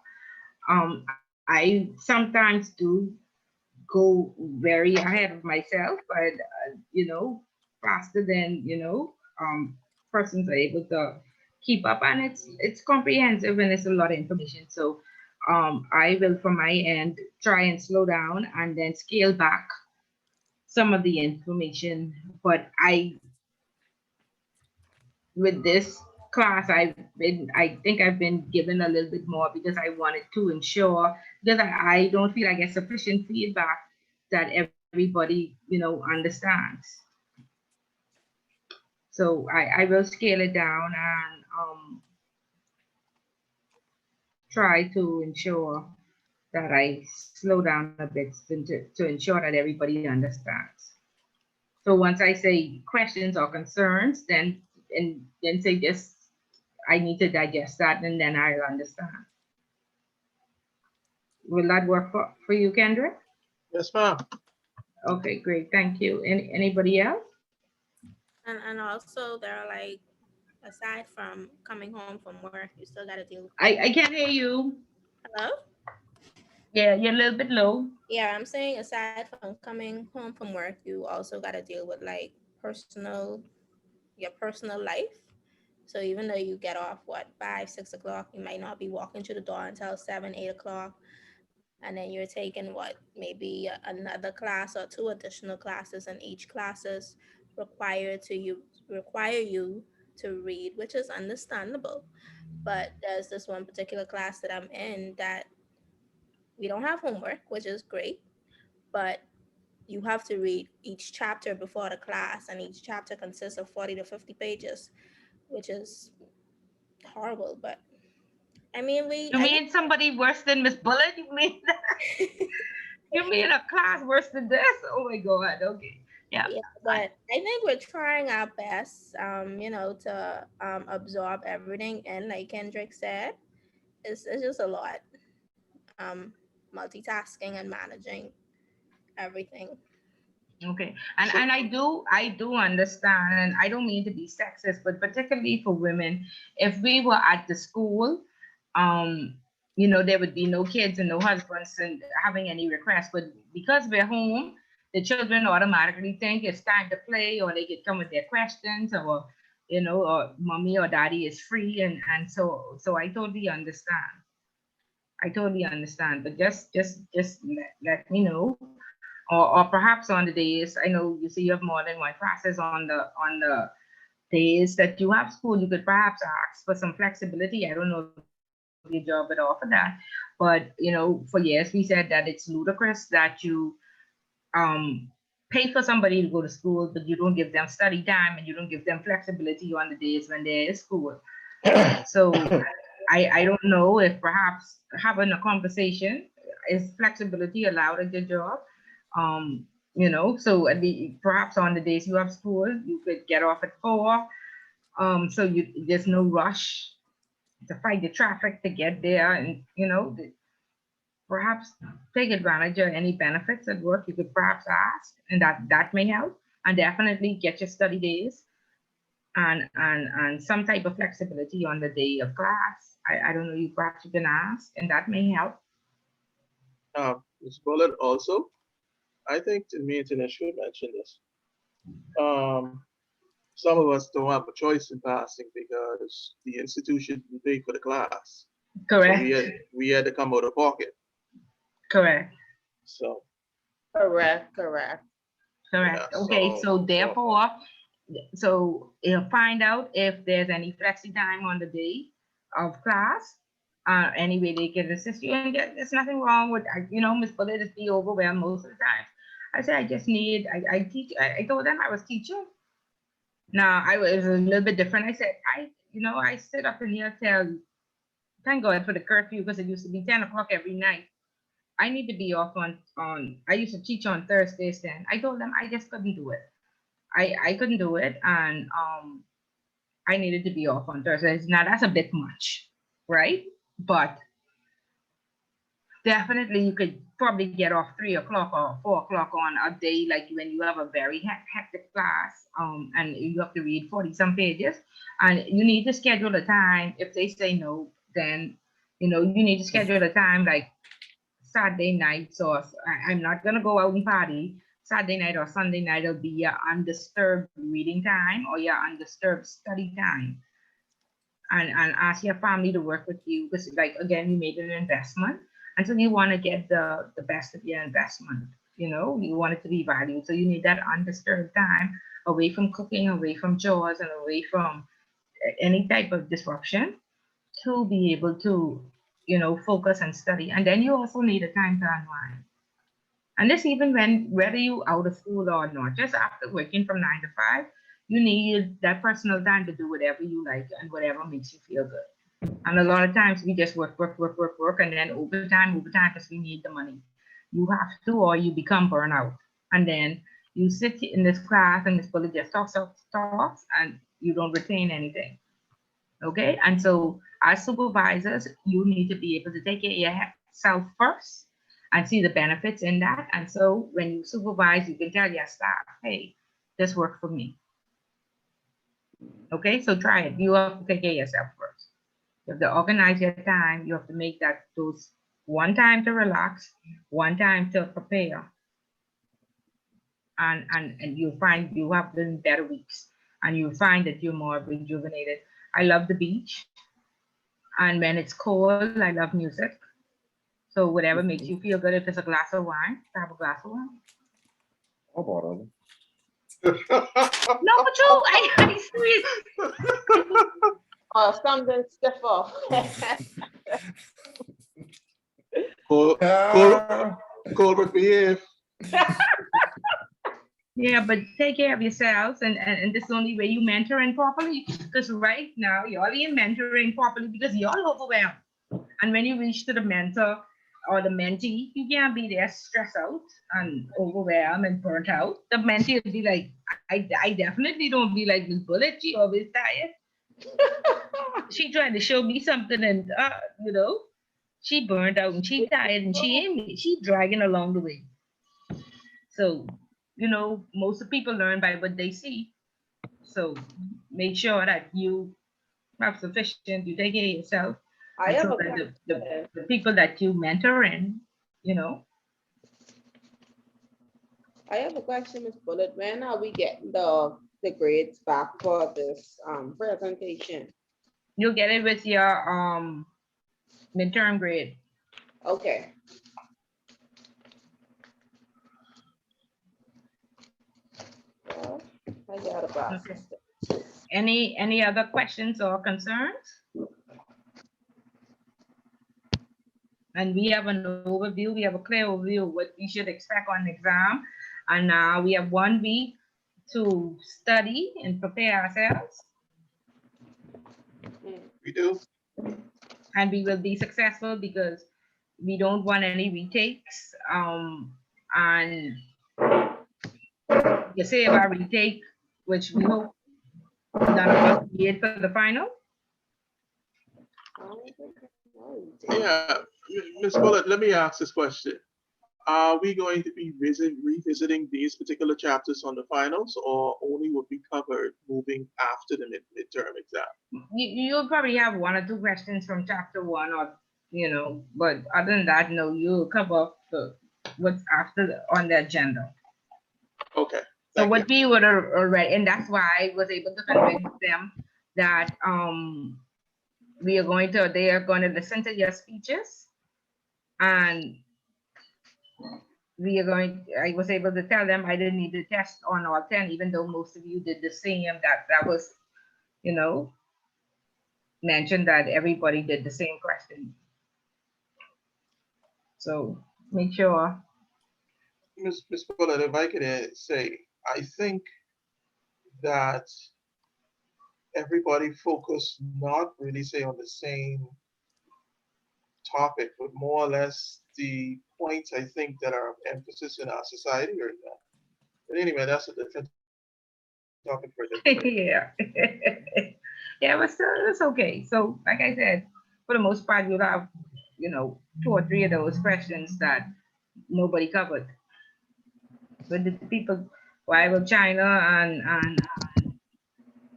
I sometimes do go very ahead of myself, but faster than persons are able to keep up, and it's comprehensive and it's a lot of information. So I will, from my end, try and slow down and then scale back some of the information. But with this class, I think I've been given a little bit more, because I wanted to ensure, because I don't feel I get sufficient feedback that everybody understands. So I will scale it down and try to ensure that I slow down a bit to ensure that everybody understands. So once I say questions or concerns, then say just I need to digest that, and then I'll understand. Will that work for you, Kendra? Yes, ma'am. Okay, great. Thank you. Anybody else? And also there are, like, aside from coming home from work, you still got to deal with. I can't hear you. Hello? Yeah, you're a little bit low. Yeah, I'm saying aside from coming home from work, you also got to deal with, like, your personal life. So even though you get off 5, 6 o'clock, you might not be walking to the door until 7, 8 o'clock. And then you're taking maybe another class or 2 additional classes, and each classes require you to read, which is understandable. But there's this one particular class that I'm in that we don't have homework, which is great, but you have to read each chapter before the class, and each chapter consists of 40 to 50 pages, which is horrible. But I mean, You mean somebody worse than Miss Bullet? You mean you mean a class worse than this? Oh my God. Okay. Yeah. yeah, but I think we're trying our best, to absorb everything. And like Kendrick said, it's just a lot, multitasking and managing everything. Okay. And I do understand, and I don't mean to be sexist, but particularly for women, if we were at the school, um, there would be no kids and no husbands and having any requests. But because we're home, the children automatically think it's time to play, or they could come with their questions, or mommy or daddy is free, and so I totally understand. I totally understand, but just let me know, or perhaps on the days, I know you say you have more than one classes on the days that you have school, you could perhaps ask for some flexibility. I don't know if your job would offer that, but for years we said that it's ludicrous that you pay for somebody to go to school, but you don't give them study time and you don't give them flexibility on the days when there is school. So I don't know if perhaps having a conversation, is flexibility allowed at your job? So perhaps on the days you have school, you could get off at 4. So there's no rush to fight the traffic to get there, and perhaps take advantage of any benefits at work. You could perhaps ask, and that may help, and definitely get your study days and some type of flexibility on the day of class. I don't know, you perhaps you can ask, and that may help. Ms. Bullet, also, I think to me, and I should mention this. Some of us don't have a choice in passing because the institution will pay for the class. Correct. So we had to come out of pocket. Correct. So. Correct. Yeah, okay, so therefore, you'll find out if there's any flexi time on the day of class. Any way they can assist you, and there's nothing wrong with, Miss Bullet is be overwhelmed most of the time. I said, I just need, I teach, I told them I was teaching. Now, I was a little bit different. I said, I sit up in here till, thank God for the curfew, because it used to be 10 o'clock every night. I need to be off on, I used to teach on Thursdays then. I told them I just couldn't do it. I couldn't do it, and I needed to be off on Thursdays. Now, that's a bit much, right? But definitely you could probably get off 3 o'clock or 4 o'clock on a day like when you have a very hectic class, and you have to read 40 some pages, and you need to schedule a time. If they say no, then you need to schedule a time like Saturday nights, or I'm not gonna go out and party. Saturday night or Sunday night will be your undisturbed reading time or your undisturbed study time. And ask your family to work with you, because like again, you made an investment, and so you want to get the best of your investment. You want it to be valued, so you need that undisturbed time away from cooking, away from chores, and away from any type of disruption, to be able to focus and study. And then you also need a time to unwind. And this even whether you out of school or not, just after working from 9 to 5, you need that personal time to do whatever you like and whatever makes you feel good. And a lot of times we just work, and then overtime, because we need the money. You have to, or you become burnout. And then you sit in this class and this bullet just talks, and you don't retain anything. Okay? And so as supervisors, you need to be able to take care of yourself first and see the benefits in that. And so when you supervise, you can tell your staff, hey, this worked for me. Okay, so try it. You have to take care of yourself first. You have to organize your time. You have to make those one time to relax, one time to prepare. And you'll find you have been better weeks, and you'll find that you're more rejuvenated. I love the beach. And when it's cold, I love music. So whatever makes you feel good, if it's a glass of wine, have a glass of wine. How about No, but true. I serious. Or something stiffer. Colbert, behave. Yeah, but take care of yourselves, and this is the only way you mentoring properly. Because right now y'all ain't mentoring properly because y'all overwhelmed. And when you reach to the mentor or the mentee, you can't be there stressed out and overwhelmed and burnt out. The mentee will be like, I definitely don't be like this bullet. She always tired. She trying to show me something, and she burned out and she tired and she dragging along the way. So, most of the people learn by what they see. So make sure that you have sufficient, you take care of yourself. I And have so a that question. the people that you mentor in, I have a question, Ms. Bullet. When are we getting the grades back for this presentation? you'll get it with your midterm grade. Okay. Well, I got a process. Any other questions or concerns? And we have an overview, we have a clear overview of what we should expect on the exam. And now we have 1 week to study and prepare ourselves. We do. And we will be successful because we don't want any retakes. And you say about retake, which we hope none of us did for the final. Yeah, Ms. Bullet, let me ask this question. Are we going to be revisiting these particular chapters on the finals, or only will be covered moving after the midterm exam? You'll probably have 1 or 2 questions from chapter 1, or but other than that, no, you'll cover what's on the agenda. Okay. So what we would have already, and that's why I was able to convince them that they are going to listen to your speeches, and I was able to tell them I didn't need to test on all 10, even though most of you did the same. That was, mentioned that everybody did the same question. So make sure. Ms. Bullet, if I could say, I think that everybody focused not really say on the same topic, but more or less the points I think that are of emphasis in our society right now. But anyway, that's a different topic for a different day. Yeah. Yeah, but still, it's okay. So, like I said, for the most part, you'll have, 2 or 3 of those questions that nobody covered. But the people, why will China and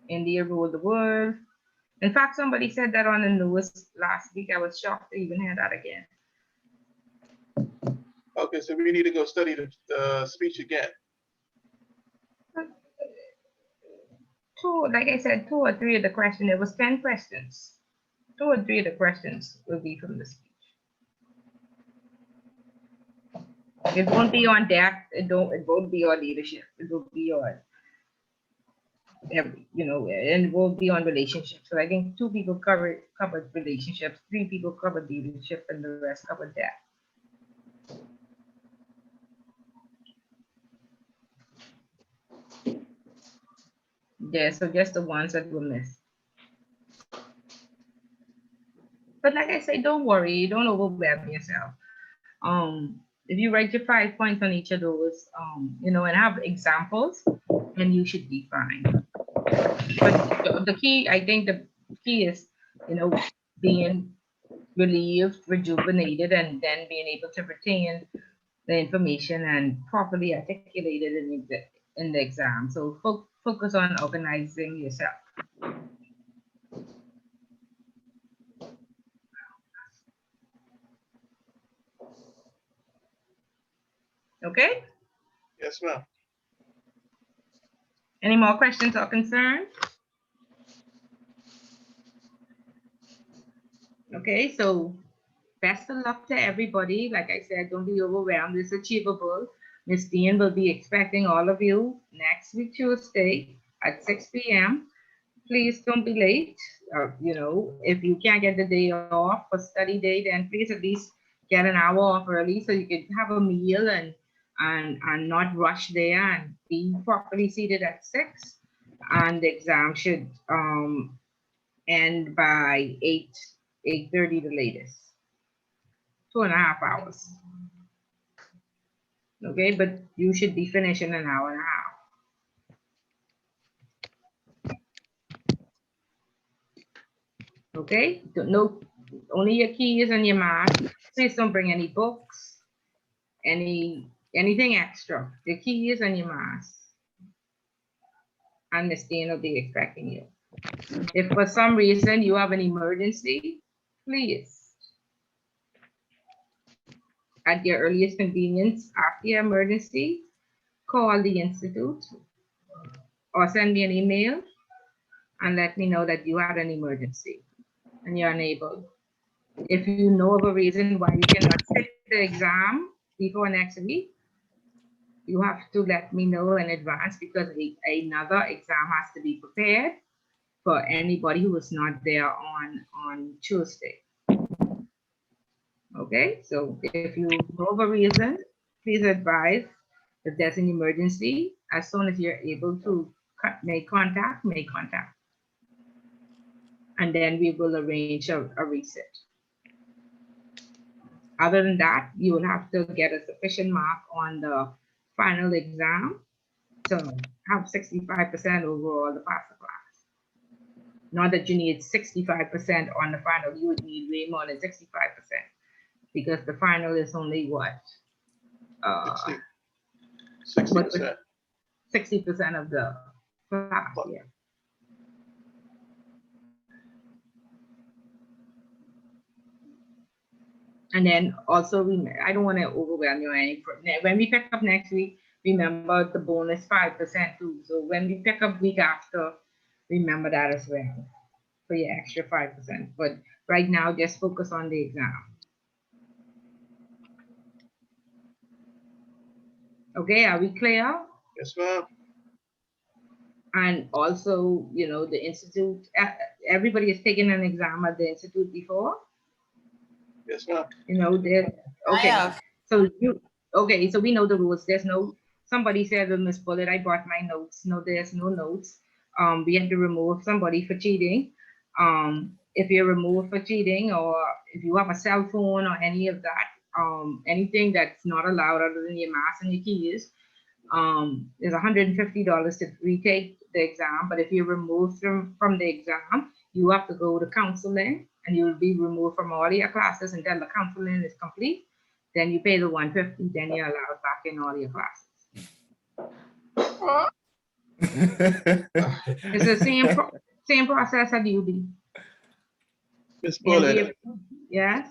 India rule the world? In fact, somebody said that on the news last week. I was shocked to even hear that again. Okay, so we need to go study the speech again. Like I said, 2 or 3 of the questions, it was 10 questions. 2 or 3 of the questions will be from the speech. It won't be on depth. It won't be on leadership. It will be on and it won't be on relationships. So I think 2 people covered relationships, 3 people covered leadership, and the rest covered that. Yeah, so just the ones that were missed. But like I say, don't worry, don't overwhelm yourself. If you write your 5 points on each of those, and have examples, then you should be fine. But the key, I think the key is, being relieved, rejuvenated, and then being able to retain the information and properly articulate it in the exam. So focus on organizing yourself. Okay? Yes, ma'am. Any more questions or concerns? Okay, so best of luck to everybody. Like I said, don't be overwhelmed. It's achievable. Ms. Dean will be expecting all of you next week, Tuesday at 6 p.m. Please don't be late. If you can't get the day off for study day, then please at least get an hour off early so you can have a meal and not rush there and be properly seated at 6. And the exam should end by 8:30 the latest. 2.5 hours. Okay, but you should be finished in an hour and a half. Okay, no, only your keys and your mask. Please don't bring any books, anything extra. Your keys and your mask. And Miss Dean will be expecting you. If for some reason you have an emergency, please, at your earliest convenience after your emergency, call the institute or send me an email and let me know that you had an emergency and you're unable. If you know of a reason why you cannot sit the exam before next week, you have to let me know in advance because another exam has to be prepared for anybody who was not there on Tuesday. Okay, so if you know of a reason, please advise if there's an emergency. As soon as you're able to make contact. And then we will arrange a reset. Other than that, you will have to get a sufficient mark on the final exam to have 65% overall to pass the class. Not that you need 65% on the final, you would need way more than 65% because the final is only what? 60%. 60% of the class, yeah. And then also, I don't want to overwhelm you any. When we pick up next week, remember the bonus 5% too. So when we pick up week after, remember that as well for your extra 5%. But right now, just focus on the exam. Okay, are we clear? Yes, ma'am. And also, the institute, everybody has taken an exam at the institute before. Yes, ma'am. Okay. So so we know the rules. There's no, somebody said, well, Miss Bullet, I brought my notes. No, there's no notes. We have to remove somebody for cheating. If you're removed for cheating, or if you have a cell phone or any of that, anything that's not allowed other than your mask and your keys, is $150 to retake the exam. But if you're removed from the exam, you have to go to counseling and you will be removed from all your classes until the counseling is complete. Then you pay the $150, then you're allowed back in all your classes. It's the same process at UD. Miss Bullet, Yes?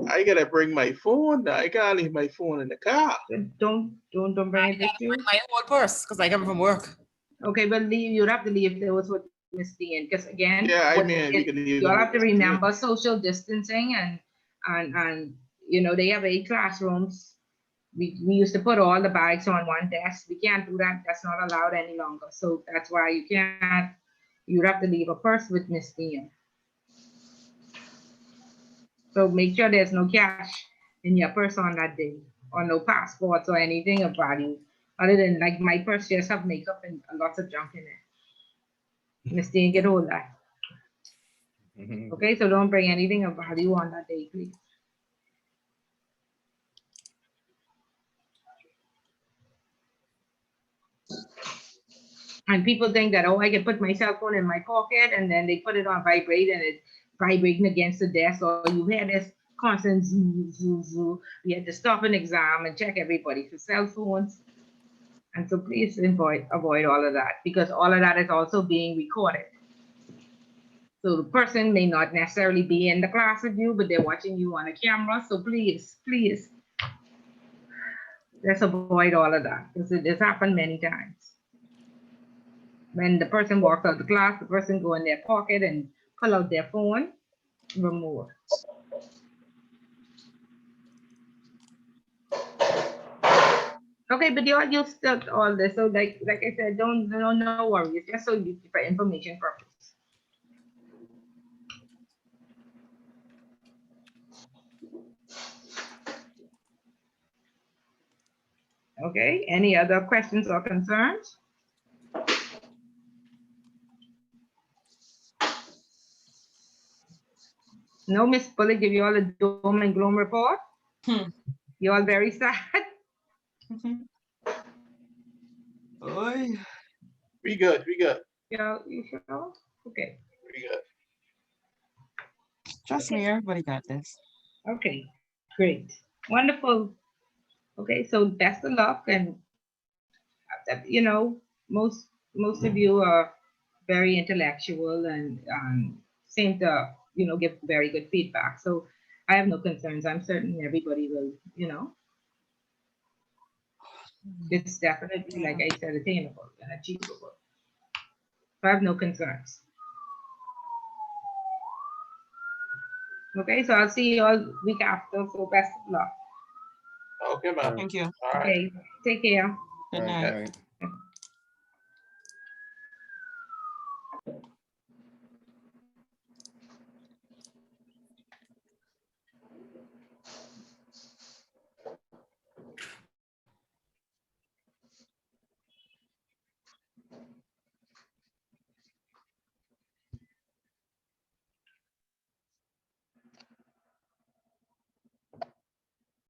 I gotta bring my phone. I can't leave my phone in the car. Don't bring it with you. My whole purse because I come from work. Okay, but you'd have to leave those with Miss Dean, because again, Yeah, I mean, you can leave you'll them have to with Miss Dean. remember social distancing and they have 8 classrooms. We used to put all the bags on one desk. We can't do that. That's not allowed any longer. So that's why you'd have to leave a purse with Miss Dean. So make sure there's no cash in your purse on that day, or no passports or anything of value, other than like my purse just have makeup and lots of junk in it. Miss Dean, get hold of that. Okay, so don't bring anything of value on that day, please. And people think that, I can put my cell phone in my pocket and then they put it on vibrate and it's vibrating against the desk, or you hear this constant zoo, zoo, zoo. We had to stop an exam and check everybody for cell phones. And so please avoid all of that, because all of that is also being recorded. So the person may not necessarily be in the class with you, but they're watching you on a camera. So please, let's avoid all of that, because it has happened many times. When the person walks out of the class, the person go in their pocket and pull out their phone, remove. Okay, but you're used to all this, so like I said, no worries, just so you for information purposes. Okay, any other questions or concerns? No, Miss Bully, give you all a doom and gloom report. You all very sad. Oy. We good, we good, You sure? Okay. we good. Trust me, everybody got this. Okay, great, wonderful. Okay, so best of luck, and you know, most of you are very intellectual and seem to give very good feedback. So I have no concerns. I'm certain everybody will. It's definitely, like I said, attainable and achievable. So I have no concerns. Okay, so I'll see you all week after. So best of luck. Okay, man. Thank you. All right. Okay, take care. Good All night. right.